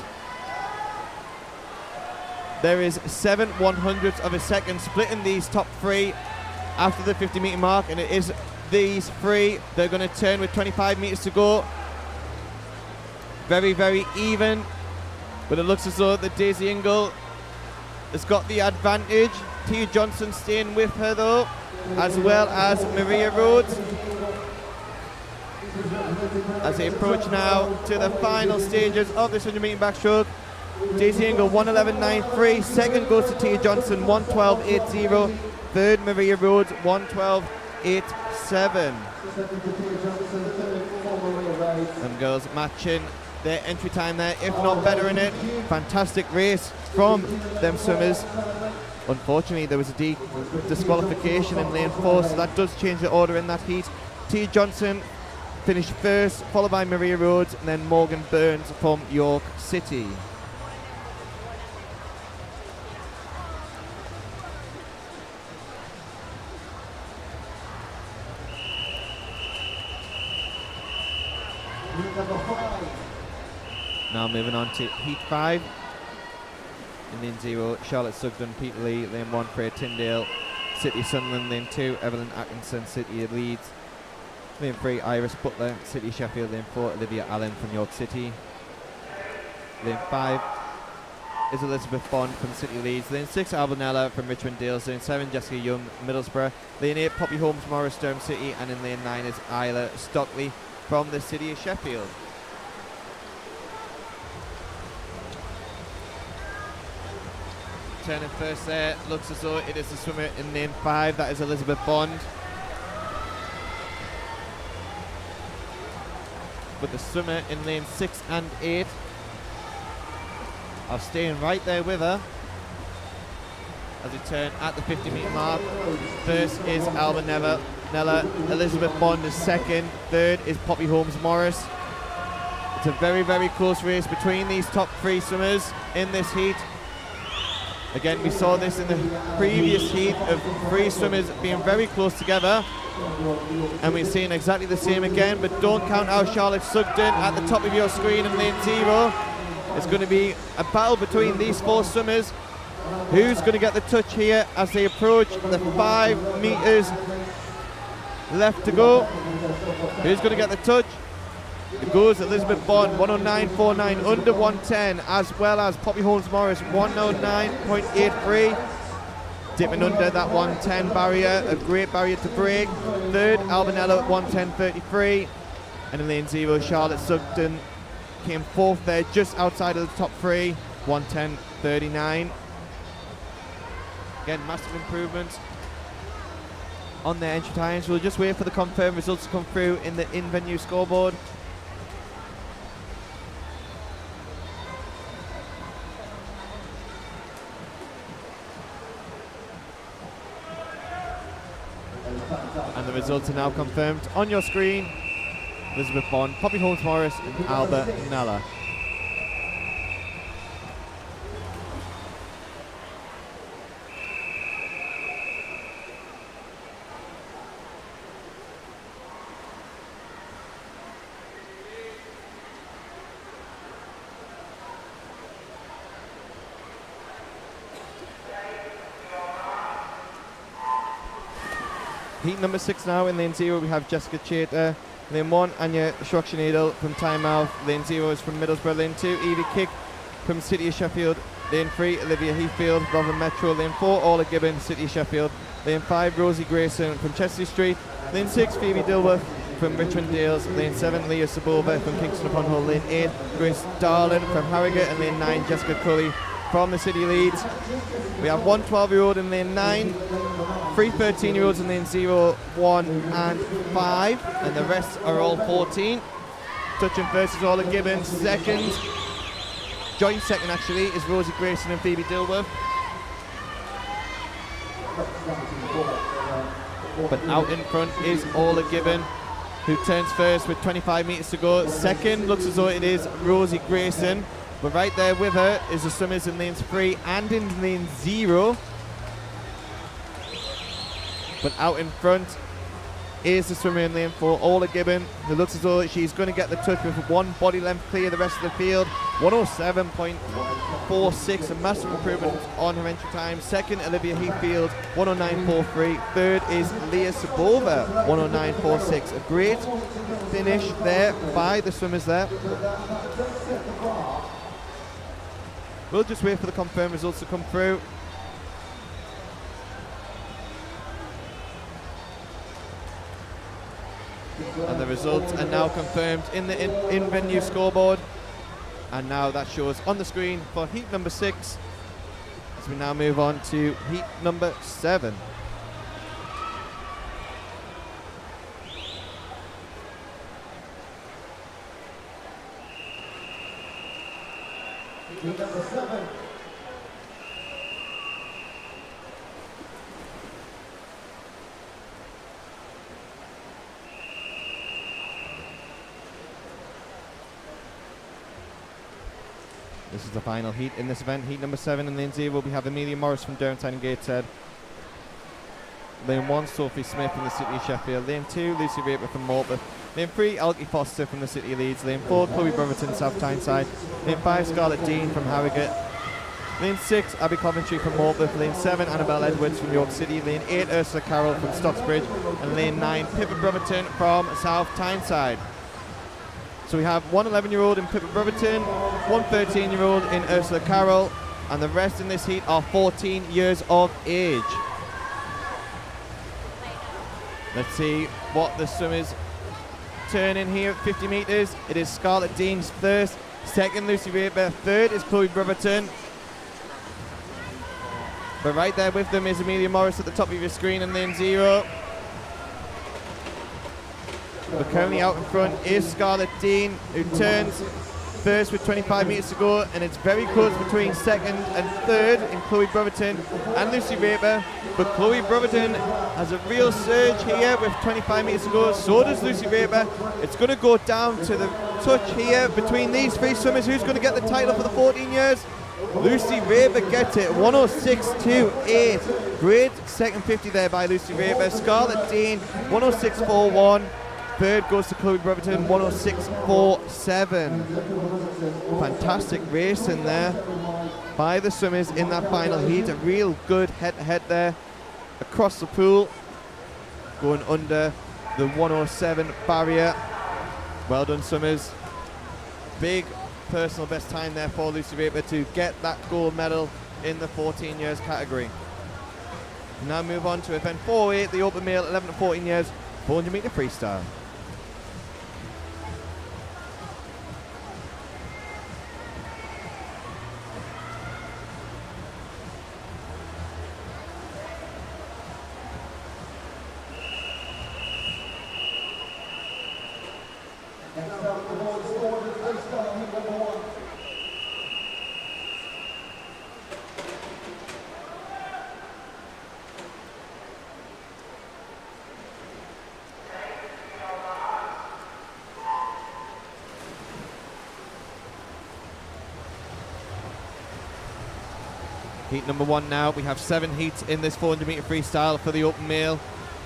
There is 7 100ths of a second splitting these top 3 after the 50-metre mark, and it is these 3. They're going to turn with 25 metres to go. Very, very even, but it looks as though that Daisy Ingle has got the advantage. Tia Johnson staying with her though, as well as Maria Rhodes, as they approach now to the final stages of this 100-metre backstroke. Daisy Ingle 1:11.93. Second goes to Tia Johnson 1:12.80. Third Maria Rhodes 1:12.87. Them girls matching their entry time there, if not better in it. Fantastic race from them swimmers. Unfortunately, there was a disqualification in lane 4, so that does change the order in that heat. Tia Johnson finished first, followed by Maria Rhodes and then Morgan Burns from York City. Number 5. Now moving on to Heat 5. In lane 0, Charlotte Sugden, Peter Lee. Lane 1, Freya Tyndale, City Sunderland. Lane 2, Evelyn Atkinson, City of Leeds. Lane 3, Iris Butler, City Sheffield. Lane 4, Olivia Allen from York City. Lane 5 is Elizabeth Bond from City Leeds. Lane 6, Albinella from Richmond Dales. Lane 7, Jessica Young, Middlesbrough. Lane 8, Poppy Holmes Morris, Durham City. And in lane 9 is Isla Stockley from the City of Sheffield. Turning first there, looks as though it is the swimmer in lane 5, that is Elizabeth Bond. But the swimmer in lane 6 and 8 are staying right there with her as we turn at the 50-metre mark. First is Alba Nella, Elizabeth Bond is second, third is Poppy Holmes Morris. It's a very, very close race between these top 3 swimmers in this heat. Again, we saw this in the previous heat of 3 swimmers being very close together, and we're seeing exactly the same again. But don't count out Charlotte Sugden at the top of your screen in lane 0. It's going to be a battle between these 4 swimmers. Who's going to get the touch here as they approach the 5 meters left to go? Who's going to get the touch? It goes Elizabeth Bond, 109.49, under 110, as well as Poppy Holmes Morris, 109.83. Dipping under that 110 barrier, a great barrier to break. Third, Albinella at 110.33. And in lane 0, Charlotte Sugden came 4th there, just outside of the top 3, 110.39. Again, massive improvements on their entry times. We'll just wait for the confirmed results to come through in the in-venue scoreboard. And the results are now confirmed on your screen. Elizabeth Bond, Poppy Holmes Morris and Alba Nella. Heat number 6 now. In lane 0 we have Jessica Chater. Lane 1, Anya Shrokshanadel from Tynemouth. Lane 0 is from Middlesbrough. Lane 2, Evie Kick from City of Sheffield. Lane 3, Olivia Heathfield, Rotherham Metro. Lane 4, Orla Gibbon, City of Sheffield. Lane 5, Rosie Grayson from Chesley Street. Lane 6, Phoebe Dilworth from Richmond Dales. Lane 7, Leah Sabova from Kingston upon Hull. Lane 8, Grace Darlin from Harrogate. And lane 9, Jessica Cully from the City Leeds. We have one 12-year-old in lane 9, 3 13-year-olds in lane 0, 1 and 5, and the rest are all 14. Touching first is Orla Gibbons, second, joint second actually, is Rosie Grayson and Phoebe Dilworth. But out in front is Orla Gibbon, who turns first with 25 metres to go. Second looks as though it is Rosie Grayson. But right there with her is the swimmers in lanes 3 and in lane 0. But out in front is the swimmer in lane 4, Orla Gibbon, who looks as though she's going to get the touch with 1 body length clear the rest of the field. 107.46, a massive improvement on her entry time. Second, Olivia Heathfield, 109.43. Third is Leah Sabova, 109.46. A great finish there by the swimmers there. We'll just wait for the confirmed results to come through. And the results are now confirmed in the in-venue scoreboard. And now that shows on the screen for heat number 6. As we now move on to heat number 7. Heat number 7. This is the final heat in this event. Heat number 7 in lane 0, we have Amelia Morris from Durham and Gateshead. Lane 1, Sophie Smith from the city of Sheffield. Lane 2, Lucy Raper from Morpeth. Lane 3, Alki Foster from the city of Leeds. Lane 4, Chloe Brotherton, South Tyneside. Lane 5, Scarlett Dean from Harrogate. Lane 6, Abby Coventry from Morpeth. Lane 7, Annabelle Edwards from York City. Lane 8, Ursula Carroll from Stocksbridge. And lane 9, Pippa Brotherton from South Tyneside. So we have one 11-year-old in Pippa Brotherton, one 13-year-old in Ursula Carroll, and the rest in this heat are 14 years of age. Let's see what the swimmers turn in here at 50 metres. It is Scarlett Dean's first, second Lucy Raper, third is Chloe Brotherton. But right there with them is Amelia Morris at the top of your screen in lane 0. But currently out in front is Scarlett Dean, who turns first with 25 metres to go, and it's very close between second and third in Chloe Brotherton and Lucy Raper. But Chloe Brotherton has a real surge here with 25 metres to go, so does Lucy Raper. It's going to go down to the touch here between these three swimmers. Who's going to get the title for the 14 years? Lucy Raper gets it, 106.28. Great second 50 there by Lucy Raper. Scarlett Dean, 106.41. Third goes to Chloe Brotherton, 106.47. Fantastic racing there by the swimmers in that final heat. A real good head-to-head there across the pool, going under the 107 barrier. Well done, swimmers. Big personal best time there for Lucy Raper to get that gold medal in the 14 years category. Now move on to event 4A, the open male 11 to 14 years, 400 metre freestyle. Heat number 1 now. We have 7 heats in this 400 metre freestyle for the open male.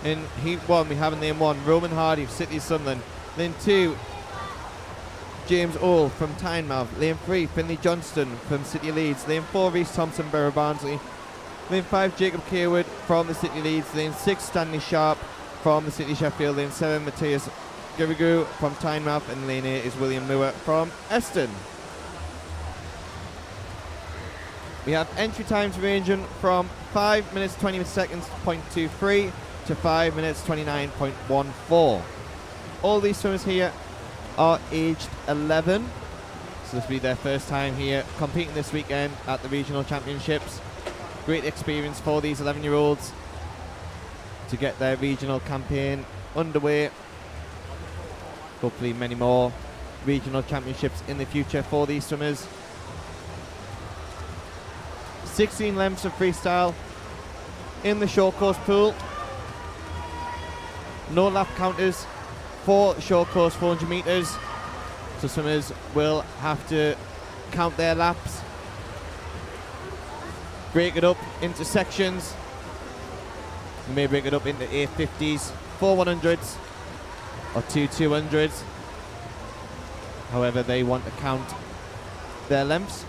In heat 1, we have in lane 1, Roman Hardy of City of Sunderland. Lane 2, James Ole from Tynemouth. Lane 3, Finley Johnston from City of Leeds. Lane 4, Rhys Thompson, Borough Barnsley. Lane 5, Jacob Carewood from the City of Leeds. Lane 6, Stanley Sharp from the City of Sheffield. Lane 7, Matthias Girigu from Tynemouth. And lane 8 is William Moore from Eston. We have entry times ranging from 5 minutes 20 seconds 0.23 to 5 minutes 29.14. All these swimmers here are aged 11, so this will be their first time here competing this weekend at the regional championships. Great experience for these 11-year-olds to get their regional campaign underway. Hopefully many more regional championships in the future for these swimmers. 16 lengths of freestyle in the short course pool. No lap counters for short course 400 metres. So swimmers will have to count their laps, break it up into sections. You may break it up into 850s, 4 100s or 2 200s. However they want to count their lengths.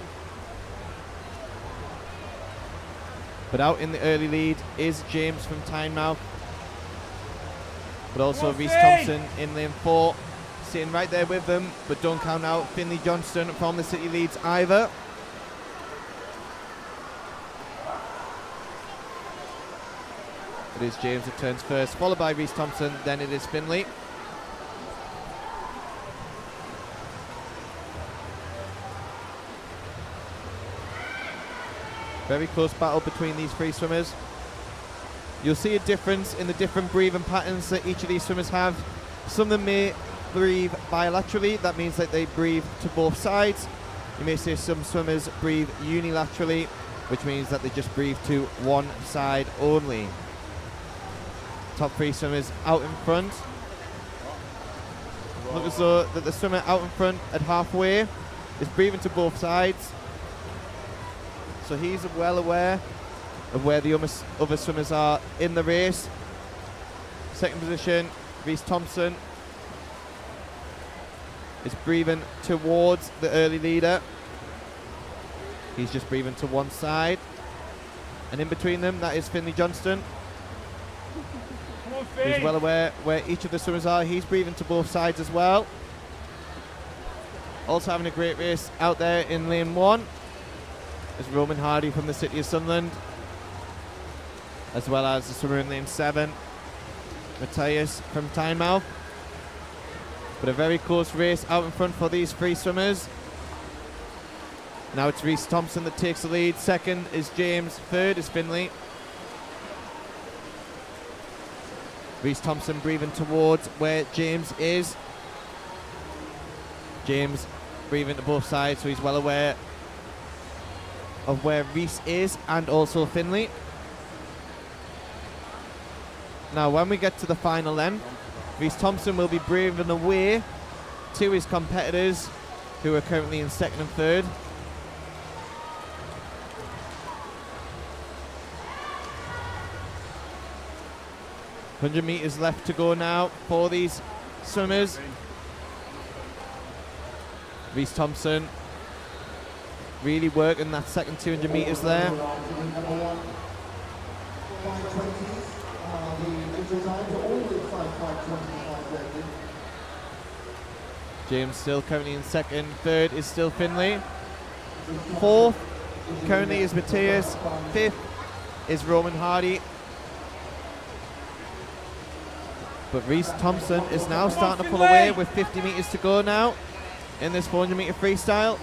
But out in the early lead is James from Tynemouth, but also Rhys Thompson in lane 4, sitting right there with them, but don't count out Finley Johnston from the City Leeds either. It is James that turns first, followed by Rhys Thompson, then it is Finley. Very close battle between these three swimmers. You'll see a difference in the different breathing patterns that each of these swimmers have. Some of them may breathe bilaterally, that means that they breathe to both sides. You may see some swimmers breathe unilaterally, which means that they just breathe to one side only. Top 3 swimmers out in front. Look as though that the swimmer out in front at halfway is breathing to both sides. so he's well aware of where the other swimmers are in the race. Second position, Reece Thompson is breathing towards the early leader. He's just breathing to one side. And in between them, that is Finley Johnston. He's well aware where each of the swimmers are. He's breathing to both sides as well. Also having a great race out there in lane 1 is Roman Hardy from the City of Sunderland, as well as the swimmer in lane 7, Matthias from Tynemouth. But a very close race out in front for these 3 swimmers. Now it's Reece Thompson that takes the lead. Second is James. Third is Finley. Reece Thompson breathing towards where James is. James breathing to both sides, so he's well aware of where Reece is and also Finley. Now when we get to the final then, Reece Thompson will be breathing away to his competitors who are currently in second and third. $100 meters left to go now for these swimmers. Reece Thompson really working that second 200 meters there. James still currently in second. Third is still Finley. Fourth currently is Matthias. Fifth is Roman Hardy. But Reece Thompson is now starting to pull away with 50 meters to go now in this 400 meter freestyle.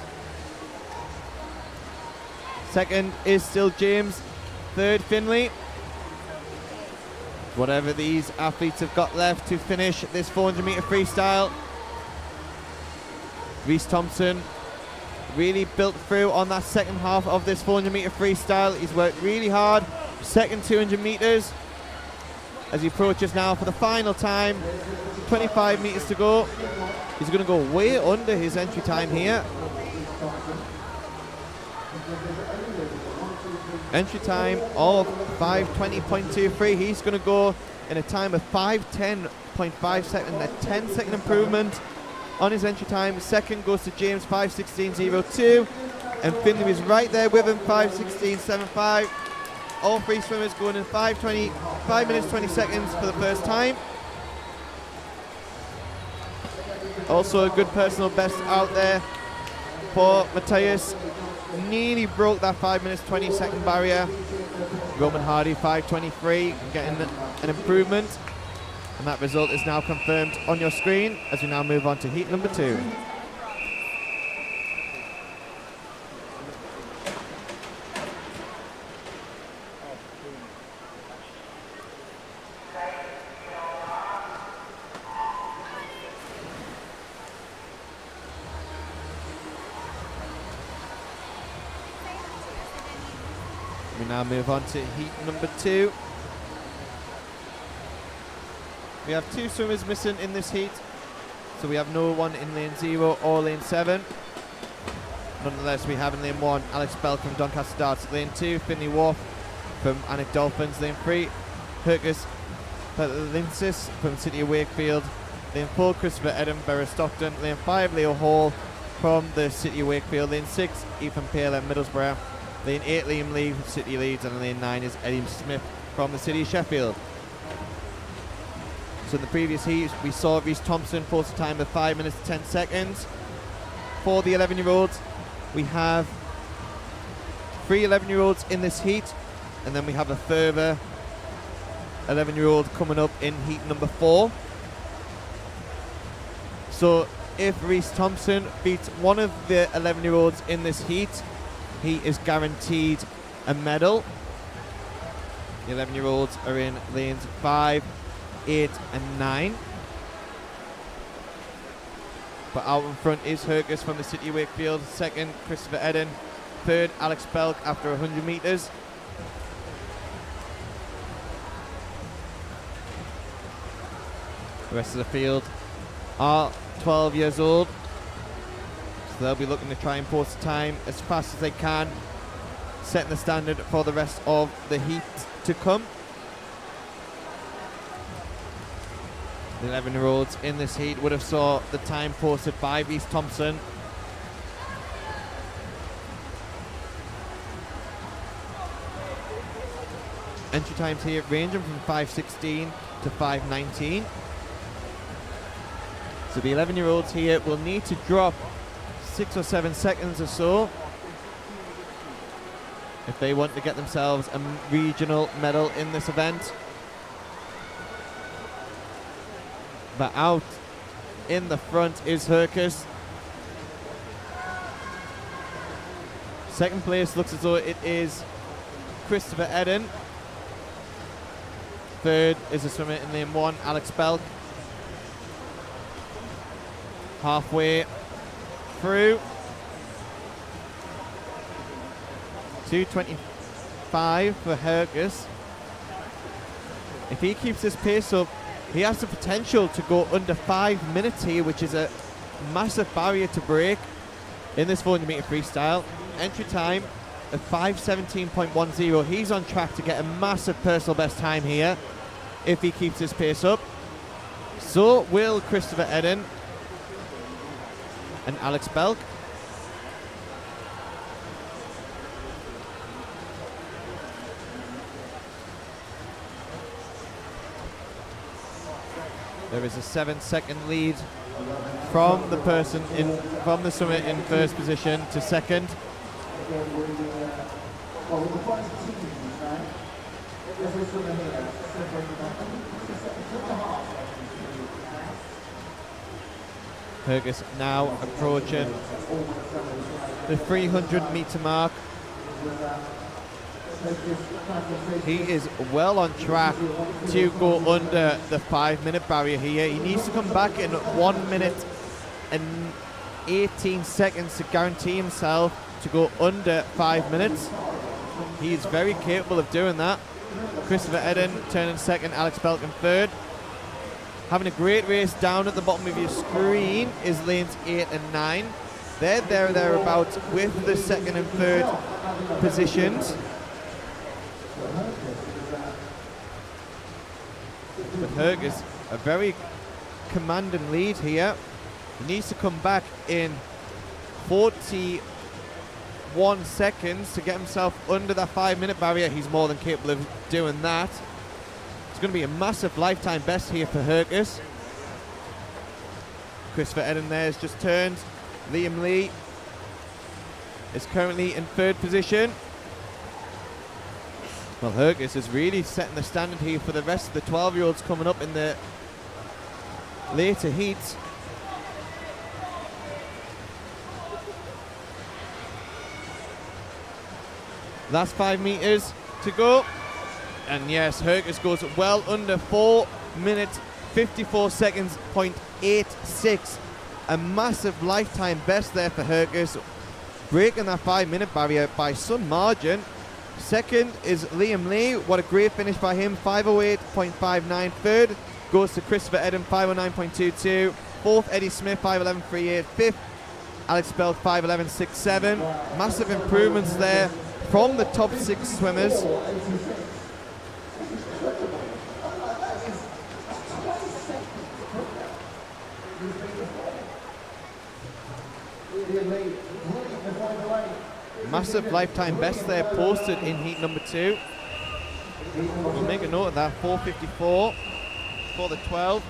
Second is still James. Third, Finley. Whatever these athletes have got left to finish this 400 meter freestyle. Reece Thompson really built through on that second half of this 400 meter freestyle. He's worked really hard. Second 200 meters as he approaches now for the final time. 25 meters to go. He's going to go way under his entry time here. Entry time of 5:20.23. He's going to go in a time of 5:10.5 seconds, a 10-second improvement on his entry time. Second goes to James, 5:16.02, and Finley is right there with him, 5:16.75. All 3 swimmers going in 5 minutes 20 seconds for the first time. Also a good personal best out there for Matthias. Nearly broke that 5 minutes 20 second barrier. Roman Hardy 5:23, getting an improvement. And that result is now confirmed on your screen as we now move on to heat number 2. We now move on to heat number 2. We have 2 swimmers missing in this heat, so we have no one in lane 0 or lane 7. Nonetheless, we have in lane 1 Alex Bell from Doncaster Darts, lane 2 Finley Wharf from Annick Dolphins, lane 3 Hercus Pelinsis from City of Wakefield, lane 4 Christopher Edinburgh Stockton, lane 5 Leo Hall from the City of Wakefield, lane 6 Ethan Pale at Middlesbrough, lane 8 Liam Lee from City Leeds, and lane 9 is Eddie Smith from the City of Sheffield. So in the previous heat, we saw Reece Thompson post a time of 5 minutes 10 seconds. For the 11-year-olds, we have 3 11-year-olds in this heat, and then we have a further 11-year-old coming up in heat number 4. So if Reece Thompson beats one of the 11-year-olds in this heat, he is guaranteed a medal. The 11-year-olds are in lanes 5, 8 and 9. But out in front is Hercus from the City of Wakefield. Second, Christopher Eden. Third, Alex Belk after 100 metres. The rest of the field are 12 years old. So they'll be looking to try and post a time as fast as they can setting the standard for the rest of the heat to come. The 11-year-olds in this heat would have saw the time posted by Reese Thompson. Entry times here ranging from 5:16 to 5:19. So the 11-year-olds here will need to drop 6 or 7 seconds or so if they want to get themselves a regional medal in this event. But out in the front is Hercus. Second place looks as though it is Christopher Eden. Third is a swimmer in lane 1, Alex Belk. Halfway through. 2:25 for Hercus. If he keeps this pace up, he has the potential to go under 5 minutes here, which is a massive barrier to break in this 400 meter freestyle. Entry time of 5:17.10. He's on track to get a massive personal best time here if he keeps this pace up. So will Christopher Eden and Alex Belk. There is a 7-second lead from the person from the swimmer in first position to second. Hercus now approaching the 300 meter mark. He is well on track to go under the 5 minute barrier here. He needs to come back in 1 minute and 18 seconds to guarantee himself to go under 5 minutes. He is very capable of doing that. Christopher Eden turning second, Alex Belk in third. Having a great race down at the bottom of your screen is lanes 8 and 9. They're thereabouts with the second and third positions. But Hercus, a very commanding lead here. He needs to come back in 41 seconds to get himself under that 5 minute barrier. He's more than capable of doing that. It's going to be a massive lifetime best here for Hercus. Christopher Eden there has just turned. Liam Lee is currently in third position. Well, Hercus is really setting the standard here for the rest of the 12-year-olds coming up in the later heats. Last 5 meters to go. And yes, Hercus goes well under 4 minutes, 54 seconds, 0.86. A massive lifetime best there for Hercus, breaking that 5 minute barrier by some margin. Second is Liam Lee. What a great finish by him, 5:08.59. Third goes to Christopher Eden, 5:09.22. Fourth, Eddie Smith, 5:11.38. Fifth, Alex Belk, 5:11.67. Massive improvements there from the top 6 swimmers. Massive lifetime best there posted in heat number 2. We'll make a note of that, 4:54 for the 12.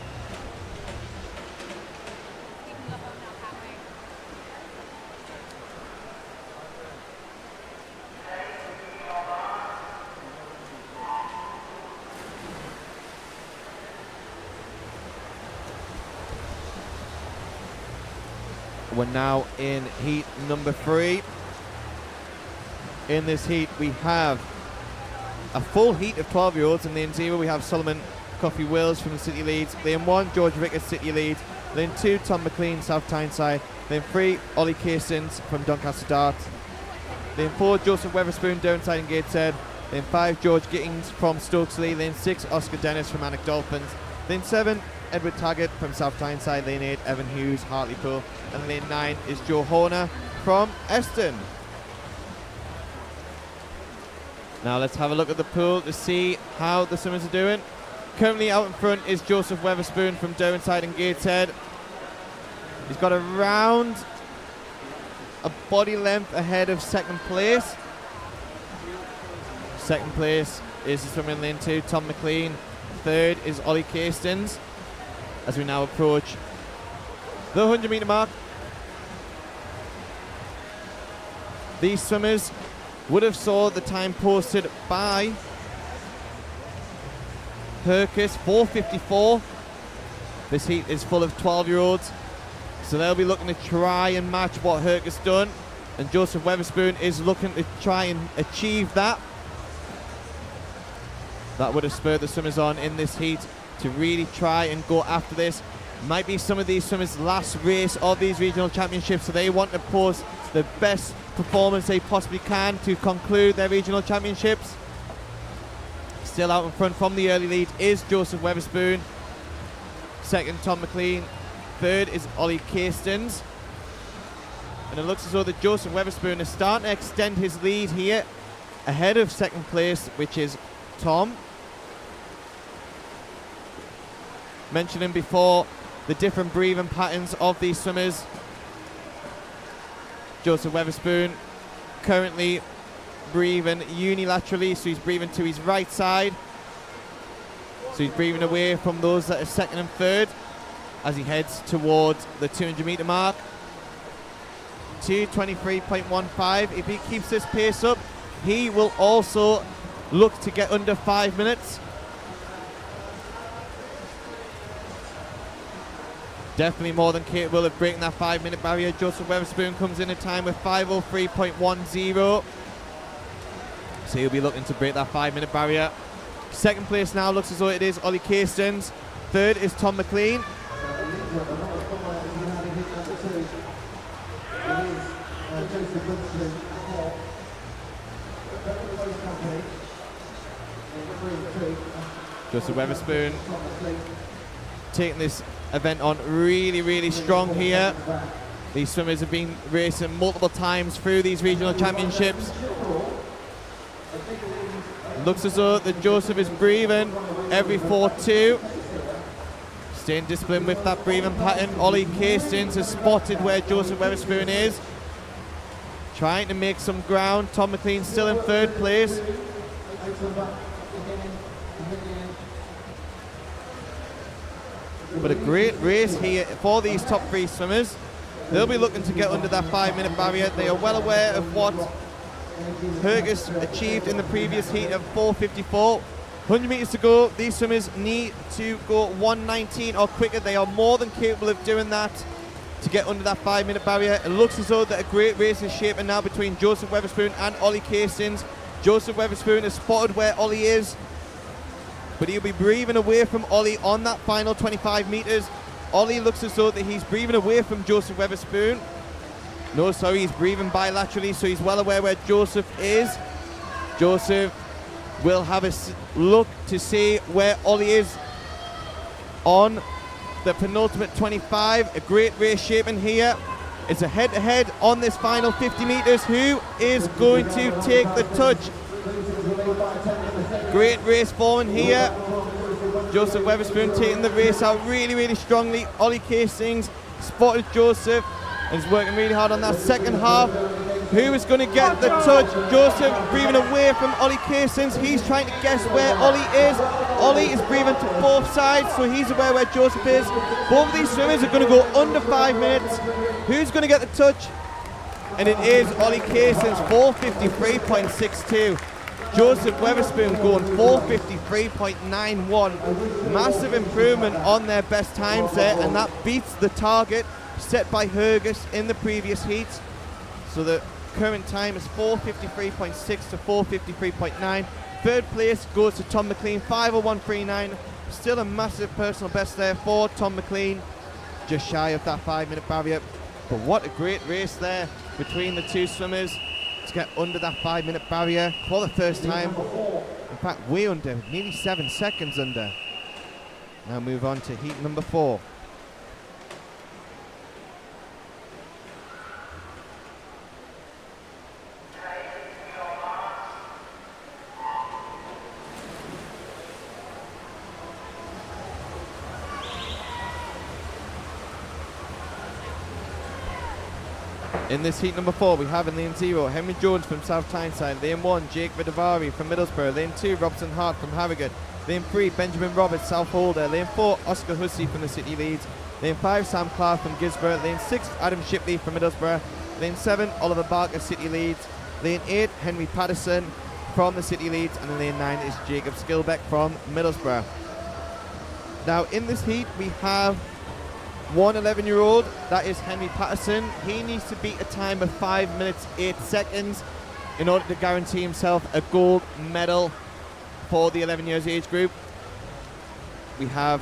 We're now in heat number 3. In this heat, we have a full heat of 12-year-olds. In lane 0, we have Solomon Coffey Wills from the City Leeds. Lane 1, George Ricketts, City Leeds. Lane 2, Tom McLean, South Tyneside. Lane 3, Ollie Casons from Doncaster Dart. Lane 4, Joseph Weatherspoon, Downside and Gateshead. Lane 5, George Gittings from Stokesley. Lane 6, Oscar Dennis from Annick Dolphins. Lane 7, Edward Taggart from South Tyneside. Lane 8, Evan Hughes, Hartlepool. And lane 9 is Joe Horner from Eston. Now let's have a look at the pool to see how the swimmers are doing. Currently out in front is Joseph Weatherspoon from Derwentide and Gateshead. He's got around a body length ahead of second place. Second place is the swimmer in lane 2, Tom McLean. Third is Ollie Castins. As we now approach the 100 metre mark. These swimmers would have saw the time posted by Hercus, 4:54. This heat is full of 12-year-olds, so they'll be looking to try and match what Hercus done, and Joseph Weatherspoon is looking to try and achieve that. That would have spurred the swimmers on in this heat to really try and go after this. Might be some of these swimmers' last race of these regional championships, so they want to post the best performance they possibly can to conclude their regional championships. Still out in front from the early lead is Joseph Weatherspoon. Second, Tom McLean. Third is Ollie Castins. And it looks as though that Joseph Weatherspoon is starting to extend his lead here ahead of second place, which is Tom. Mentioning before the different breathing patterns of these swimmers. Joseph Weatherspoon currently breathing unilaterally, so he's breathing to his right side. So he's breathing away from those that are second and third as he heads towards the 200 metre mark. 2:23.15. If he keeps this pace up, he will also look to get under 5 minutes. Definitely more than capable of breaking that 5 minute barrier. Joseph Weatherspoon comes in time with 5:03.10. So he'll be looking to break that 5 minute barrier. Second place now looks as though it is Ollie Castins. Third is Tom McLean. Joseph Weatherspoon taking this event on really strong here. These swimmers have been racing multiple times through these regional championships. Looks as though that Joseph is breathing every 4-2. Staying disciplined with that breathing pattern. Ollie Castins has spotted where Joseph Weatherspoon is, trying to make some ground. Tom McLean still in third place. But a great race here for these top three swimmers. They'll be looking to get under that 5 minute barrier. They are well aware of what Hercus achieved in the previous heat of 4:54. 100 metres to go. These swimmers need to go 1:19 or quicker. They are more than capable of doing that to get under that 5 minute barrier. It looks as though that a great race is shaping now between Joseph Weatherspoon and Ollie Castins. Joseph Weatherspoon has spotted where Ollie is, but he'll be breathing away from Ollie on that final 25 metres. Ollie looks as though that he's breathing away from Joseph Weatherspoon. No, sorry, he's breathing bilaterally, so he's well aware where Joseph is. Joseph will have a look to see where Ollie is on the penultimate 25. A great race shaping here. It's a head-to-head on this final 50 metres. Who is going to take the touch? Great race forming here. Joseph Weatherspoon taking the race out really strongly. Ollie Castins spotted Joseph and is working really hard on that second half. Who is going to get the touch? Joseph breathing away from Ollie Castins. He's trying to guess where Ollie is. Ollie is breathing to both sides, so he's aware where Joseph is. Both of these swimmers are going to go under 5 minutes. Who's going to get the touch? And it is Ollie Castins, 4:53.62. Joseph Weatherspoon going 4:53.91. Massive improvement on their best times there, and that beats the target set by Hercus in the previous heats. So the current time is 4:53.6 to 4:53.9. Third place goes to Tom McLean, 5:01.39. Still a massive personal best there for Tom McLean, just shy of that 5 minute barrier. But what a great race there between the two swimmers to get under that 5 minute barrier for the first time. In fact, way under, nearly 7 seconds under. Now move on to heat number 4. In this heat number 4, we have in lane 0, Henry Jones from South Tyneside. Lane 1, Jake Vidavari from Middlesbrough. Lane 2, Robson Hart from Harrogate. Lane 3, Benjamin Roberts, South Holder. Lane 4, Oscar Hussey from the City Leeds. Lane 5, Sam Clark from Gisborough. Lane 6, Adam Shipley from Middlesbrough. Lane 7, Oliver Barker, City Leeds. Lane 8, Henry Patterson from the City Leeds. And in lane 9 is Jacob Skilbeck from Middlesbrough. Now in this heat, we have one 11-year-old, that is Henry Patterson. He needs to beat a time of 5 minutes 8 seconds in order to guarantee himself a gold medal for the 11 years age group. We have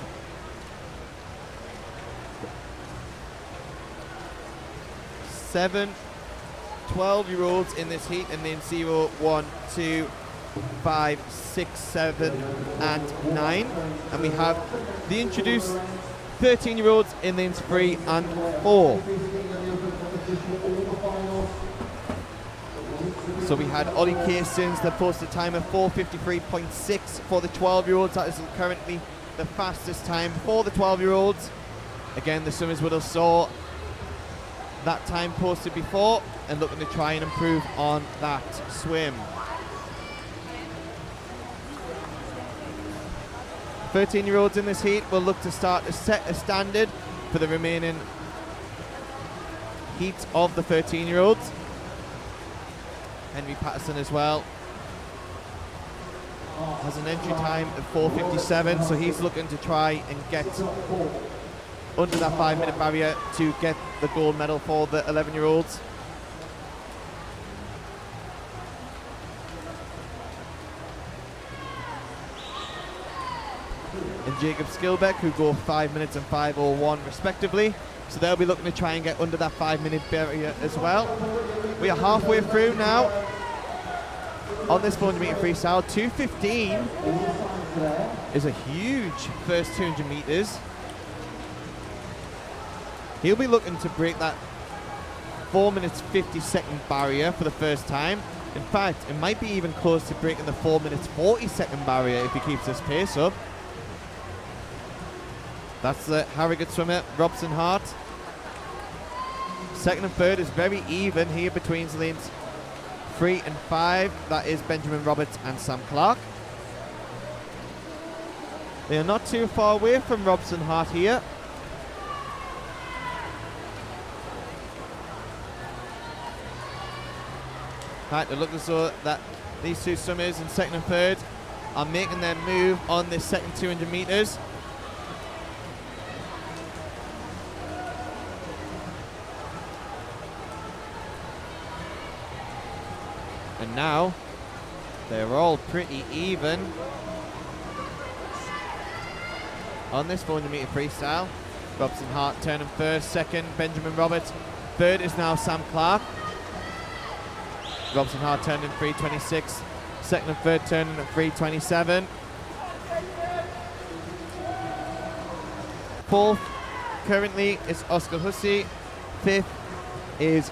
seven 12-year-olds in this heat, and then 0, 1, 2, 5, 6, 7, and 9. And we have the introduced 13-year-olds in lanes 3 and 4. So we had Ollie Casins that posted a time of 4:53.6 for the 12-year-olds. That is currently the fastest time for the 12-year-olds. Again, the swimmers would have saw that time posted before and looking to try and improve on that swim. 13-year-olds in this heat will look to start to set a standard for the remaining heats of the 13-year-olds. Henry Patterson as well has an entry time of 4:57, so he's looking to try and get under that 5-minute barrier to get the gold medal for the 11-year-olds. And Jacob Skilbeck, who go 5 minutes and 5:01 respectively. So they'll be looking to try and get under that 5-minute barrier as well. We are halfway through now on this 400-meter freestyle. 2:15 is a huge first 200 meters. He'll be looking to break that 4 minutes 50-second barrier for the first time. In fact, it might be even close to breaking the 4 minutes 40-second barrier if he keeps this pace up. That's the Harrogate swimmer, Robson Hart. Second and third is very even here between lanes 3 and 5. That is Benjamin Roberts and Sam Clark. They are not too far away from Robson Hart here. Right, it looks as though that these two swimmers in second and third are making their move on this second 200 meters. And now they're all pretty even on this 400-meter freestyle. Robson Hart turning first, second Benjamin Roberts, third is now Sam Clark. Robson Hart turning 3:26, second and third turning at 3:27. Fourth currently is Oscar Hussey. Fifth is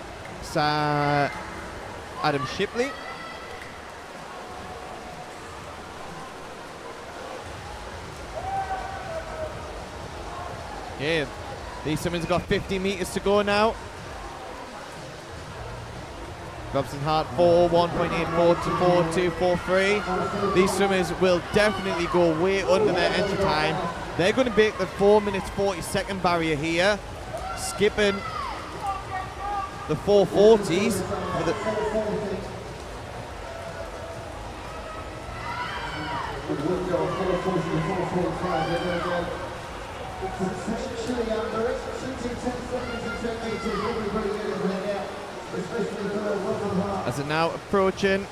Adam Shipley. Yeah, these swimmers have got 50 meters to go now. Robson Hart 4:1.84 to 4:2.43. These swimmers will definitely go way under their entry time. They're going to break the 4 minutes 40-second barrier here, skipping the 4:40s. As they're now approaching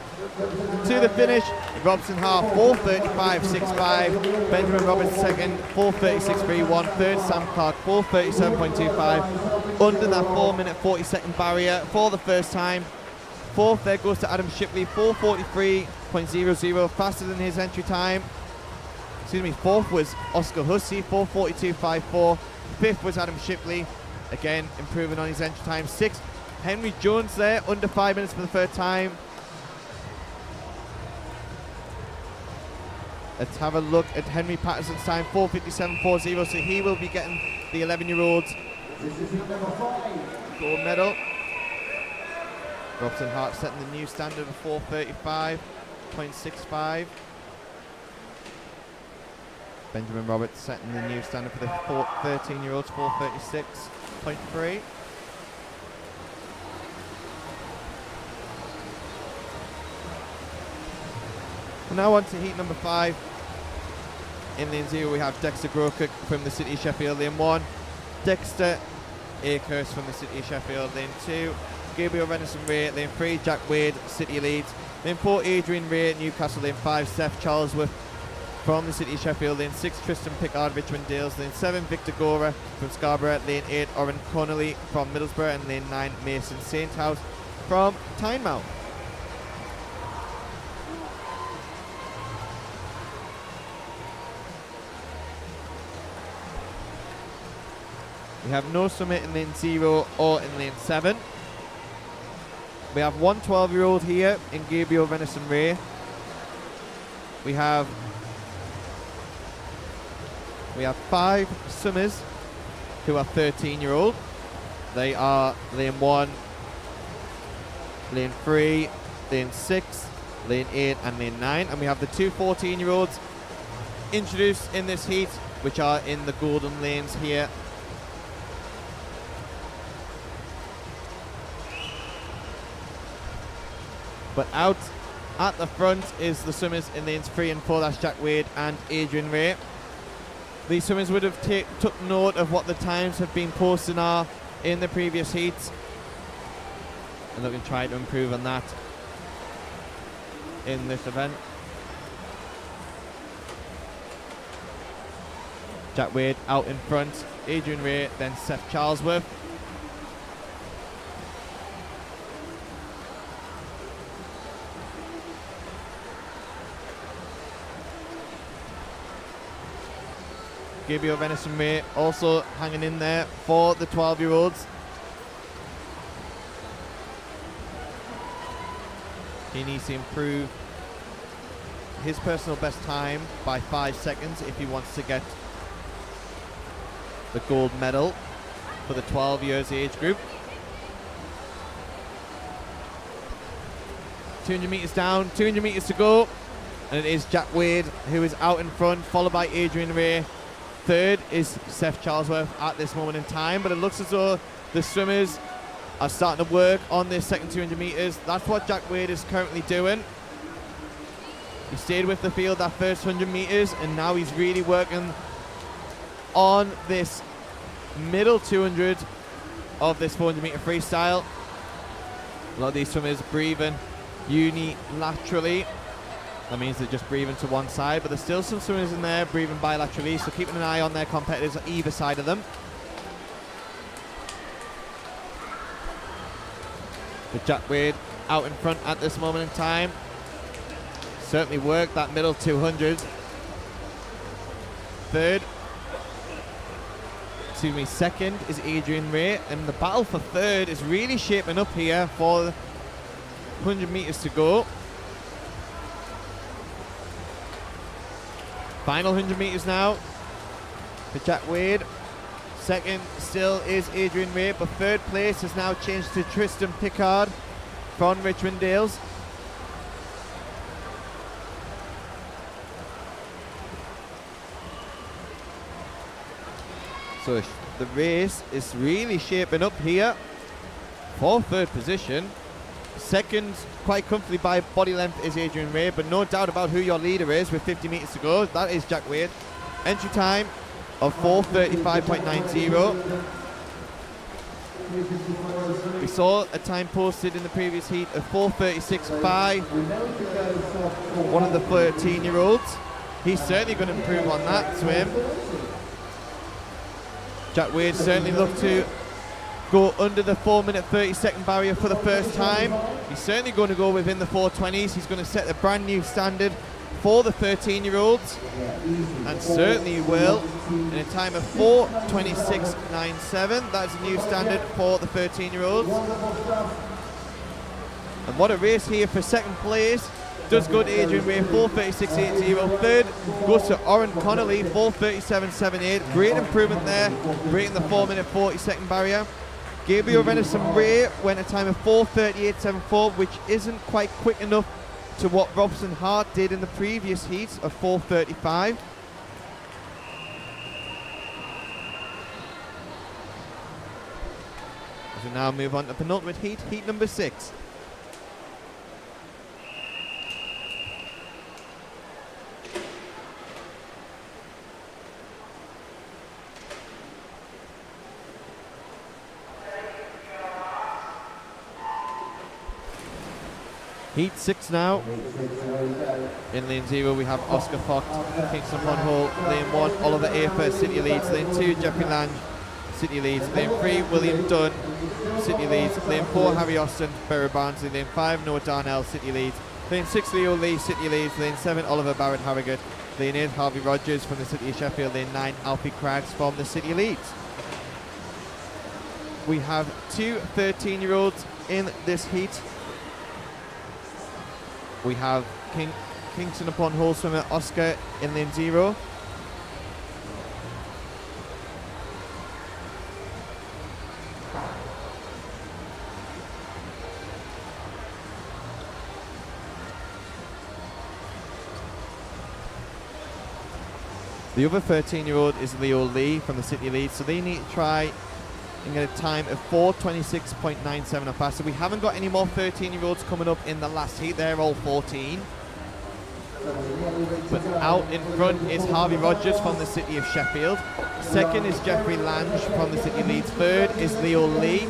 to the finish, Robson Hart 4:35.65, Benjamin Roberts second 4:36.31, third Sam Clark 4:37.25, under that 4 minute 40-second barrier for the first time. Fourth there goes to Adam Shipley 4:43.00, faster than his entry time. Excuse me, fourth was Oscar Hussey 4:42.54, fifth was Adam Shipley, again improving on his entry time. Sixth, Henry Jones there, under 5 minutes for the third time. Let's have a look at Henry Patterson's time, 4:57.40, so he will be getting the 11-year-olds gold medal. Robson Hart setting the new standard of 4:35.65. Benjamin Roberts setting the new standard for the 13-year-olds, 4:36.3. Now on to heat number 5. In lane 0 we have Dexter Grokuk from the City of Sheffield, lane 1. Dexter Akehurst from the City of Sheffield, lane 2. Gabriel Renison Ray, lane 3. Jack Wade, City Leeds. Lane 4, Adrian Ray, Newcastle, lane 5. Seth Charlesworth from the City of Sheffield, lane 6. Tristan Pickard, Richmond Dales, lane 7. Victor Gora from Scarborough, lane 8. Oren Connolly from Middlesbrough, and lane 9. Mason Sainthouse from Tynemouth. We have no Summit in lane 0 or in lane 7. We have one 12-year-old here in Gabriel Renison Ray. We have 5 Summers who are 13-year-old. They are lane 1, lane 3, lane 6, lane 8 and lane 9. And we have the 2 14-year-olds introduced in this heat, which are in the golden lanes here. But out at the front is the swimmers in lanes 3 and 4. That's Jack Wade and Adrian Ray. These swimmers would have took note of what the times have been posted are in the previous heats, and looking to try to improve on that in this event. Jack Wade out in front, Adrian Ray, then Seth Charlesworth. Gabriel Renison Ray also hanging in there for the 12-year-olds. He needs to improve his personal best time by 5 seconds if he wants to get the gold medal for the 12 years age group. 200 meters down, 200 meters to go, and it is Jack Wade who is out in front, followed by Adrian Ray. Third is Seth Charlesworth at this moment in time, but it looks as though the swimmers are starting to work on this second 200 meters. That's what Jack Wade is currently doing. He stayed with the field that first 100 meters, and now he's really working on this middle 200 of this 400 meter freestyle. A lot of these swimmers breathing unilaterally. That means they're just breathing to one side, but there's still some swimmers in there breathing bilaterally, so keeping an eye on their competitors at either side of them. But Jack Wade out in front at this moment in time. Certainly worked that middle 200. Second is Adrian Ray, and the battle for third is really shaping up here for 100 meters to go. Final 100 meters now for Jack Wade. Second still is Adrian Ray, but third place has now changed to Tristan Pickard from Richmond Dales. So the race is really shaping up here for third position. Second, quite comfortably by body length, is Adrian Ray, but no doubt about who your leader is with 50 meters to go. That is Jack Wade. Entry time of 4:35.90. We saw a time posted in the previous heat of 4:36 by one of the 13-year-olds. He's certainly going to improve on that swim. Jack Wade certainly looked to go under the 4-minute 30-second barrier for the first time. He's certainly going to go within the 4:20s. He's going to set a brand new standard for the 13-year-olds, and certainly will in a time of 4:26.97. That's a new standard for the 13-year-olds. And what a race here for second place. Does go to Adrian Ray, 4:36.80. Third goes to Oren Connolly, 4:37.78. Great improvement there, breaking the 4-minute 40-second barrier. Gabriel Renison Ray went a time of 4:38.74, which isn't quite quick enough to what Robson Hart did in the previous heat of 4:35. As we now move on to penultimate heat, heat number 6. Heat 6 now. In lane 0 we have Oscar Fox, Kingston upon Hall. Lane 1 Oliver Afer, City leads. Lane 2 Jeffrey Lange, City leads. Lane 3 William Dunn, City leads. Lane 4 Harry Austin, Barry Barnsley. Lane 5 Noah Darnell, City leads. Lane 6 Leo Lee, City leads. Lane 7 Oliver Barrett Harrogate. Lane 8 Harvey Rogers from the City of Sheffield. Lane 9 Alfie Craggs from the City leads. We have two 13-year-olds in this heat. We have Kingston upon Hall swimmer Oscar in lane 0. The other 13-year-old is Leo Lee from the City lead, so they need to try and get a time of 4:26.97 or faster. We haven't got any more 13-year-olds coming up in the last heat. They're all 14. But out in front is Harvey Rogers from the City of Sheffield. Second is Jeffrey Lange from the City leads. Third is Leo Lee,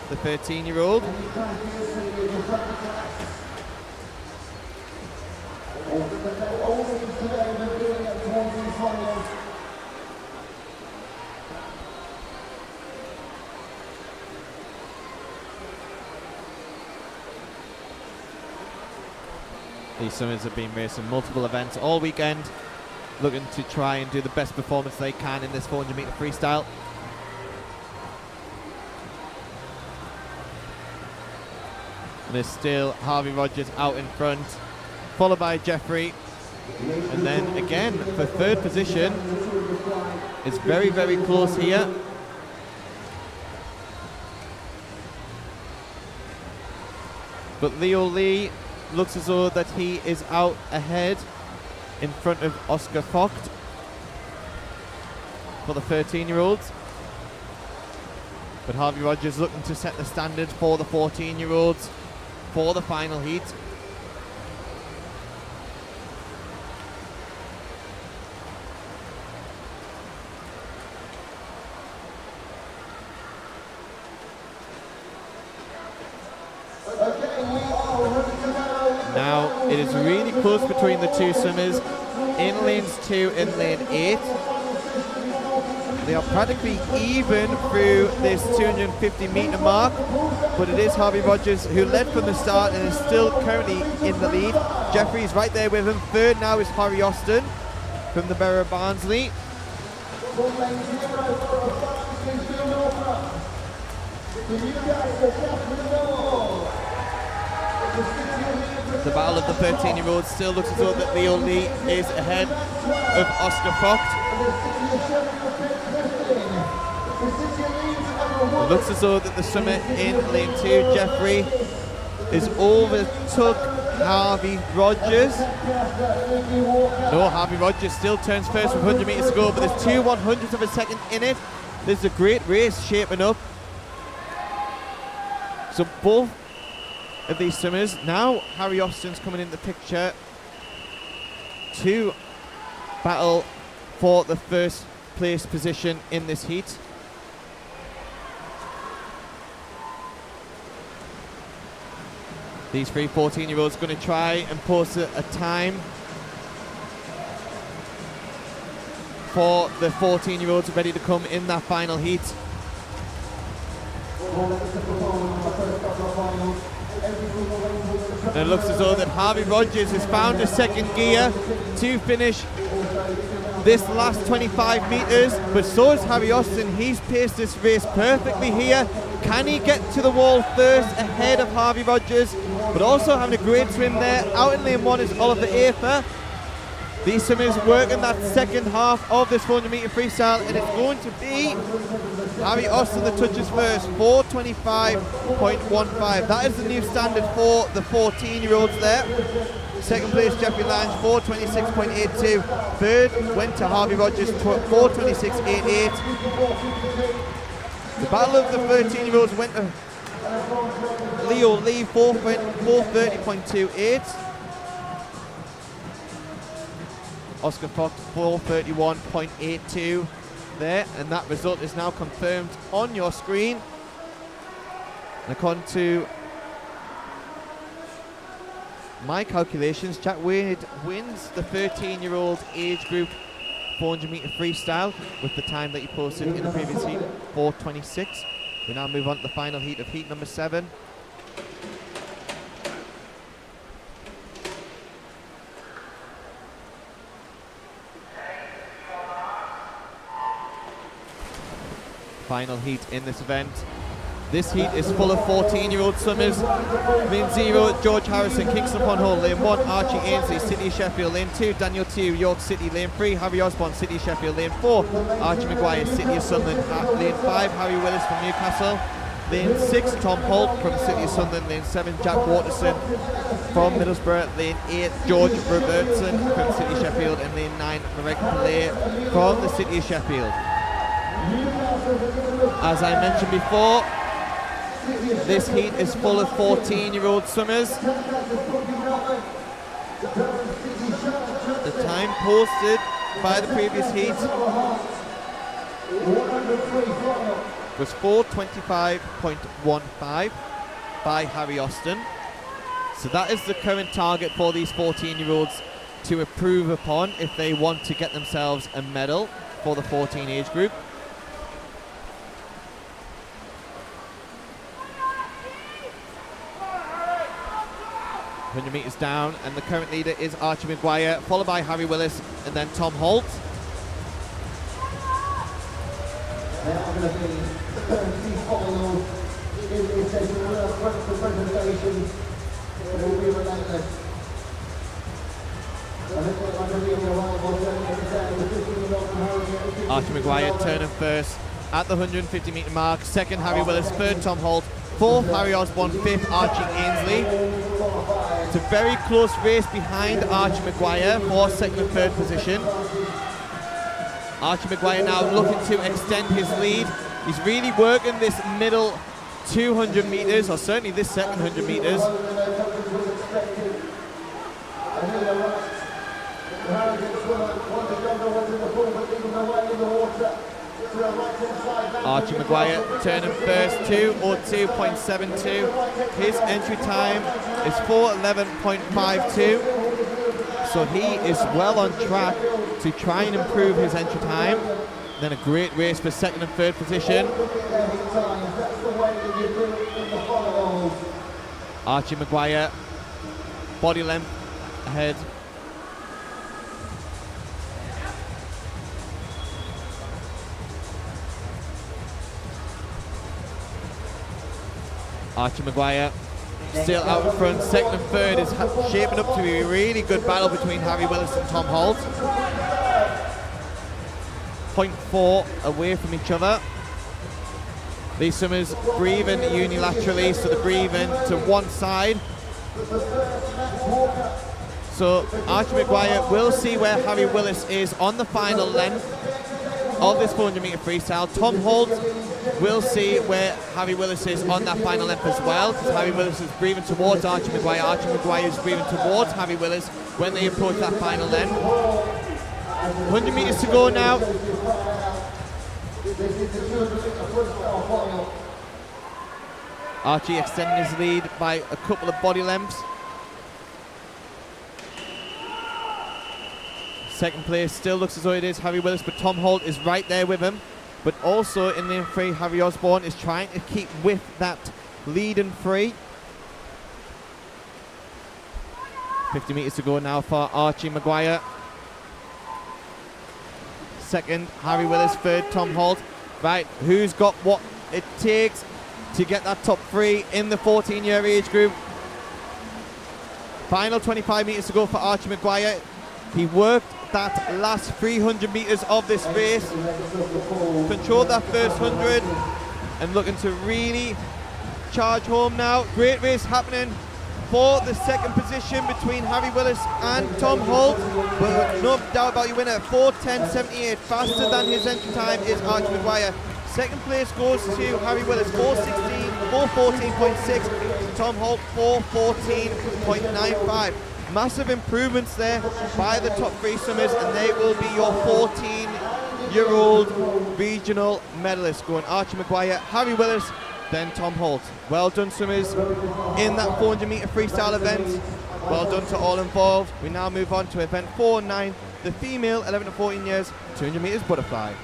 the 13-year-old. These swimmers have been racing multiple events all weekend, looking to try and do the best performance they can in this 400-metre freestyle. And there's still Harvey Rogers out in front, followed by Jeffrey. And then again, for third position, it's very, very close here. But Leo Lee looks as though that he is out ahead in front of Oscar Focht for the 13-year-olds. But Harvey Rogers looking to set the standard for the 14-year-olds for the final heat. Now it is really close between the two swimmers in lanes 2 and lane 8. They are practically even through this 250-metre mark, but it is Harvey Rogers who led from the start and is still currently in the lead. Jeffrey's right there with him. Third now is Harry Austin from the Borough of Barnsley. The battle of the 13-year-olds still looks as though that Leo Lee is ahead of Oscar Focht. It looks as though that the swimmer in lane 2, Jeffrey, is overtook Harvey Rogers. No, Harvey Rogers still turns first with 100 metres to go, but there's 2 100ths of a second in it. This is a great race shaping up. So both of these swimmers, now Harry Austin's coming in the picture to battle for the first place position in this heat. These three 14-year-olds going to try and post a time for the 14-year-olds ready to come in that final heat. And it looks as though that Harvey Rogers has found a second gear to finish this last 25 metres, but so is Harry Austin. He's paced this race perfectly here. Can he get to the wall first ahead of Harvey Rogers? But also having a great swim there. Out in lane 1 is Oliver Afer. These swimmers working that second half of this 400 metre freestyle, and it's going to be Harry Austin that touches first, 4:25.15. That is the new standard for the 14-year-olds there. Second place, Jeffrey Lange, 4:26.82. Third went to Harvey Rogers, 4:26.88. The battle of the 13-year-olds went to Leo Lee, 4:30.28. Oscar Fox, 4:31.82 there, and that result is now confirmed on your screen. And according to my calculations, Jack Wade wins the 13-year-old age group 400 metre freestyle with the time that he posted in the previous heat, 4:26. We now move on to the final heat of heat number 7. Final heat in this event. This heat is full of 14-year-old swimmers. Lane 0, George Harrison, Kingston upon Hull. Lane 1, Archie Ainsley, City Sheffield. Lane 2, Daniel Tew, York City. Lane 3, Harry Osborne, City Sheffield. Lane 4, Archie Maguire, City of Sunderland. Lane 5, Harry Willis from Newcastle. Lane 6, Tom Holt from City of Sunderland. Lane 7, Jack Waterson from Middlesbrough. Lane 8, George Robertson from City Sheffield. And Lane 9, Marek Pillay from the City of Sheffield. As I mentioned before, this heat is full of 14-year-old swimmers. The time posted by the previous heat was 4:25.15 by Harry Austin. So that is the current target for these 14-year-olds to improve upon if they want to get themselves a medal for the 14 age group. 100 metres down, and the current leader is Archie Maguire, followed by Harry Willis and then Tom Holt. Archie Maguire turning first at the 150 metre mark. Second, Harry Willis. Third, Tom Holt. Fourth, Harry Osborne. Fifth, Archie Ainsley. It's a very close race behind Archie Maguire for second and third position. Archie Maguire now looking to extend his lead. He's really working this middle 200 metres, or certainly this second 100 metres. Archie Maguire turning first, 2:02.72. His entry time is 4:11.52. So he is well on track to try and improve his entry time. Then a great race for second and third position. Archie Maguire, body length ahead. Archie Maguire still out in front. Second and third is shaping up to be a really good battle between Harry Willis and Tom Holt. 0.4 away from each other. These swimmers breathing unilaterally, so they're breathing to one side. So Archie Maguire will see where Harry Willis is on the final length of this 400 metre freestyle. Tom Holt will see where Harry Willis is on that final length as well, because Harry Willis is breathing towards Archie Maguire. Archie Maguire is breathing towards Harry Willis when they approach that final length. 100 metres to go now. Archie extending his lead by a couple of body lengths. Second place still looks as though it is Harry Willis, but Tom Holt is right there with him. But also in lane 3, Harry Osborne is trying to keep with that lead in 3. 50 metres to go now for Archie Maguire. Second, Harry Willis. Third, Tom Holt. Right, who's got what it takes to get that top 3 in the 14-year age group? Final 25 metres to go for Archie Maguire. He worked that last 300 metres of this race. Controlled that first 100 and looking to really charge home now. Great race happening for the second position between Harry Willis and Tom Holt. But no doubt about your winner, 4:10.78. Faster than his entry time is Archie Maguire. Second place goes to Harry Willis, 4:14.6. Tom Holt, 4:14.95. Massive improvements there by the top three swimmers, and they will be your 14-year-old regional medalists, going Archie Maguire, Harry Willis, then Tom Holt. Well done, swimmers, in that 400-metre freestyle event. Well done to all involved. We now move on to event 4 and 9, the female 11 to 14 years, 200 metres butterfly.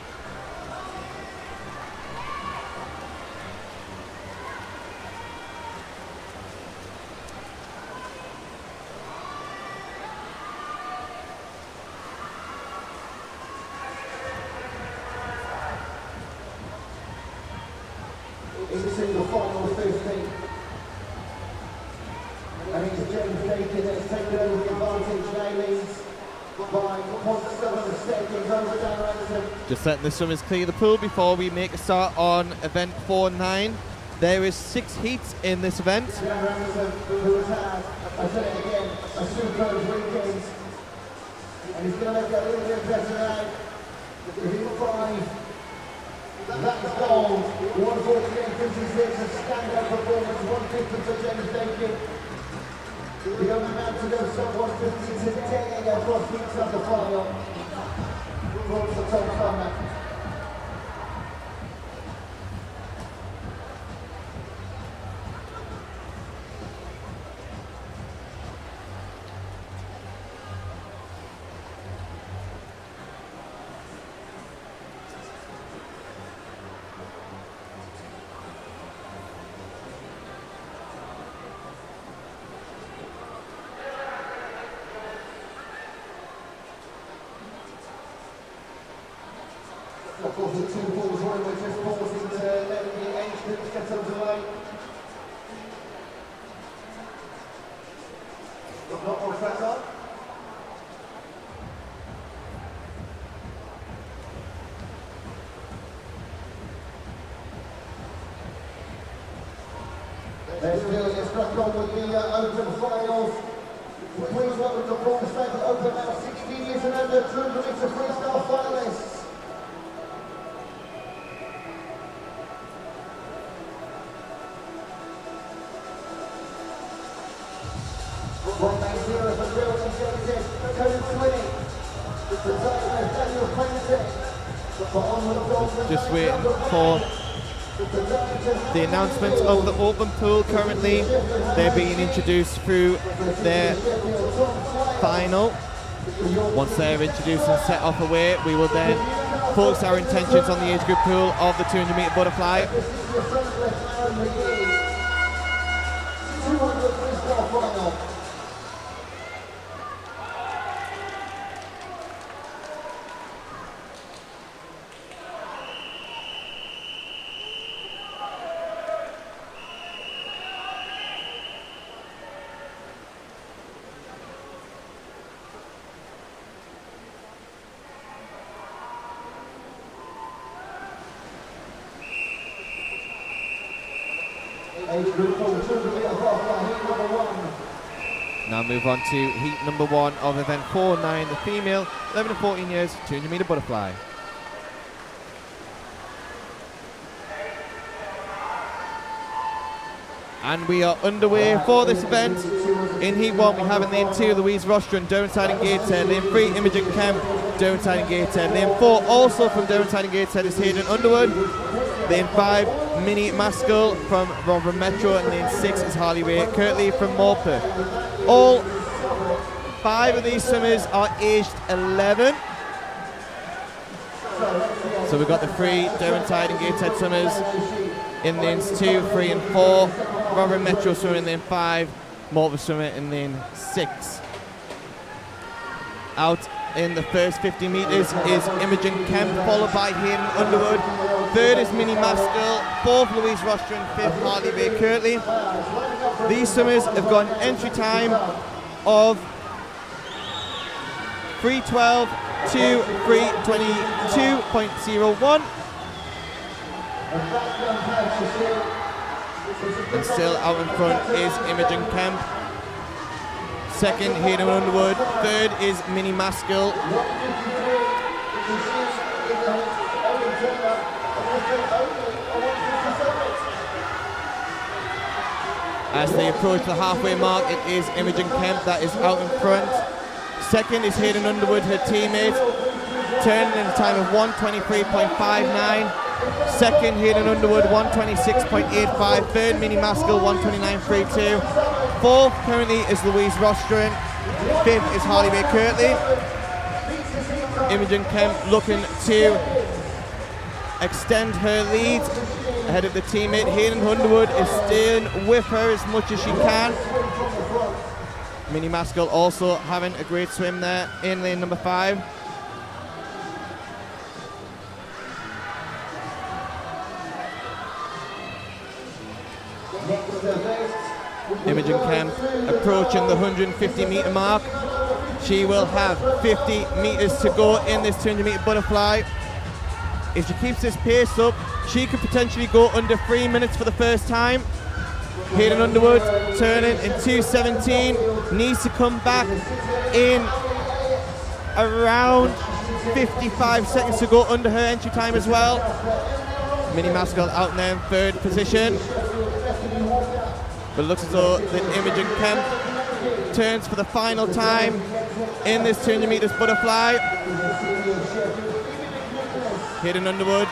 Into the final 15. I think it's James Dakin that's taken over the advantage. Now leads by 0.7 seconds over Dan Ransom. Just letting the swimmers clear the pool before we make a start on event 4 and 9. There is 6 heats in this event. Dan Ransom, who has had, I said it again, a superb weekend. And he's going to make it a little bit better now. If he five. That is gold. 1:48.56, a standout performance. 150 to James Dakin. The only man to go sub 150 today across heats of the final. Towards the top corner. Of course, the two balls were just pausing to let the age groups get underway. Not more pressure. There's still just crack on with the open finals. Please welcome to Freestyle, the open now 16 years and under, 200 metre freestyle finalists. Just waiting for the announcement of the open pool. Currently they're being introduced through their final. Once they're introduced and set off away, we will then focus our intentions on the age group pool of the 200 metre butterfly. Now move on to heat number 1 of event 4 and 9, the female 11 to 14 years, 200 metre butterfly. And we are underway for this event. In heat 1 we have in lane 2 Louise Rostron, Derwentide and Gateshead. Lane 3 Imogen Kemp, Derwentide and Gateshead. Lane 4 also from Derwentide and Gateshead is Hayden Underwood. Lane 5 Minnie Maskell from Rotherham Metro, and lane 6 is Harley Ray Kirtley from Morpeth. All 5 of these swimmers are aged 11. So we've got the 3 Derwentide and Gateshead swimmers in lanes 2, 3 and 4. Rotherham Metro swimmer in lane 5. Morpeth swimmer in lane 6. Out in the first 50 metres is Imogen Kemp, followed by Hayden Underwood. Third is Minnie Maskell, 4th Louise Rostron, 5th Harley Ray Kirtley. These swimmers have got an entry time of 3:12 to 3:22.01. And still out in front is Imogen Kemp. Second, Hayden Underwood. Third is Minnie Maskell. As they approach the halfway mark, it is Imogen Kemp that is out in front. Second is Hayden Underwood, her teammate, turning in a time of 1:23.59. Second, Hayden Underwood, 1:26.85. Third, Minnie Maskell, 1:29.32. Fourth currently is Louise Rostron. Fifth is Harley Bay Kirtley. Imogen Kemp looking to extend her lead ahead of the teammate. Hayden Underwood is staying with her as much as she can. Minnie Maskell also having a great swim there in lane number 5. Imogen Kemp approaching the 150 metre mark. She will have 50 metres to go in this 200 metre butterfly. If she keeps this pace up, she could potentially go under 3 minutes for the first time. Hayden Underwood turning in 2:17, needs to come back in around 55 seconds to go under her entry time as well. Minnie Maskell out there in third position. But it looks as though that Imogen Kemp turns for the final time in this 200 metres butterfly. Hayden Underwood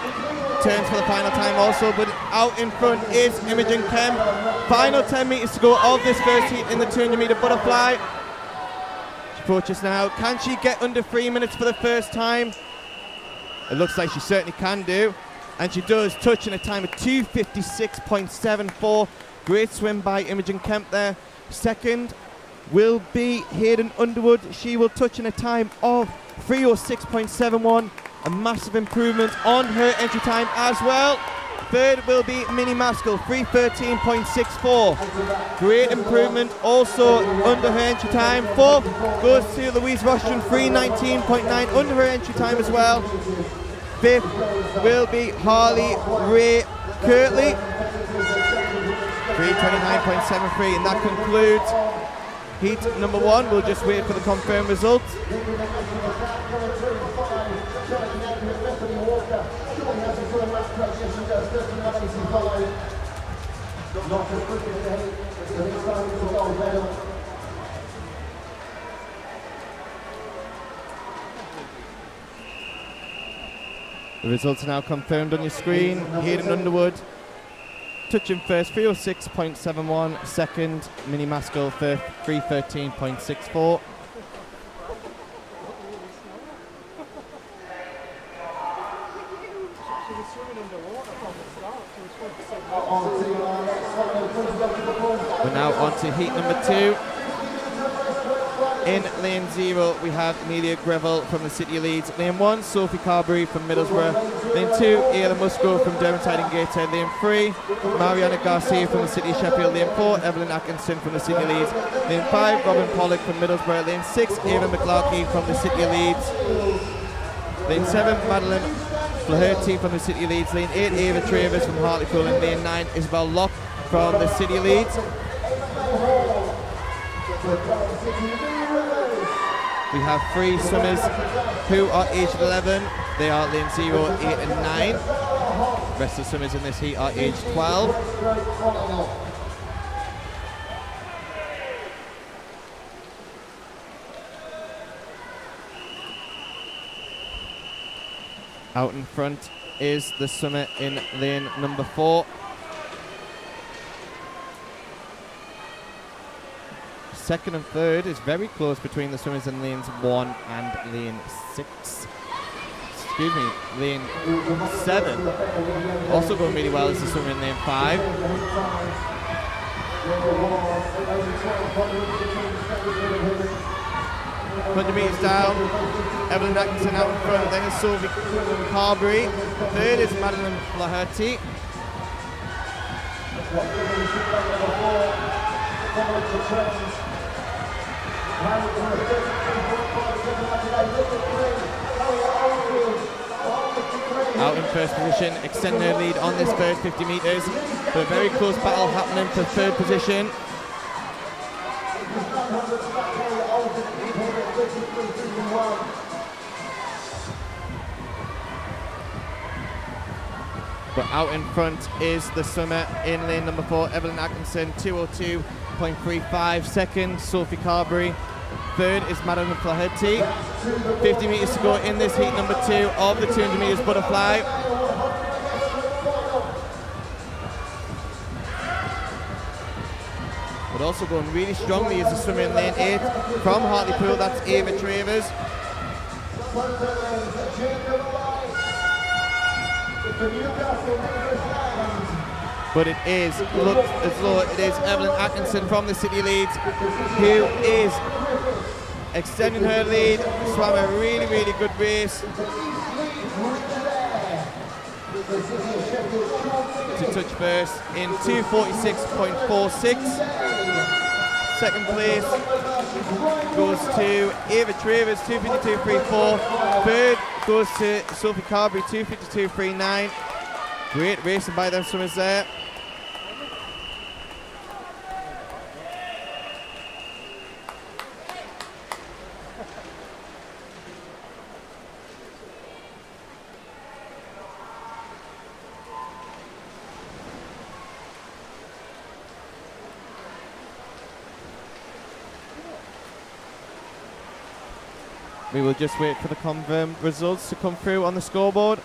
turns for the final time also, but out in front is Imogen Kemp. Final 10 metres to go of this first heat in the 200 metre butterfly. She approaches now. Can she get under 3 minutes for the first time? It looks like she certainly can do. And she does, touching a time of 2:56.74. Great swim by Imogen Kemp there. Second will be Hayden Underwood. She will touch in a time of 3:06.71. A massive improvement on her entry time as well. Third will be Minnie Maskell, 3:13.64. Great improvement also under her entry time. Fourth goes to Louise Rostron, 3:19.9 under her entry time as well. Fifth will be Harley Ray Kirtley, 3:29.73, and that concludes heat number 1. We'll just wait for the confirmed results. The results are now confirmed on your screen. Hayden Underwood touching first, 3:06.71. Second, Minnie Maskell, 3:13.64. We're now on to heat number 2. In lane 0, we have Amelia Greville from the City of Leeds. Lane 1, Sophie Carberry from Middlesbrough. Lane 2, Ayla Musgrove from Derwentide and Gateshead. Lane 3, Mariana Garcia from the City of Sheffield. Lane 4, Evelyn Atkinson from the City of Leeds. Lane 5, Robin Pollock from Middlesbrough. Lane 6, Ava McClarkey from the City of Leeds. Lane 7, Madeline Flaherty from the City of Leeds. Lane 8, Ava Travers from Hartlepool. And Lane 9, Isabel Locke from the City of Leeds. We have 3 swimmers who are aged 11. They are lane 0, 8 and 9. The rest of the swimmers in this heat are aged 12. Out in front is the swimmer in lane number 4. Second and third is very close between the swimmers in lanes 1 and lane 6. Excuse me, lane 7. Also going really well is the swimmer in lane 5. 100 metres down, Evelyn Atkinson out in front, then is Sophie Carberry. Third is Madeline Flaherty. Out in first position, extending her lead on this first 50 metres. But a very close battle happening for third position. But out in front is the swimmer in lane number 4, Evelyn Atkinson, 2:02.35. Second, Sophie Carberry. Third is Madeline Flaherty. 50 metres to go in this heat number 2 of the 200 metres butterfly. But also going really strongly is the swimmer in lane 8 from Hartlepool, that's Ava Travers. But it looks as though it is Evelyn Atkinson from the City Leads who is extending her lead. Swam a really, really good race to touch first in 2:46.46. Second place goes to Ava Travers, 2:52.34. Third goes to Sophie Carberry, 2:52.39. Great racing by them swimmers there. We will just wait for the confirmed results to come through on the scoreboard.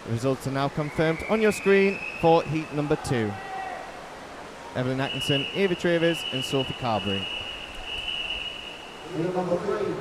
The results are now confirmed on your screen for heat number 2. Evelyn Atkinson, Ava Travers and Sophie Carberry. Heat number 3.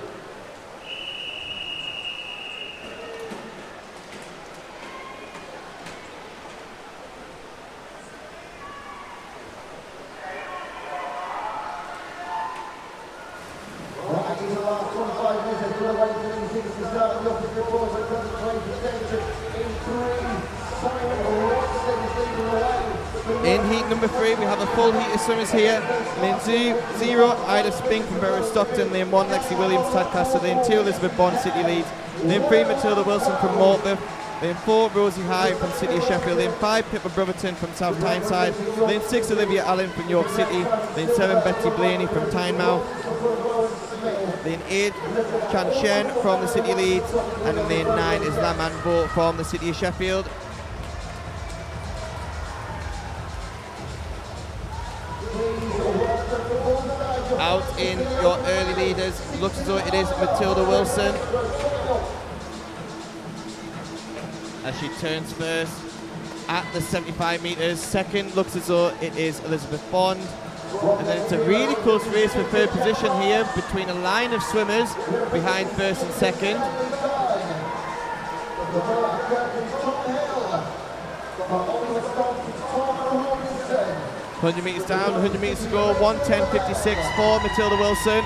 In heat number 3, we have a full heat of swimmers here. Lane 0, Ida Spink from Borough Stockton. Lane 1, Lexi Williams, Tadcaster. Lane 2, Elizabeth Bond, City Leeds. Lane 3, Matilda Wilson from Morpeth. Lane 4, Rosie High from City of Sheffield. Lane 5, Pippa Brotherton from South Tyneside. Lane 6, Olivia Allen from York City. Lane 7, Betsy Blaney from Tynemouth. Lane 8, Chan Shen from the City Leeds. And in lane 9 is Laman Bo from the City of Sheffield. Out in your early leaders, looks as though it is Matilda Wilson as she turns first at the 75 metres. Second looks as though it is Elizabeth Bond. And then it's a really close race for third position here between a line of swimmers behind first and second. 100 metres down, 100 metres to go, 1:10.56 for Matilda Wilson.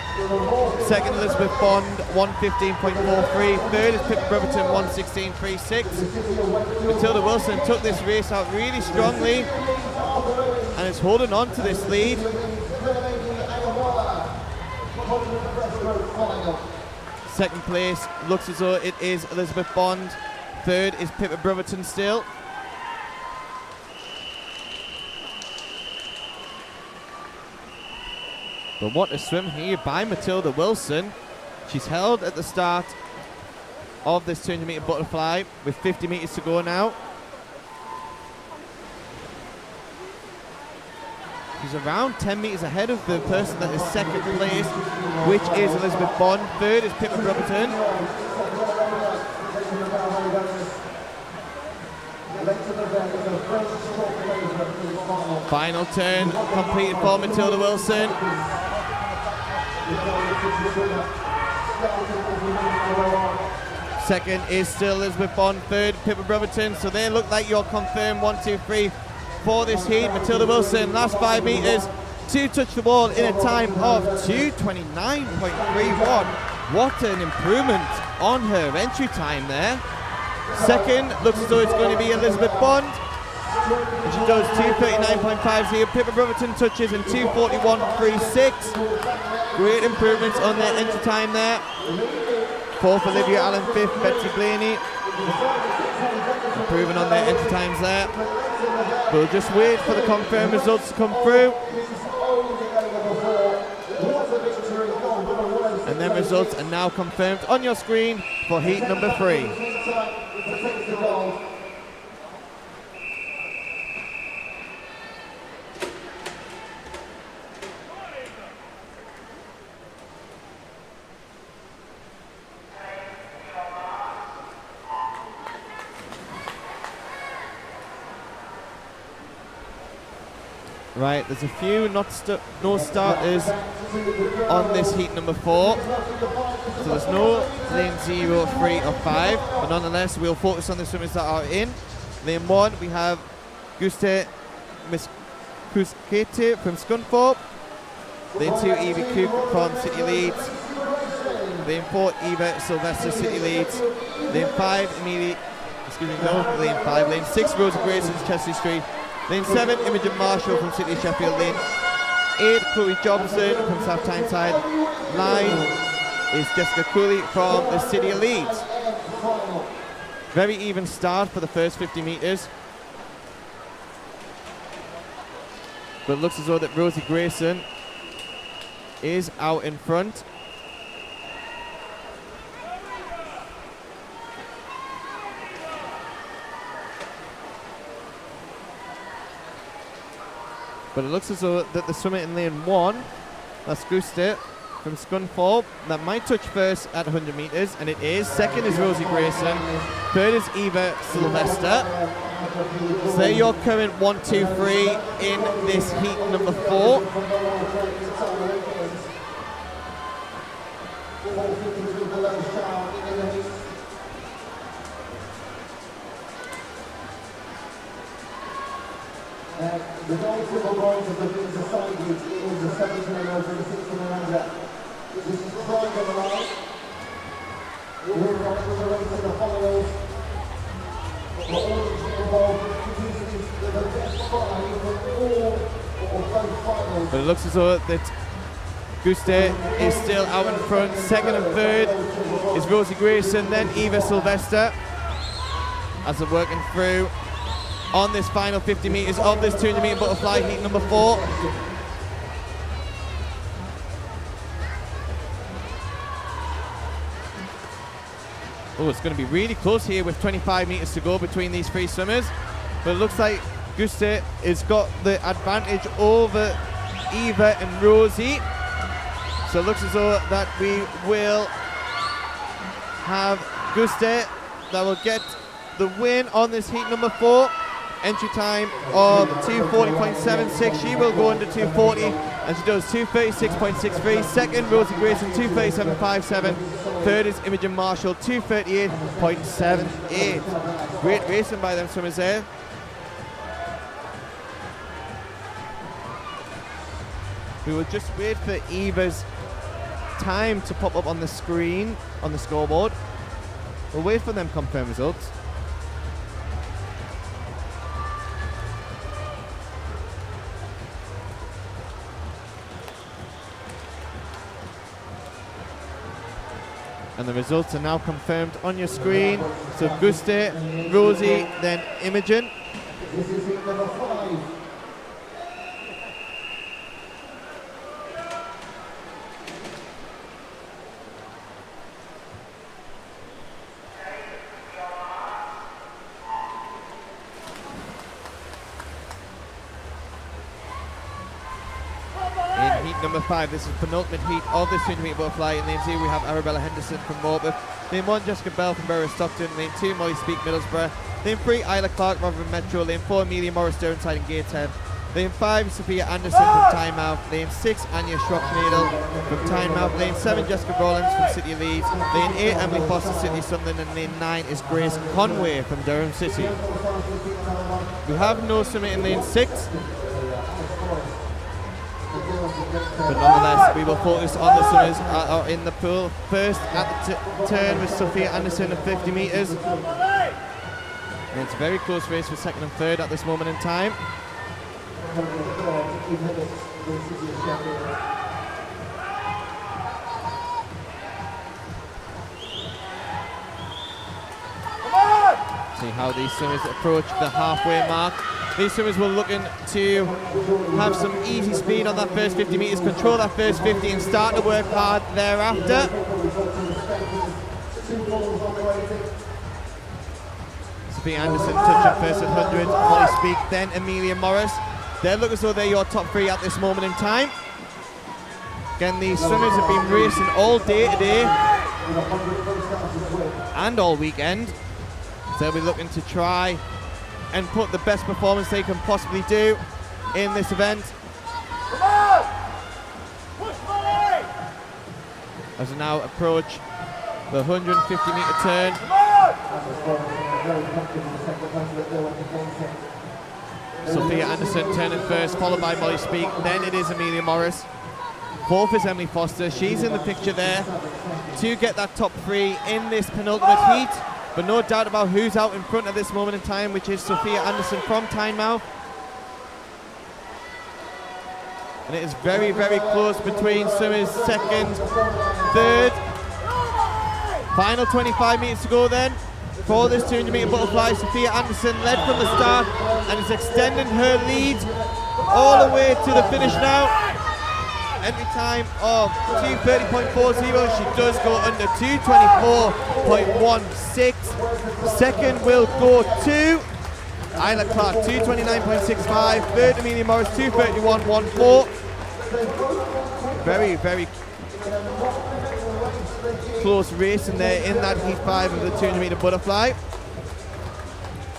Second, Elizabeth Bond, 1:15.43. Third is Pippa Brotherton, 1:16.36. Matilda Wilson took this race out really strongly and is holding on to this lead. Second place looks as though it is Elizabeth Bond. Third is Pippa Brotherton still. But what a swim here by Matilda Wilson. She's held at the start of this 200 metre butterfly with 50 metres to go now. She's around 10 metres ahead of the person that is second place, which is Elizabeth Bond. Third is Pippa Brotherton. Final turn completed for Matilda Wilson. Second is still Elizabeth Bond. Third, Pippa Brotherton. So they look like you're confirmed 1, 2, 3 for this heat. Matilda Wilson, last 5 metres to touch the wall in a time of 2:29.31. What an improvement on her entry time there. Second, looks as though it's going to be Elizabeth Bond. And she does 2:39.50. Pippa Brotherton touches in 2:41.36. Great improvements on their entry time there. Fourth, Olivia Allen. Fifth, Betsy Blaney. Improving on their entry times there. We'll just wait for the confirmed results to come through. And then results are now confirmed on your screen for heat number 3. Right, there's a few no starters on this heat number 4. So there's no lane 0, 3 or 5. But nonetheless, we'll focus on the swimmers that are in. Lane 1, we have Guste Miskete from Scunthorpe. Lane 2, Evie Cook from City Leeds. Lane 4, Eva Sylvester, City Leeds. Lane 5, Lane 5. Lane 6, Rosa Grayson, Chesley Street. Lane 7, Imogen Marshall from City Sheffield. Lane 8, Chloe Jobson from South Tyneside. 9 is Jessica Cooley from the City of Leeds. Very even start for the first 50 metres. But it looks as though that Rosie Grayson is out in front. But it looks as though that the swimmer in lane 1, that's Guste from Scunthorpe, that might touch first at 100 metres, and it is. Second is Rosie Grayson. Third is Eva Sylvester. So they're your current 1, 2, 3 in this heat number 4. The gold silver bronze of the Windsor side is the 17 and over and 16 and under. This is Pride on the line. We're on with the race of the followers. For all of you involved, producing the best 5 from all or both finals. But it looks as though that Guste is still out in front. Second and third is Rosie Grayson, then Eva Sylvester. As they're working through on this final 50 metres of this 200 metre butterfly heat number 4. Oh, it's going to be really close here with 25 metres to go between these 3 swimmers. But it looks like Guste has got the advantage over Eva and Rosie. So it looks as though that we will have Guste that will get the win on this heat number 4. Entry time of 2:40.76. She will go under 2:40, and she does 2:36.63. Second, Rosie Grayson, 2:37.57. Third is Imogen Marshall, 2:38.78. Great racing by them swimmers there. We will just wait for Eva's time to pop up on the screen, on the scoreboard. We'll wait for them confirm results. And the results are now confirmed on your screen. So Guste, Rosie, then Imogen. This is heat number 5. Number 5, this is penultimate heat of this 200 metre butterfly. In lane 2 we have Arabella Henderson from Morpeth. Lane 1 Jessica Bell from Borough Stockton. Lane 2 Molly Speak Middlesbrough. Lane 3 Isla Clark Rotherham Metro. Lane 4 Amelia Morris Durham and Gateshead. Lane 5 Sophia Anderson from Tynemouth. Lane 6 Anya Shropshnadle from Tynemouth. Lane 7 Jessica Rollins from City of Leeds. Lane 8 Emily Foster City Sunderland, and lane 9 is Grace Conway from Durham City. We have no swimmer in lane 6. But nonetheless, we will focus on the swimmers that are in the pool. First at the turn with Sophia Anderson of 50 metres. And it's a very close race for second and third at this moment in time. See how these swimmers approach the halfway mark. These swimmers were looking to have some easy speed on that first 50 metres, control that first 50 and start to work hard thereafter. Sophia Anderson touching first at 100, Molly Speak, then Amelia Morris. They look as though they're your top three at this moment in time. Again, these swimmers have been racing all day today and all weekend. So they'll be looking to try and put the best performance they can possibly do in this event. As we now approach the 150 metre turn. Sophia Anderson turning first, followed by Molly Speak, then it is Amelia Morris. Fourth is Emily Foster, she's in the picture there to get that top three in this penultimate heat. But no doubt about who's out in front at this moment in time, which is Sophia Anderson from Tynemouth. And it is very, very close between swimmers second, third. Final 25 metres to go then for this 200 metre butterfly. Sophia Anderson led from the start and is extending her lead all the way to the finish now. Entry time of 2:30.40. She does go under 2:24.16. Second will go to Isla Clark, 2:29.65. Third, Amelia Morris, 2:31.14. Very, very close racing there in that heat 5 of the 200 metre butterfly.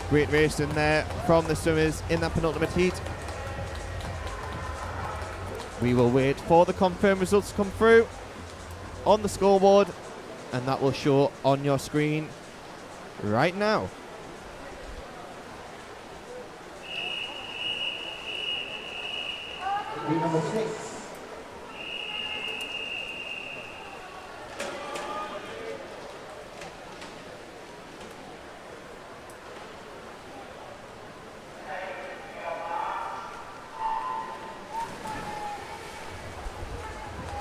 Great racing there from the swimmers in that penultimate heat. We will wait for the confirmed results to come through on the scoreboard, and that will show on your screen right now. Number 6.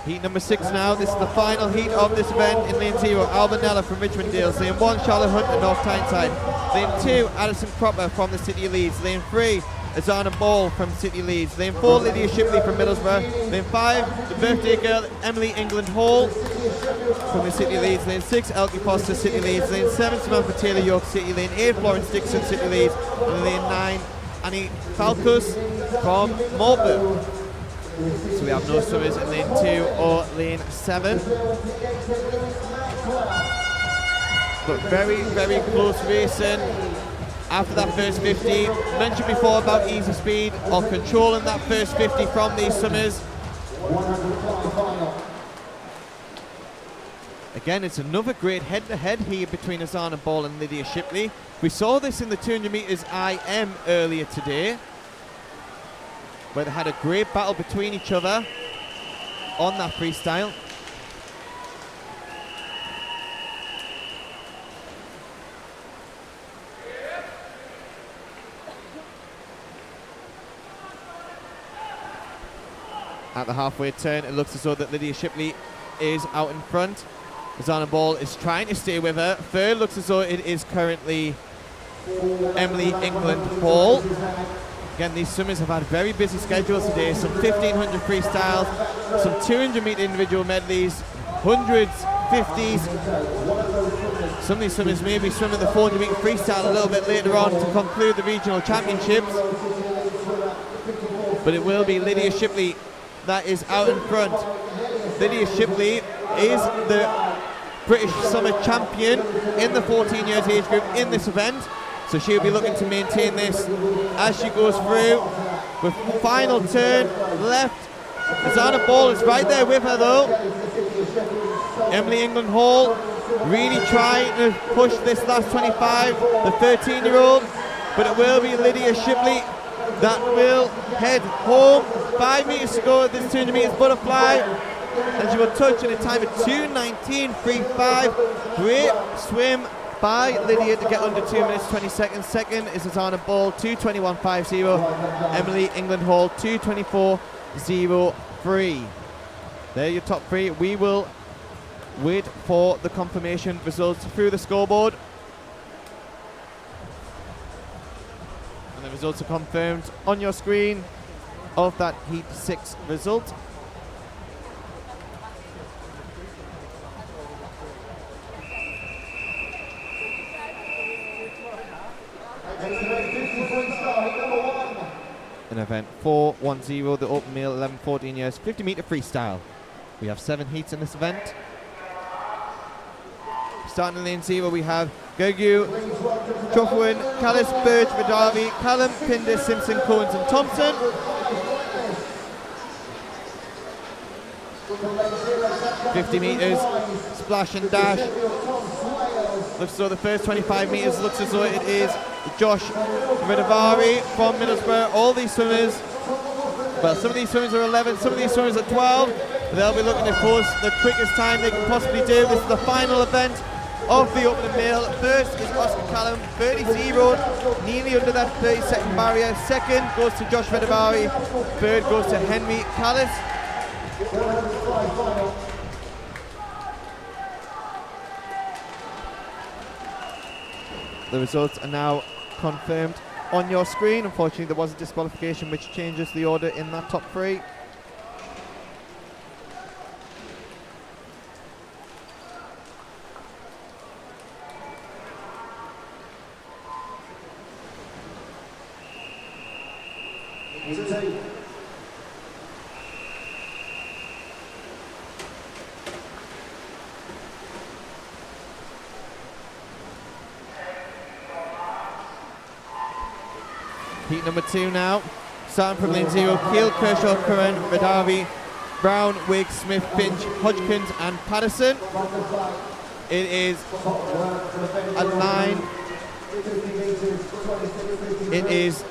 Heat number 6 now. This is the final heat of this event. In lane 0, Albanella from Richmond Dales. Lane 1, Charlotte Hunt and North Tyneside. Lane 2, Addison Cropper from the City of Leeds. Lane 3, Azana Ball from City Leeds. Lane 4, Lydia Shipley from Middlesbrough. Lane 5, the birthday girl, Emily England Hall from the City Leeds. Lane 6, Elkie Foster, City Leeds. Lane 7, Samantha Taylor, York City. Lane 8, Florence Dixon, City Leeds. And lane 9, Annie Falcus from Marlborough. So we have no swimmers in lane 2 or lane 7. But very, very close racing after that first 50. Mentioned before about easy speed or controlling that first 50 from these swimmers. Again, it's another great head-to-head here between Azana Ball and Lydia Shipley. We saw this in the 200 metres IM earlier today, where they had a great battle between each other on that freestyle. At the halfway turn, it looks as though that Lydia Shipley is out in front. Azana Ball is trying to stay with her. Third looks as though it is currently Emily England Hall. Again, these swimmers have had very busy schedules today. Some 1,500 freestyles, some 200 metre individual medleys, hundreds, 50s. Some of these swimmers may be swimming the 400 metre freestyle a little bit later on to conclude the regional championships. But it will be Lydia Shipley that is out in front. Lydia Shipley is the British Summer Champion in the 14 years age group in this event. So she'll be looking to maintain this as she goes through. With final turn left. Azana Ball is right there with her though. Emily England Hall really trying to push this last 25, the 13-year-old. But it will be Lydia Shipley that will head home. 5 metres to go at this 200 metres butterfly. And she will touch in a time of 2:19.35. Great swim by Lydia to get under 2 minutes 20 seconds. Second is Azana Ball, 2:21.50. Emily England Hall, 2:24.03. They're your top three. We will wait for the confirmation results through the scoreboard. And the results are confirmed on your screen of that Heat 6 result. In event 410, the open male 11-14 years 50 meter freestyle. We have 7 heats in this event. Starting in lane 0, we have Gergu, Chofwin, Callis, Birch, Vidavi, Callum, Pinder, Simpson, Coens and Thompson. $50 meters, splash and dash. Looks as though the first 25 meters looks as though it is Josh Ridavari from Middlesbrough. All these swimmers, well, some of these swimmers are 11, some of these swimmers are 12. They'll be looking to post the quickest time they can possibly do. This is the final event of the opening male. First is Oscar Callum, 30-0, nearly under that 30-second barrier. Second goes to Josh Ridavari. Third goes to Henry Callis. The results are now confirmed on your screen. Unfortunately, there was a disqualification which changes the order in that top three. Heat number 2 now. Starting from lane 0, Keel, Kershaw, Curran, Radavi, Brown, Wigg, Smith, Finch, Hodgkins and Patterson. It is a line. It is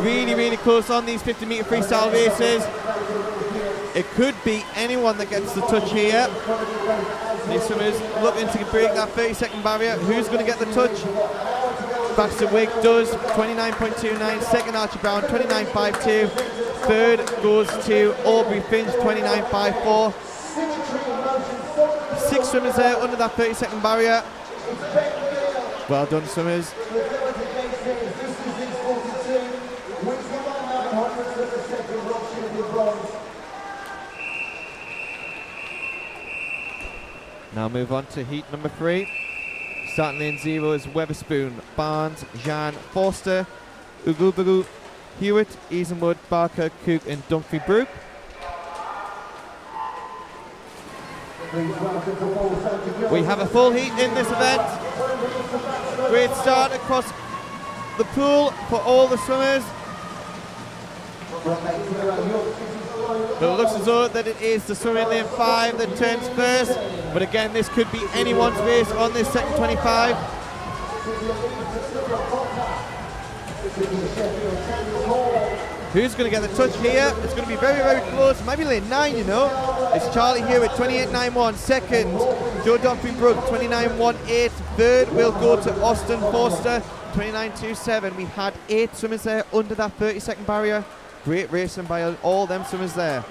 really, really close on these 50 meter freestyle races. It could be anyone that gets the touch here. These swimmers looking to break that 30-second barrier. Who's going to get the touch? Baxter Wigg does, 29.29. Second, Archie Brown, 29.52. Third goes to Aubrey Finch, 29.54. 6 swimmers there under that 30-second barrier. Well done, swimmers. Now move on to heat number 3. Starting lane 0 is Weatherspoon, Barnes, Jean, Forster, Ugubagu, Hewitt, Easenwood, Barker, Cook and Dumfries Brook. We have a full heat in this event. Great start across the pool for all the swimmers. But it looks as though that it is the swimmer in lane 5 that turns first. But again, this could be anyone's race on this second 25. Who's going to get the touch here? It's going to be very, very close. It might be lane 9, you know. It's Charlie Hewitt, 28.91. Second, Joe Dumfries Brook, 29.18. Third will go to Austin Forster, 29.27. We had 8 swimmers there under that 30-second barrier. Great racing by all them swimmers there.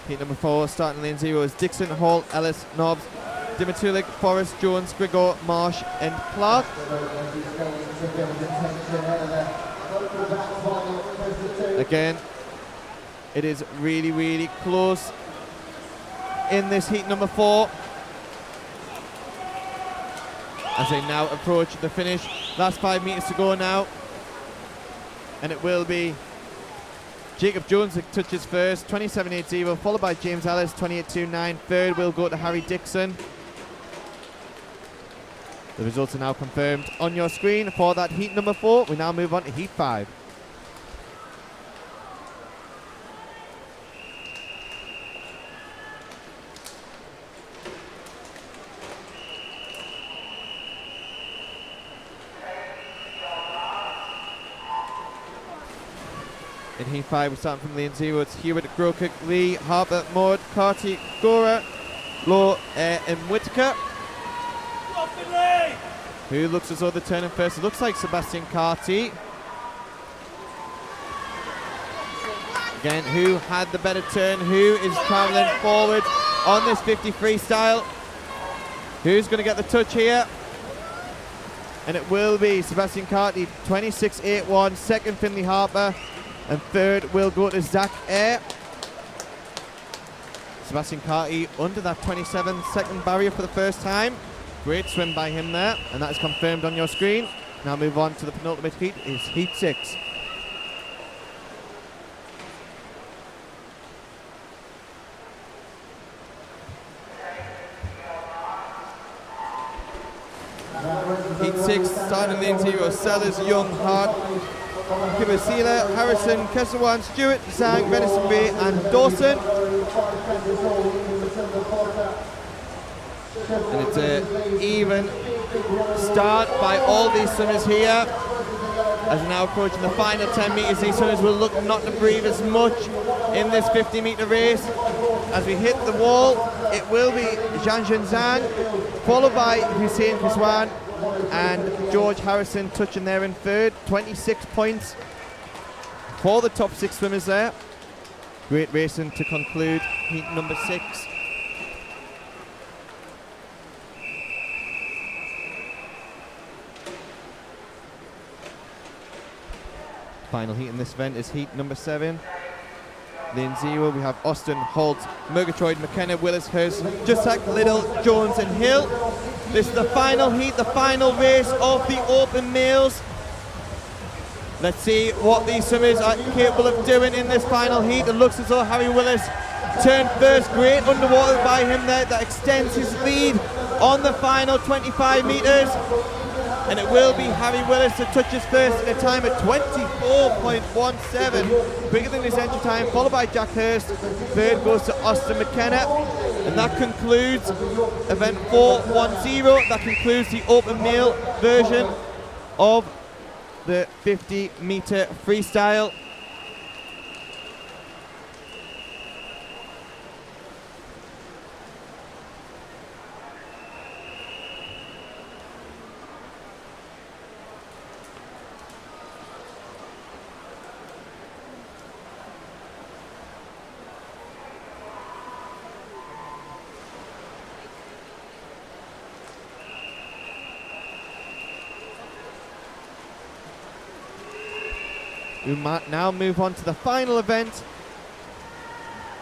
Heat number 4, starting lane 0 is Dixon, Hall, Ellis, Nobbs, Dimitulik, Forrest, Jones, Grigor, Marsh and Clark. Again, it is really, really close in this heat number 4 as they now approach the finish. Last 5 meters to go now, and it will be Jacob Jones that touches first, 27.80, followed by James Ellis, 28.29. Third will go to Harry Dixon. The results are now confirmed on your screen for that heat number 4. We now move on to heat 5. In Heat 5, we're starting from lane 0. It's Hewitt, Grokick, Lee, Harper, Maud, Carty, Gora, Law, and Whitaker. Who looks as though they're turning first? It looks like Sebastian Carty. Again, who had the better turn? Who is travelling forward on this 50 freestyle? Who's going to get the touch here? And it will be Sebastian Carty, 26.81. Second, Finley Harper. And third will go to Zach Eyre. Sebastian Carty under that 27-second barrier for the first time. Great swim by him there, and that is confirmed on your screen. Now move on to the penultimate heat, is Heat 6. Heat 6, starting in lane 0, Sellers, Young, Hart, Kibasila, Harrison, Kesawan, Stewart, Zhang, Venison Bay, and Dawson. And it's an even start by all these swimmers here. As we're now approaching the final 10 metres, these swimmers will look not to breathe as much in this 50-metre race. As we hit the wall, it will be Zhang Zhang, followed by Hussein Kazwan and George Harrison touching there in third. 26 points for the top 6 swimmers there. Great racing to conclude heat number 6. Final heat in this event is heat number 7. Lane 0, we have Austin, Holt, Murgatroyd, McKenna, Willis, Hurst, Jussack, Little, Jones and Hill. This is the final heat, the final race of the open males. Let's see what these swimmers are capable of doing in this final heat. It looks as though Harry Willis turned first. Great underwater by him there. That extends his lead on the final 25 metres. And it will be Harry Willis that touches first at a time at 24.17, quicker than his entry time, followed by Jack Hurst. Third goes to Austin McKenna. And that concludes event 410. That concludes the open male version of the 50-metre freestyle. We might now move on to the final event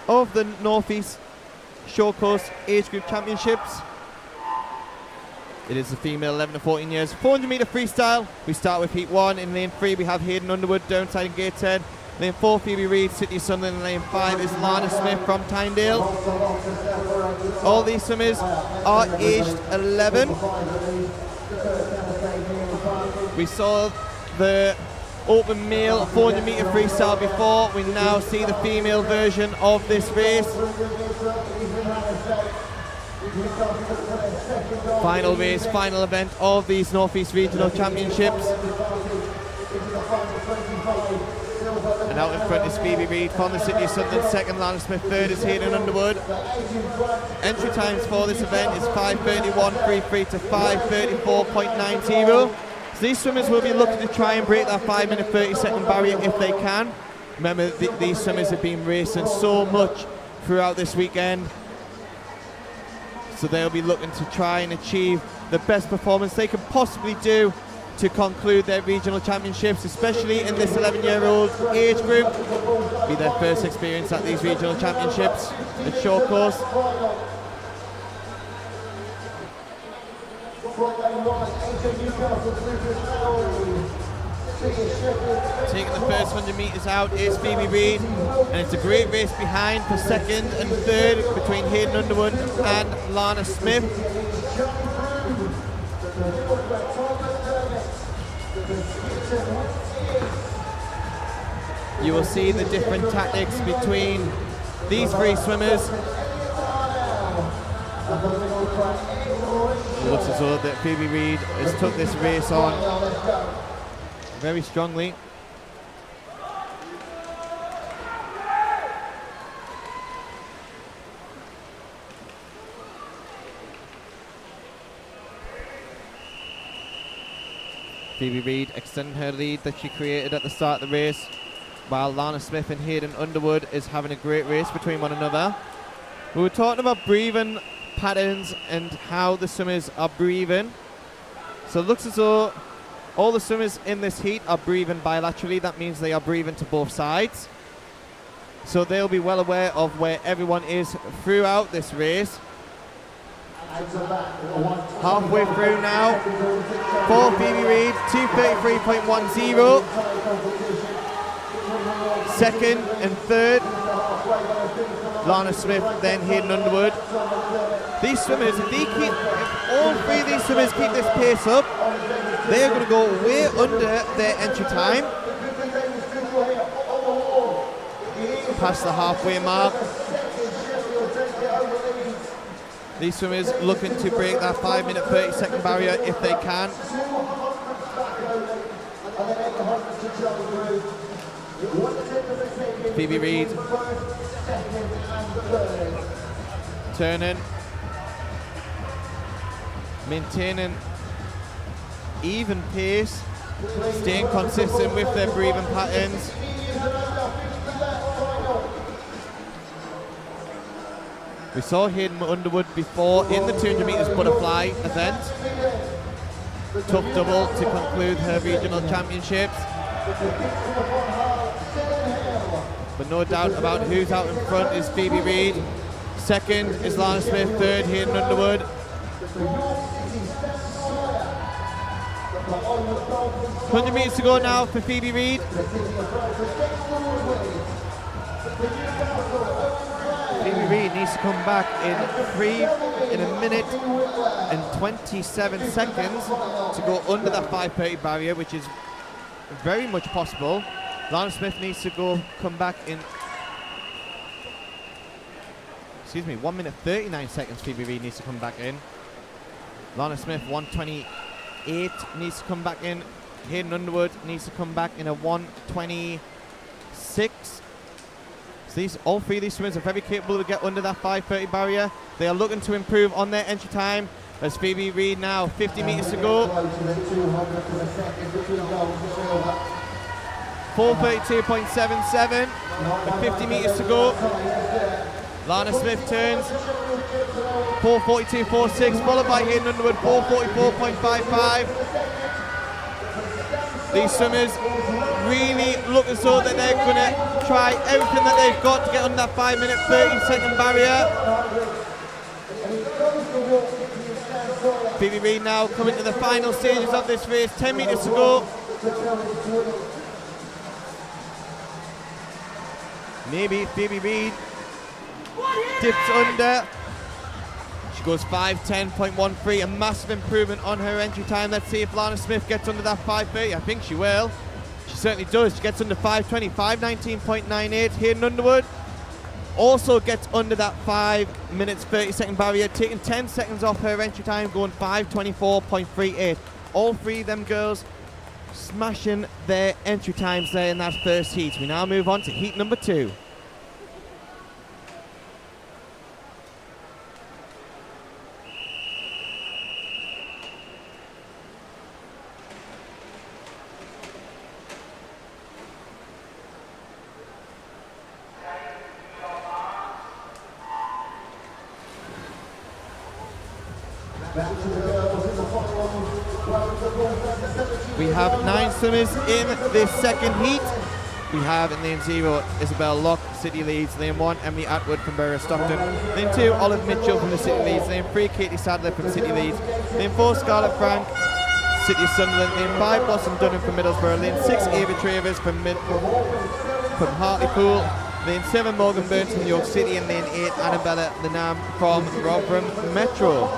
of the Northeast Short Course Age Group Championships. It is the female 11 to 14 years 400 metre freestyle. We start with heat 1. In lane 3 we have Hayden Underwood, Downside and Gateshead. Lane 4 Phoebe Reid, City Sunderland. And lane 5 is Lana Smith from Tynedale. All these swimmers are aged 11. We saw the open male 400 metre freestyle before. We now see the female version of this race. Final race, final event of these Northeast Regional Championships. And out in front is Phoebe Reid from the City of Sunderland. Second, Lana Smith. Third is Hayden Underwood. Entry times for this event is 5:31.33 to 5:34.90. These swimmers will be looking to try and break that 5-minute 30-second barrier if they can. Remember, these swimmers have been racing so much throughout this weekend. So they'll be looking to try and achieve the best performance they can possibly do to conclude their regional championships, especially in this 11-year-old age group. It'll be their first experience at these regional championships at short course. Taking the first 100 metres out is Phoebe Reid, and it's a great race behind for second and third between Hayden Underwood and Lana Smith. You will see the different tactics between these three swimmers. It looks as though that Phoebe Reid has took this race on very strongly. Phoebe Reid extending her lead that she created at the start of the race, while Lana Smith and Hayden Underwood is having a great race between one another. We were talking about breathing patterns and how the swimmers are breathing. So it looks as though all the swimmers in this heat are breathing bilaterally. That means they are breathing to both sides. So they'll be well aware of where everyone is throughout this race. Halfway through now for Phoebe Reid, 2:33.10. Second and third, Lana Smith, then Hayden Underwood. These swimmers, if all three of these swimmers keep this pace up, they are going to go way under their entry time. Past the halfway mark. These swimmers looking to break that 5-minute 30-second barrier if they can. Phoebe Reid turning, maintaining even pace, staying consistent with their breathing patterns. We saw Hayden Underwood before in the 200 metres butterfly event. Tough double to conclude her regional championships. But no doubt about who's out in front is Phoebe Reid. Second is Lana Smith. Third, Hayden Underwood. 100 metres to go now for Phoebe Reid. Phoebe Reid needs to come back in a minute and 27 seconds to go under that 5:30 barrier, which is very much possible. Lana Smith needs to come back in 1 minute 39 seconds. Phoebe Reid needs to come back in. Lana Smith 1:28 needs to come back in. Hayden Underwood needs to come back in a 1:26. So all three of these swimmers are very capable to get under that 5:30 barrier. They are looking to improve on their entry time. As Phoebe Reid now, 50 metres to go. 4:32.77 with 50 metres to go. Lana Smith turns. 4:42.46, followed by Hayden Underwood, 4:44.55. These swimmers really look as though that they're going to try everything that they've got to get on that 5-minute 30-second barrier. Phoebe Reid now coming to the final stages of this race, 10 metres to go. Maybe Phoebe Reid dips under. She goes 5:10.13, a massive improvement on her entry time. Let's see if Lana Smith gets under that 5:30. I think she will. She certainly does. She gets under 5:20, 5:19.98. Hayden Underwood also gets under that 5 minutes 30-second barrier, taking 10 seconds off her entry time, going 5:24.38. All three of them girls smashing their entry times there in that first heat. We now move on to heat number 2. We have 9 swimmers in this second heat. We have in lane 0 Isabel Locke, City Leeds. Lane 1 Emily Atwood from Borough Stockton. Lane 2 Olive Mitchell from the City Leeds. Lane 3 Katie Sadler from City Leeds. Lane 4 Scarlett Frank, City of Sunderland. Lane 5 Blossom Dunham from Middlesbrough. Lane 6 Ava Travers from Hartlepool. Lane 7 Morgan Burns from York City. And lane 8 Annabella Lenam from Rotherham Metro.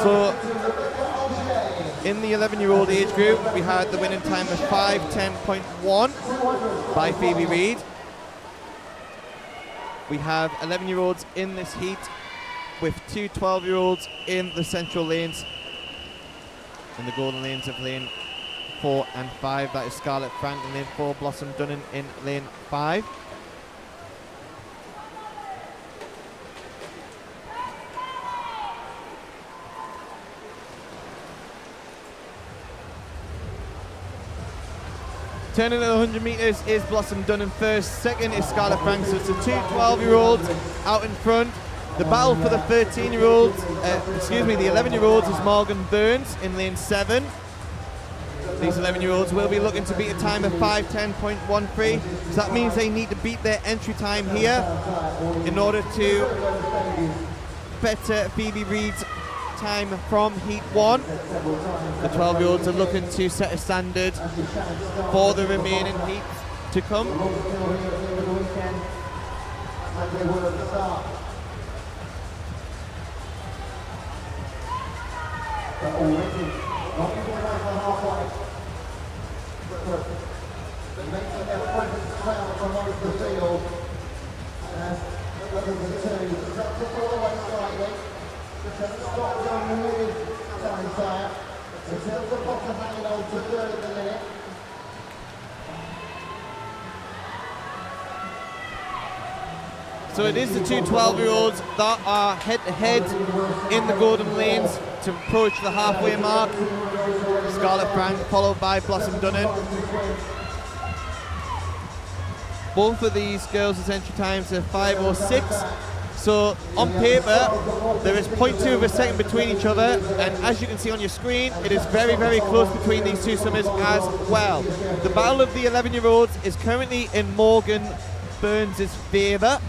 So in the 11-year-old age group, we had the winning time of 5:10.1 by Phoebe Reid. We have 11-year-olds in this heat with 2 12-year-olds in the central lanes. In the golden lanes of lane 4 and 5, that is Scarlett Frank in lane 4, Blossom Dunham in lane 5. Turning at the 100 metres is Blossom Dunn in first. Second is Scarlett Frank. So it's the two 12-year-olds out in front. The battle for the 13-year-olds, the 11-year-olds is Morgan Burns in lane 7. These 11-year-olds will be looking to beat a time of 5:10.13. So that means they need to beat their entry time here in order to better Phoebe Reid's time from Heat 1. The 12-year-olds are looking to set a standard for the remaining heats to come. So it is the two 12-year-olds that are head-to-head in the golden lanes to approach the halfway mark. Scarlett Frank followed by Blossom Dunnan. Both of these girls' entry times are 5:06. So on paper, there is 0.2 of a second between each other, and as you can see on your screen, it is very, very close between these two swimmers as well. The battle of the 11-year-olds is currently in Morgan Burns' favour.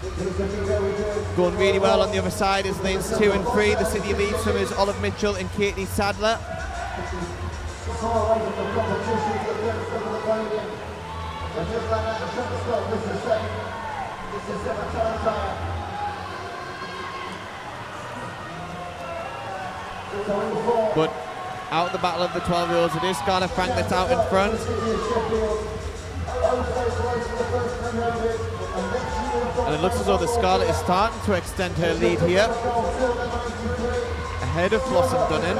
Going really well on the other side is lanes 2 and 3. The City Lead swimmers Olive Mitchell and Katie Sadler. But out of the battle of the 12-year-olds, it is Scarlett Frank that's out in front. And it looks as though the Scarlett is starting to extend her lead here, ahead of Blossom Dunnan.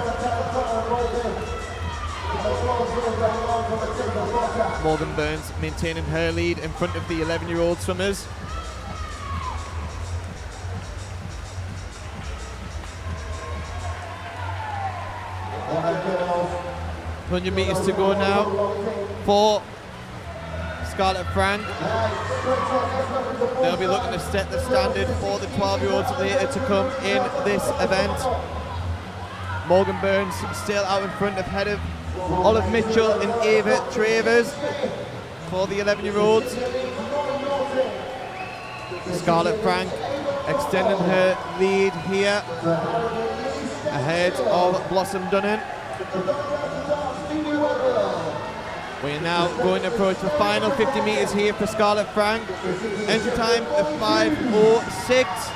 Morgan Burns maintaining her lead in front of the 11-year-old swimmers. $100 meters to go now for Scarlett Frank. They'll be looking to set the standard for the 12-year-olds later to come in this event. Morgan Burns still out in front ahead of Olive Mitchell and Ava Travers for the 11-year-olds. Scarlett Frank extending her lead here ahead of Blossom Dunnan. We are now going to approach the final 50 metres here for Scarlett Frank. Entry time of 5:06.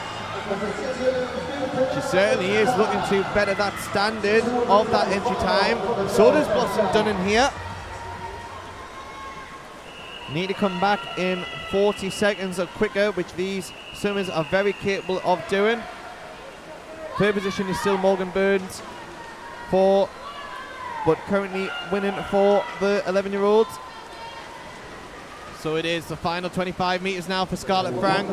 She certainly is looking to better that standard of that entry time. So does Blossom Dunnan here. Need to come back in 40 seconds or quicker, which these swimmers are very capable of doing. Third position is still Morgan Burns but currently winning for the 11-year-olds. So it is the final 25 metres now for Scarlett Frank.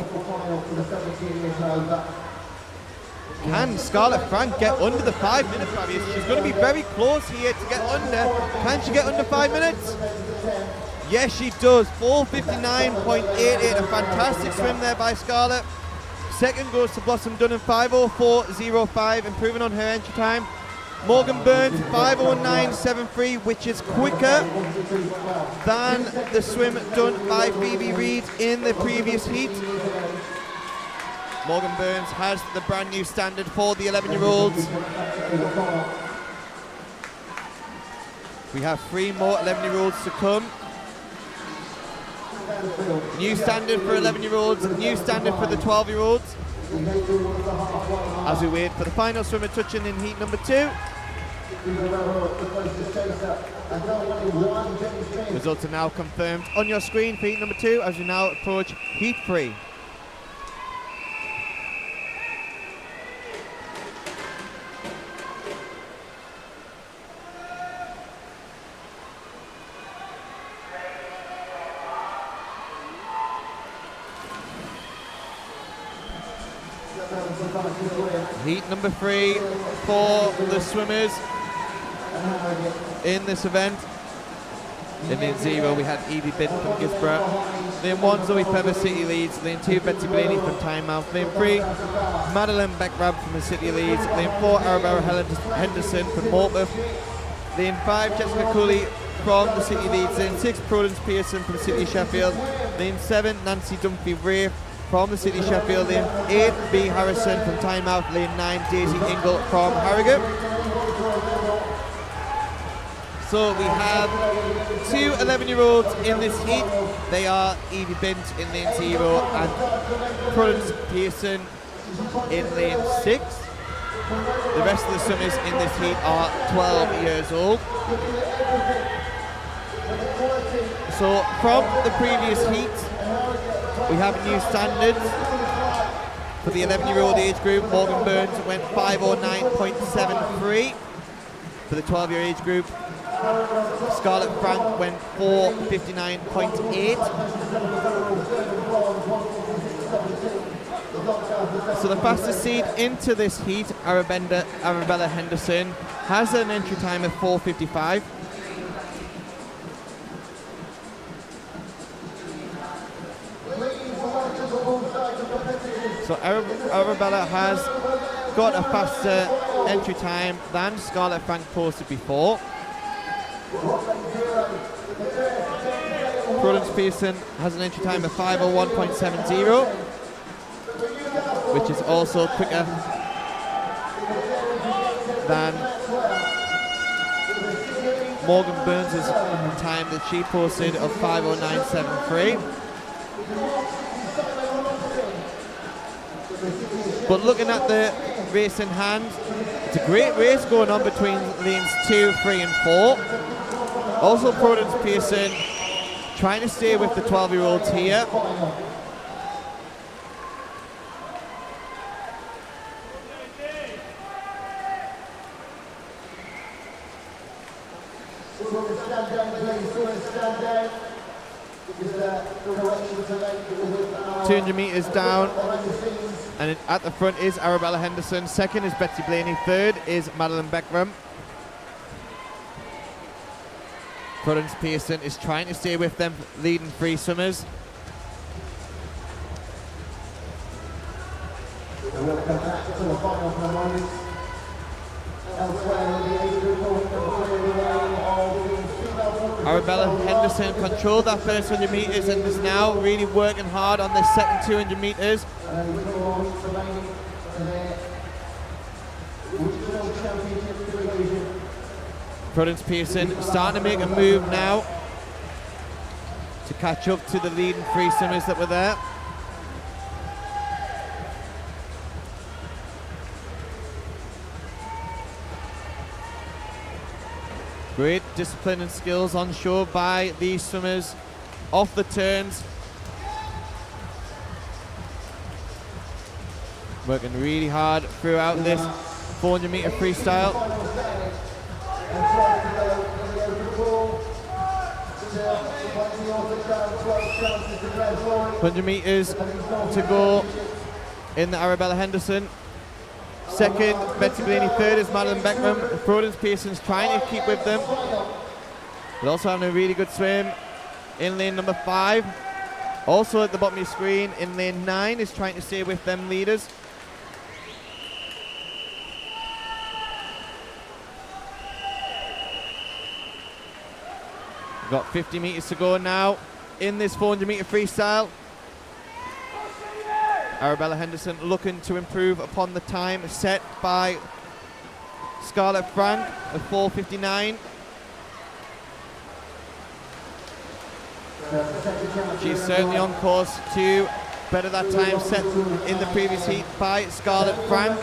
Can Scarlett Frank get under the 5-minute barrier? She's going to be very close here to get under. Can she get under 5 minutes? Yes, she does. 4:59.88. A fantastic swim there by Scarlett. Second goes to Blossom Dunnan, 5:04.05, improving on her entry time. Morgan Burns, 5:09.73, which is quicker than the swim done by Phoebe Reid in the previous heat. Morgan Burns has the brand new standard for the 11-year-olds. We have 3 more 11-year-olds to come. New standard for 11-year-olds, new standard for the 12-year-olds. As we wait for the final swimmer touching in heat number 2. Results are now confirmed on your screen for heat number 2 as we now approach heat 3. Heat number 3 for the swimmers in this event. In lane 0, we had Evie Bint from Gisborough. Lane 1, Zoe Feather, City Leeds. Lane 2, Betsy Blaney from Tynemouth. Lane 3, Madeline Beckrab from the City Leeds. Lane 4, Arabella Henderson from Morpeth. Lane 5, Jessica Cooley from the City Leeds. Lane 6, Prudence Pearson from the City of Sheffield. Lane 7, Nancy Dunphy-Ray from the City of Sheffield. Lane 8, B Harrison from Tynemouth. Lane 9, Daisy Ingle from Harrogate. So we have two 11-year-olds in this heat. They are Evie Bint in lane 0 and Prudence Pearson in lane 6. The rest of the swimmers in this heat are 12 years old. So from the previous heat, we have new standards. For the 11-year-old age group, Morgan Burns went 509.73. For the 12-year age group, Scarlett Frank went 459.8. So the fastest seed into this heat, Arabella Henderson, has an entry time of 4:55. So Arabella has got a faster entry time than Scarlett Frank posted before. Prudence Pearson has an entry time of 5:01.70, which is also quicker than Morgan Burns' time that she posted of 5:09.73. But looking at the race in hand, it's a great race going on between lanes 2, 3 and 4. Also Prudence Pearson trying to stay with the 12-year-olds here. Stand 200 metres down, and at the front is Arabella Henderson. Second is Betsy Blaney. Third is Madeline Beckrab. Prudence Pearson is trying to stay with them leading three swimmers. Arabella Henderson controlled that first 100 metres and is now really working hard on this second 200 metres. Prudence Pearson starting to make a move now to catch up to the leading three swimmers that were there. Great discipline and skills on show by these swimmers off the turns. Working really hard throughout this 400 metre freestyle. 100 metres to go in the Arabella Henderson. Second, Betsy Blaney. Third is Madeline Beckham. Prudence Pearson's trying to keep with them. But also having a really good swim in lane number 5. Also at the bottom of your screen in lane 9 is trying to stay with them leaders. We've got 50 metres to go now in this 400 metre freestyle. Arabella Henderson looking to improve upon the time set by Scarlett Frank of 4:59. She's certainly on course to better that time set in the previous heat by Scarlett Frank.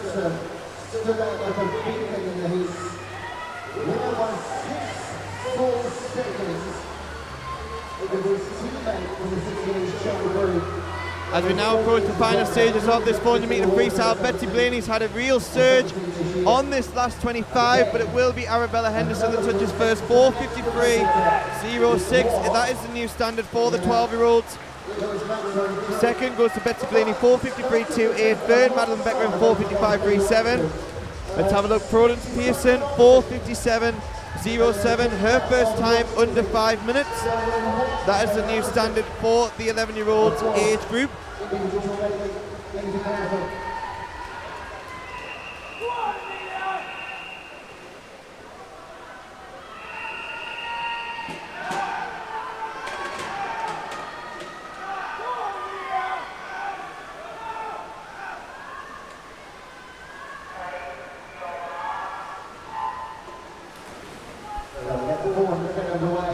As we now approach the final stages of this 400 metre freestyle, Betsy Blaney's had a real surge on this last 25, but it will be Arabella Henderson that touches first. 4:53.06. That is the new standard for the 12-year-olds. Second goes to Betsy Blaney, 4:53.28. Third, Madeline Beckham, 4:55.37. Let's have a look. Prudence Pearson, 4:57. 07, her first time under 5 minutes. That is the new standard for the 11-year-olds age group.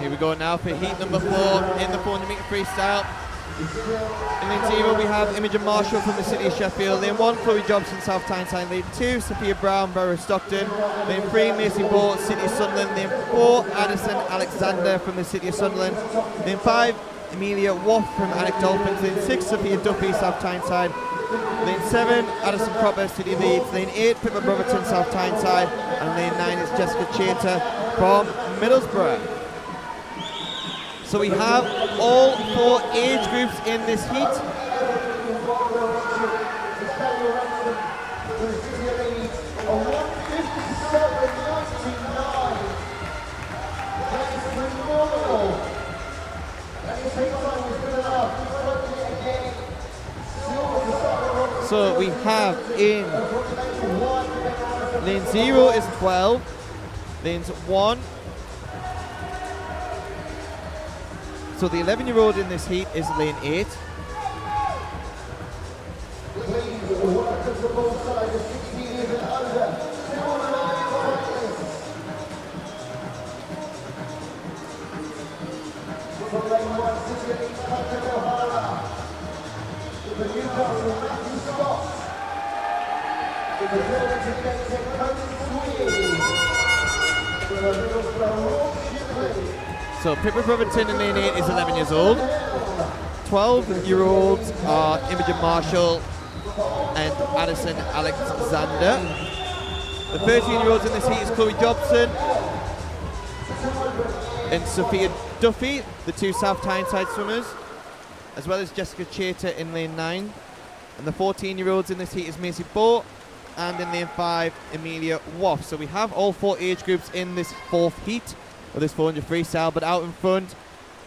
Here we go now for heat number 4 in the 400 metre freestyle. In lane 0 we have Imogen Marshall from the city of Sheffield. Lane 1 Chloe Jobson, South Tyneside. Lane 2 Sophia Brown, Borough of Stockton. Lane 3 Macy Ball, City of Sunderland. Lane 4 Addison Alexander from the city of Sunderland. Lane 5 Amelia Waff from Alec Dolphins. Lane 6 Sophia Duffy, South Tyneside. Lane 7 Addison Cropper, City of Leeds. Lane 8 Pippa Brotherton, South Tyneside. And lane 9 is Jessica Chater from Middlesbrough. So we have all 4 age groups in this heat. So we have in lane 0 is 12, lanes 1. So the 11-year-old in this heat is lane 8. So Pippa Brotherton in lane 8 is 11 years old. 12-year-olds are Imogen Marshall and Addison Alexander. The 13-year-olds in this heat is Chloe Jobson and Sophia Duffy, the 2 South Tyneside swimmers, as well as Jessica Chater in lane 9. And the 14-year-olds in this heat is Macy Boat, and in lane 5, Amelia Waff. So we have all 4 age groups in this 4th heat of this 400 freestyle, but out in front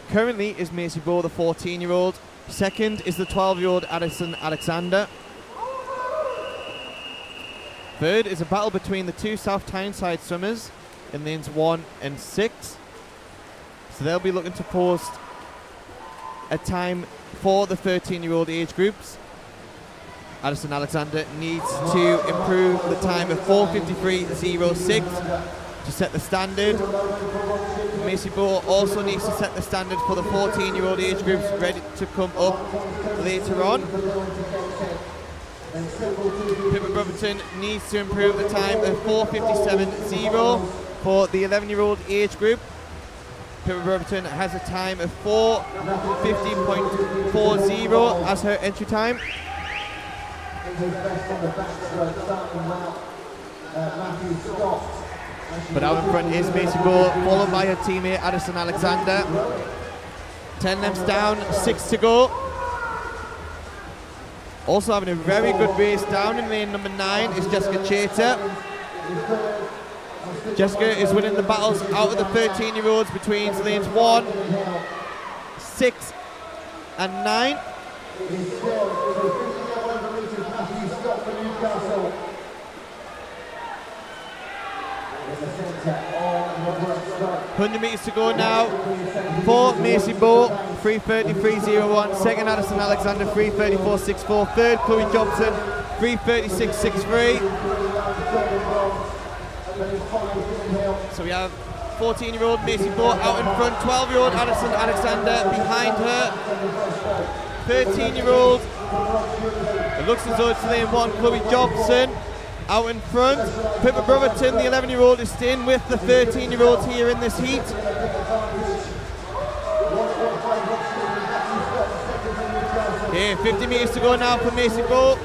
currently is Macy Bow, the 14-year-old. Second is the 12-year-old Addison Alexander. Third is a battle between the 2 South Tyneside swimmers in lanes 1 and 6. So they'll be looking to post a time for the 13-year-old age groups. Addison Alexander needs to improve the time of 4:53.06 to set the standard. Macy Bow also needs to set the standard for the 14-year-old age groups ready to come up later on. Pippa Brotherton needs to improve the time of 4:57.0 for the 11-year-old age group. Pippa Brotherton has a time of 4:50.40 as her entry time. But out in front is Macy Bow, followed by her teammate Addison Alexander. 10 lengths down, 6 to go. Also having a very good race down in lane number 9 is Jessica Chater. Jessica is winning the battles out of the 13-year-olds between lanes 1, 6 and 9. $100 meters to go now for Macy Bow, 3:33.01. Second, Addison Alexander, 3:34.64. Third, Chloe Jobson, 3:36.63. So we have 14-year-old Macy Bow out in front, 12-year-old Addison Alexander behind her. 13-year-old, it looks as though it's lane 1, Chloe Jobson out in front. Pippa Brotherton, the 11-year-old, is staying with the 13-year-olds here in this heat. Okay, 50 meters to go now for Macy Bow.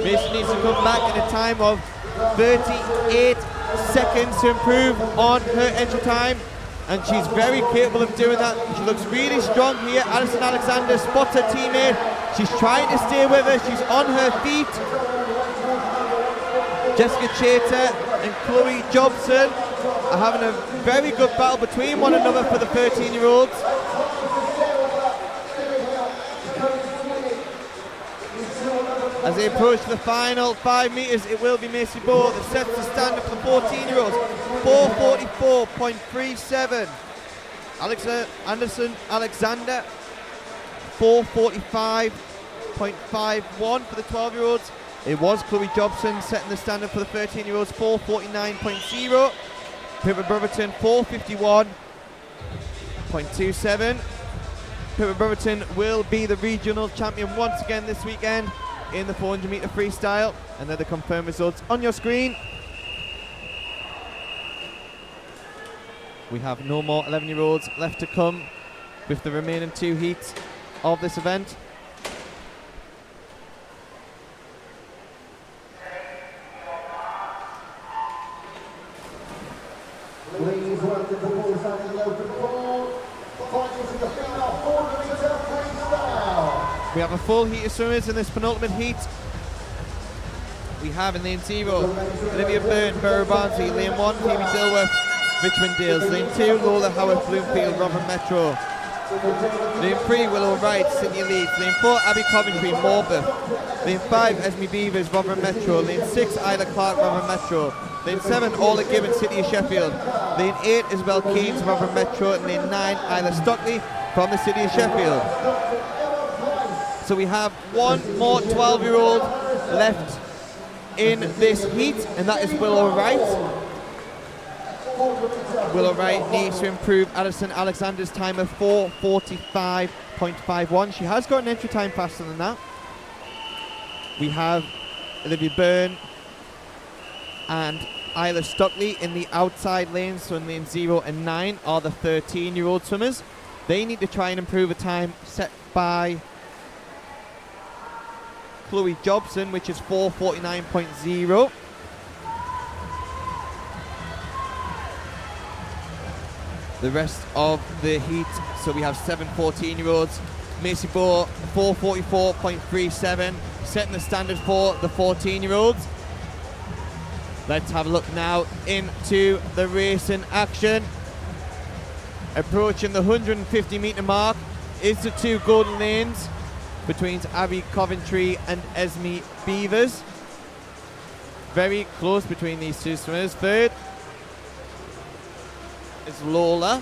Macy needs to come back in a time of 38 seconds to improve on her entry time, and she's very capable of doing that. She looks really strong here. Addison Alexander spots her teammate. She's trying to stay with her. She's on her feet. Jessica Chater and Chloe Jobson are having a very good battle between one another for the 13-year-olds. As they approach the final 5 metres, it will be Macy Ball that sets the standard for the 14-year-olds. 4:44.37. Anderson Alexander, 4:45.51 for the 12-year-olds. It was Chloe Jobson setting the standard for the 13-year-olds, 4:49.0. Pippa Brotherton, 4:51.27. Pippa Brotherton will be the regional champion once again this weekend in the 400-metre freestyle. And they're the confirmed results on your screen. We have no more 11-year-olds left to come with the remaining 2 heats of this event. Please welcome the ball side of the open ball. Fighting to the female 400-metre freestyle. We have a full heat of swimmers in this penultimate heat. We have in lane 0, Olivia Byrne, Borough Barnsley, lane 1, Phoebe Dilworth, Richmond Dales, lane 2, Lola Howard, Bloomfield, Rotherham Metro. Lane 3, Willow Wright, Sydney Leeds. Lane 4, Abbey Coventry, Morpeth. Lane 5, Esme Beavers, Rotherham Metro. Lane 6, Isla Clark, Rotherham Metro. Lane 7, Orla Gibbon, City of Sheffield. Lane 8, Isabel Keynes, Rotherham Metro. And lane 9, Isla Stockley from the City of Sheffield. So we have one more 12-year-old left in this heat, and that is Willow Wright. Willow Wright needs to improve Addison Alexander's time of 4:45.51. She has got an entry time faster than that. We have Olivia Byrne and Isla Stockley in the outside lanes, so in lane 0 and 9 are the 13-year-old swimmers. They need to try and improve a time set by Chloe Jobson, which is 4:49.0. The rest of the heat, so we have 7 14-year-olds. Macy Bohr, 4:44.37, setting the standard for the 14-year-olds. Let's have a look now into the racing action. Approaching the 150-metre mark is the 2 golden lanes between Abbey Coventry and Esme Beavers. Very close between these 2 swimmers. Third is Lola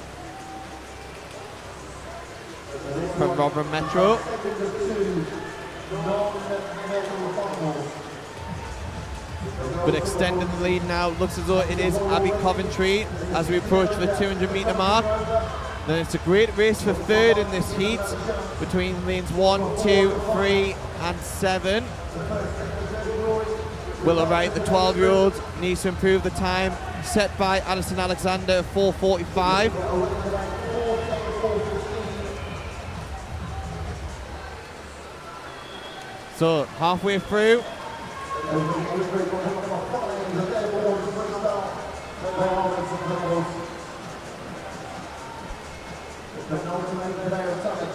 from Rotherham Metro. But extending the lead now, looks as though it is Abbey Coventry as we approach the 200-metre mark. Then it's a great race for third in this heat between lanes 1, 2, 3 and 7. Willow Wright, the 12-year-old, needs to improve the time set by Addison Alexander, 4:45. So halfway through.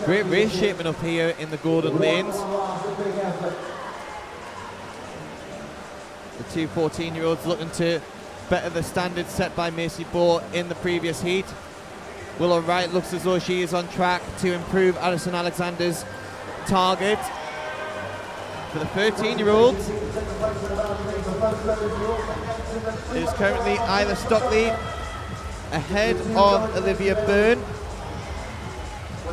Great race shaping up here in the golden lanes. The 2 14-year-olds looking to better the standard set by Macy Bohr in the previous heat. Willow Wright looks as though she is on track to improve Addison Alexander's target. For the 13-year-olds, it is currently Isla Stockley ahead of Olivia Byrne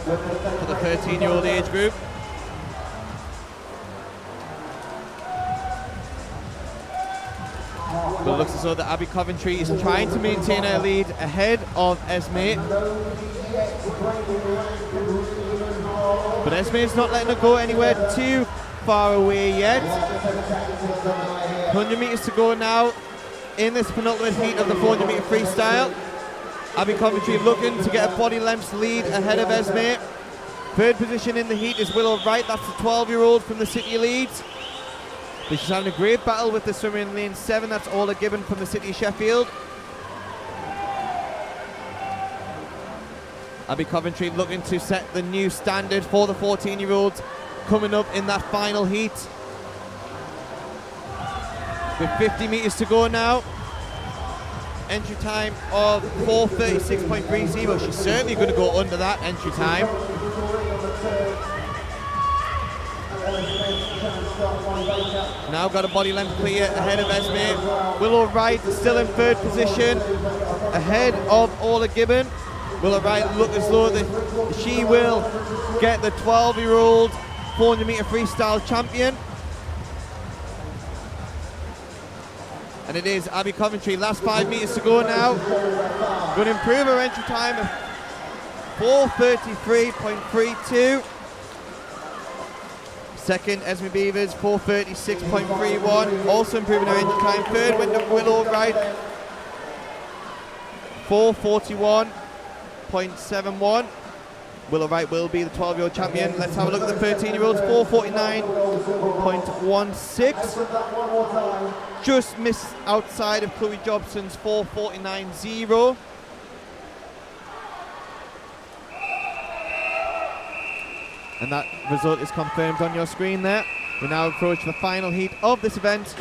for the 13-year-old age group. But it looks as though the Abbey Coventry is trying to maintain her lead ahead of Esme. But Esme is not letting her go anywhere too far away yet. 100 metres to go now in this penultimate heat of the 400-metre freestyle. Abbey Coventry looking to get a body length lead ahead of Esme. Third position in the heat is Willow Wright. That's the 12-year-old from the City of Leeds. But she's having a great battle with the swimmer in lane 7. That's Orla Gibbon from the City of Sheffield. Abbey Coventry looking to set the new standard for the 14-year-olds coming up in that final heat. with 50 meters to go now. Entry time of 4:36.30. She's certainly going to go under that entry time. Now got a body length clear ahead of Esme. Willow Wright still in third position, ahead of Ola Gibbon. Willow Wright look as though that she will get the 12-year-old 400 meter freestyle champion. And it is Abby Coventry. Last 5 meters to go now. Going to improve her entry time of 4:33.32. Second, Esme Beavers, 4:36.31. Also improving her entry time. Third went to Willow Wright, 4:41.71. Willow Wright will be the 12-year-old champion. Let's have a look at the 13-year-olds. 4:49.16. Just missed outside of Chloe Jobson's 4:49.0. And that result is confirmed on your screen there. We now approach the final heat of this event.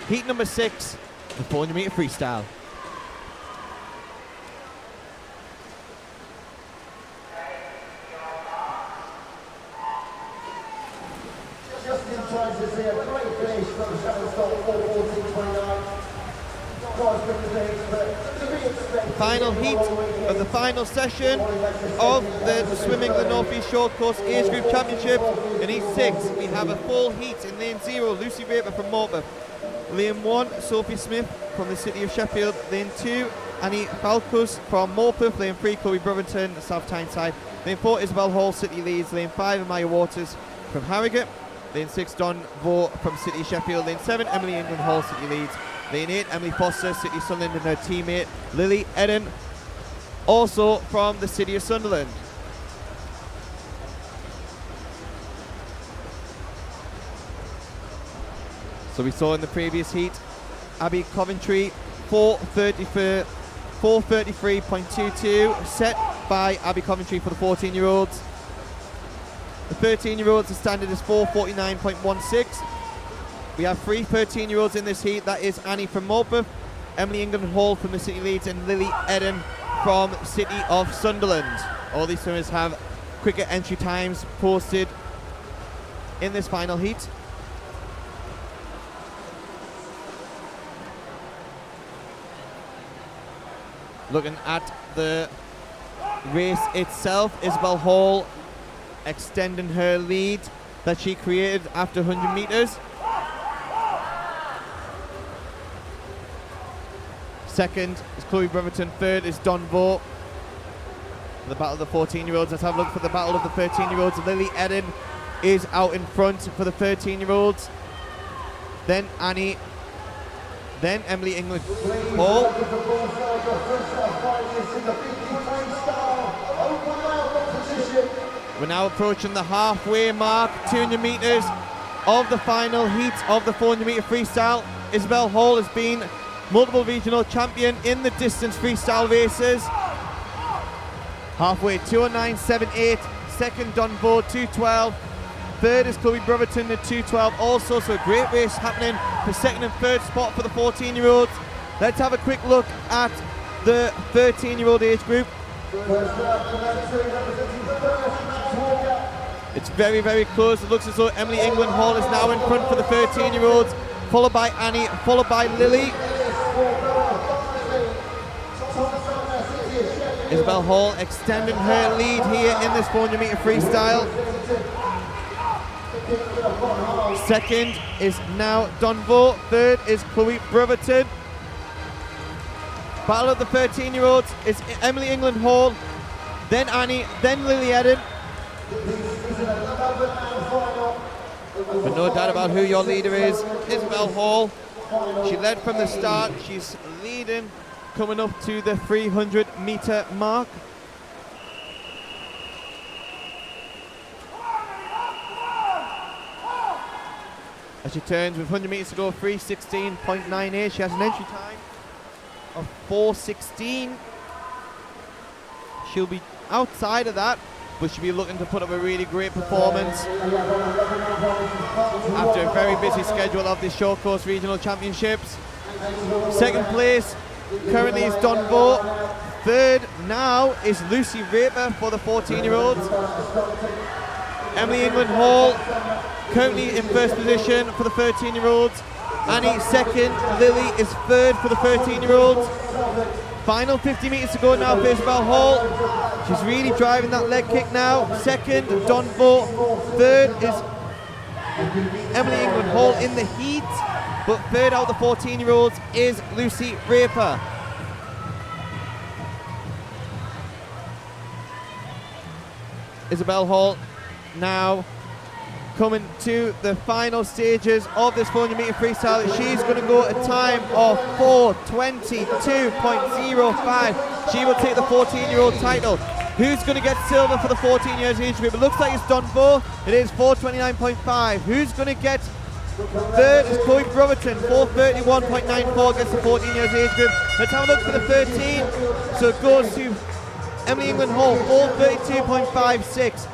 Heat number 6, the 400 meter freestyle. Just in time to see a great finish from Sheffield 4:14.29. Final heat of the final session of the Swim England North East Short Course Age Group Championship. In Heat 6, we have a full heat in Lane 0, Lucy Raper from Morpeth. Lane 1, Sophie Smith from the city of Sheffield. Lane 2, Annie Falcus from Morpeth. Lane 3, Chloe Brotherton, South Tyneside. Lane 4, Isabel Hall, City Leeds. Lane 5, Amaya Waters from Harrogate. Lane 6, Don Vaux from City of Sheffield. Lane 7, Emily England Hall, City Leeds. Lane 8, Emily Foster, City Sunderland, and her teammate Lily Eden, also from the City of Sunderland. So we saw in the previous heat, Abby Coventry, 4:33.22, set by Abby Coventry for the 14-year-olds. The 13-year-olds, the standard is 4:49.16. We have 3 13-year-olds in this heat. That is Annie from Morpeth, Emily England Hall from the City Leeds, and Lily Eden from City of Sunderland. All these swimmers have quicker entry times posted in this final heat. Looking at the race itself, Isabel Hall extending her lead that she created after 100 meters. Second is Chloe Brotherton. Third is Don Vaux. The battle of the 14-year-olds. Let's have a look for the battle of the 13-year-olds. Lily Eden is out in front for the 13-year-olds. Then Annie. Then Emily England Hall. We're now approaching the halfway mark. 200 meters of the final heat of the 400 meter freestyle. Isabel Hall has been multiple regional champion in the distance freestyle races. Halfway, 209.78. Second, Don Vaux, 212. Third is Chloe Brotherton at 212 also, so a great race happening for second and third spot for the 14-year-olds. Let's have a quick look at the 13-year-old age group. It's very, very close. It looks as though Emily England Hall is now in front for the 13-year-olds, followed by Annie, followed by Lily. Isabel Hall extending her lead here in this 400 meter freestyle. Second is now Don Vaux. Third is Chloe Brotherton. Battle of the 13-year-olds is Emily England Hall, then Annie, then Lily Eden. But no doubt about who your leader is, Isabel Hall. She led from the start. She's leading coming up to the 300 meter mark. As she turns with 100 meters to go, 3:16.98. She has an entry time of 4:16. She'll be outside of that but she'll be looking to put up a really great performance after a very busy schedule of the Short Course Regional Championships. Second place currently is Don Vo. Third now is Lucy Raper for the 14-year-olds. Emily England Hall currently in first position for the 13-year-olds. Annie second, Lily is third for the 13-year-olds. Final 50 metres to go now for Isabel Hall. She's really driving that leg kick now. Second, Don Vo. Third is Emily England Hall in the heat. But third out of the 14-year-olds is Lucy Raper. Isabel Hall now coming to the final stages of this 400-metre freestyle. She's going to go a time of 4:22.05. She will take the 14-year-old title. Who's going to get silver for the 14 years age group? It looks like it's Don Vo. It is 4:29.5. Who's going to get third? Is Chloe Brotherton. 4:31.94 gets the 14 years age group. Let's have a look for the 13. So it goes to Emily England Hall, 4:32.56.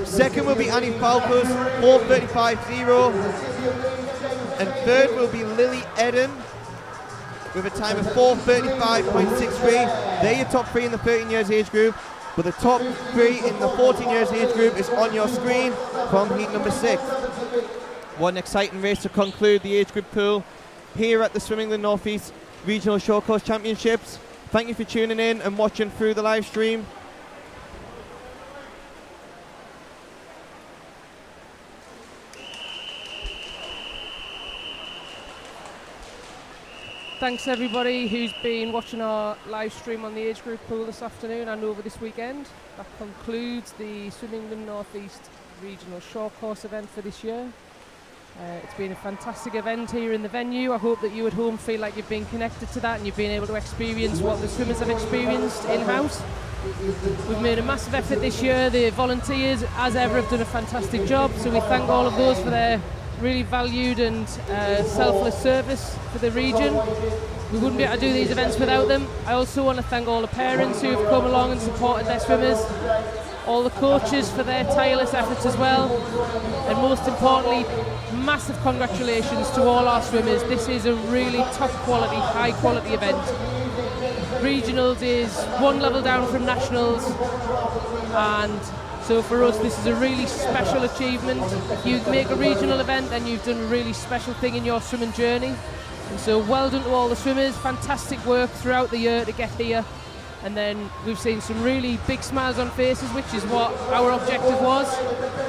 Second will be Annie Falcos, 4:35.0. And third will be Lily Eden with a time of 4:35.63. They're your top three in the 13 years age group, but the top three in the 14 years age group is on your screen from heat number 6. One exciting race to conclude the age group pool here at the Swim England North East Regional Short Course Championships. Thank you for tuning in and watching through the live stream. Thanks everybody who's been watching our live stream on the age group pool this afternoon and over this weekend. That concludes the Swim England North East Regional Short Course event for this year. It's been a fantastic event here in the venue. I hope that you at home feel like you've been connected to that and you've been able to experience what the swimmers have experienced in-house. We've made a massive effort this year. The volunteers, as ever, have done a fantastic job, so we thank all of those for their really valued and selfless service for the region. We wouldn't be able to do these events without them. I also want to thank all the parents who have come along and supported their swimmers, all the coaches for their tireless efforts as well, and most importantly, massive congratulations to all our swimmers. This is a really top quality, high quality event. Regionals is one level down from nationals, and so for us this is a really special achievement. If you make a regional event, then you've done a really special thing in your swimming journey. And so well done to all the swimmers, fantastic work throughout the year to get here. And then we've seen some really big smiles on faces, which is what our objective was.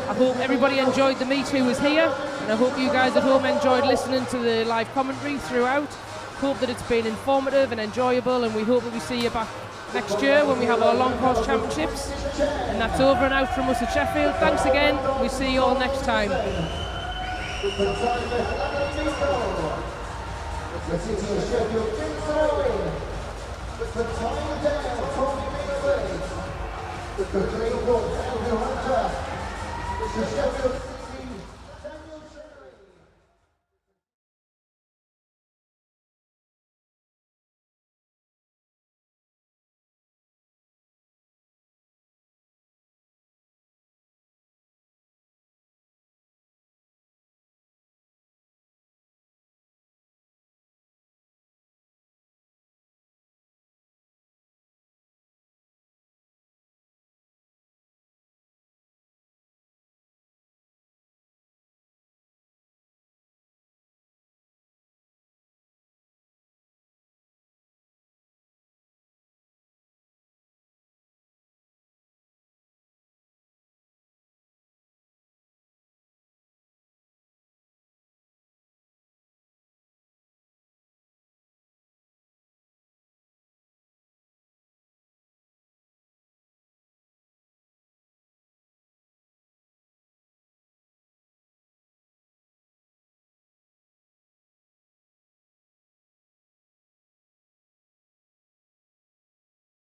I hope everybody enjoyed the meet who was here, and I hope you guys at home enjoyed listening to the live commentary throughout. Hope that it's been informative and enjoyable, and we hope that we see you back next year when we have our long course championships. And that's over and out from us at Sheffield. Thanks again. We see you all next time. The city of Sheffield brings it away. The time down from the 3 4 Sheffield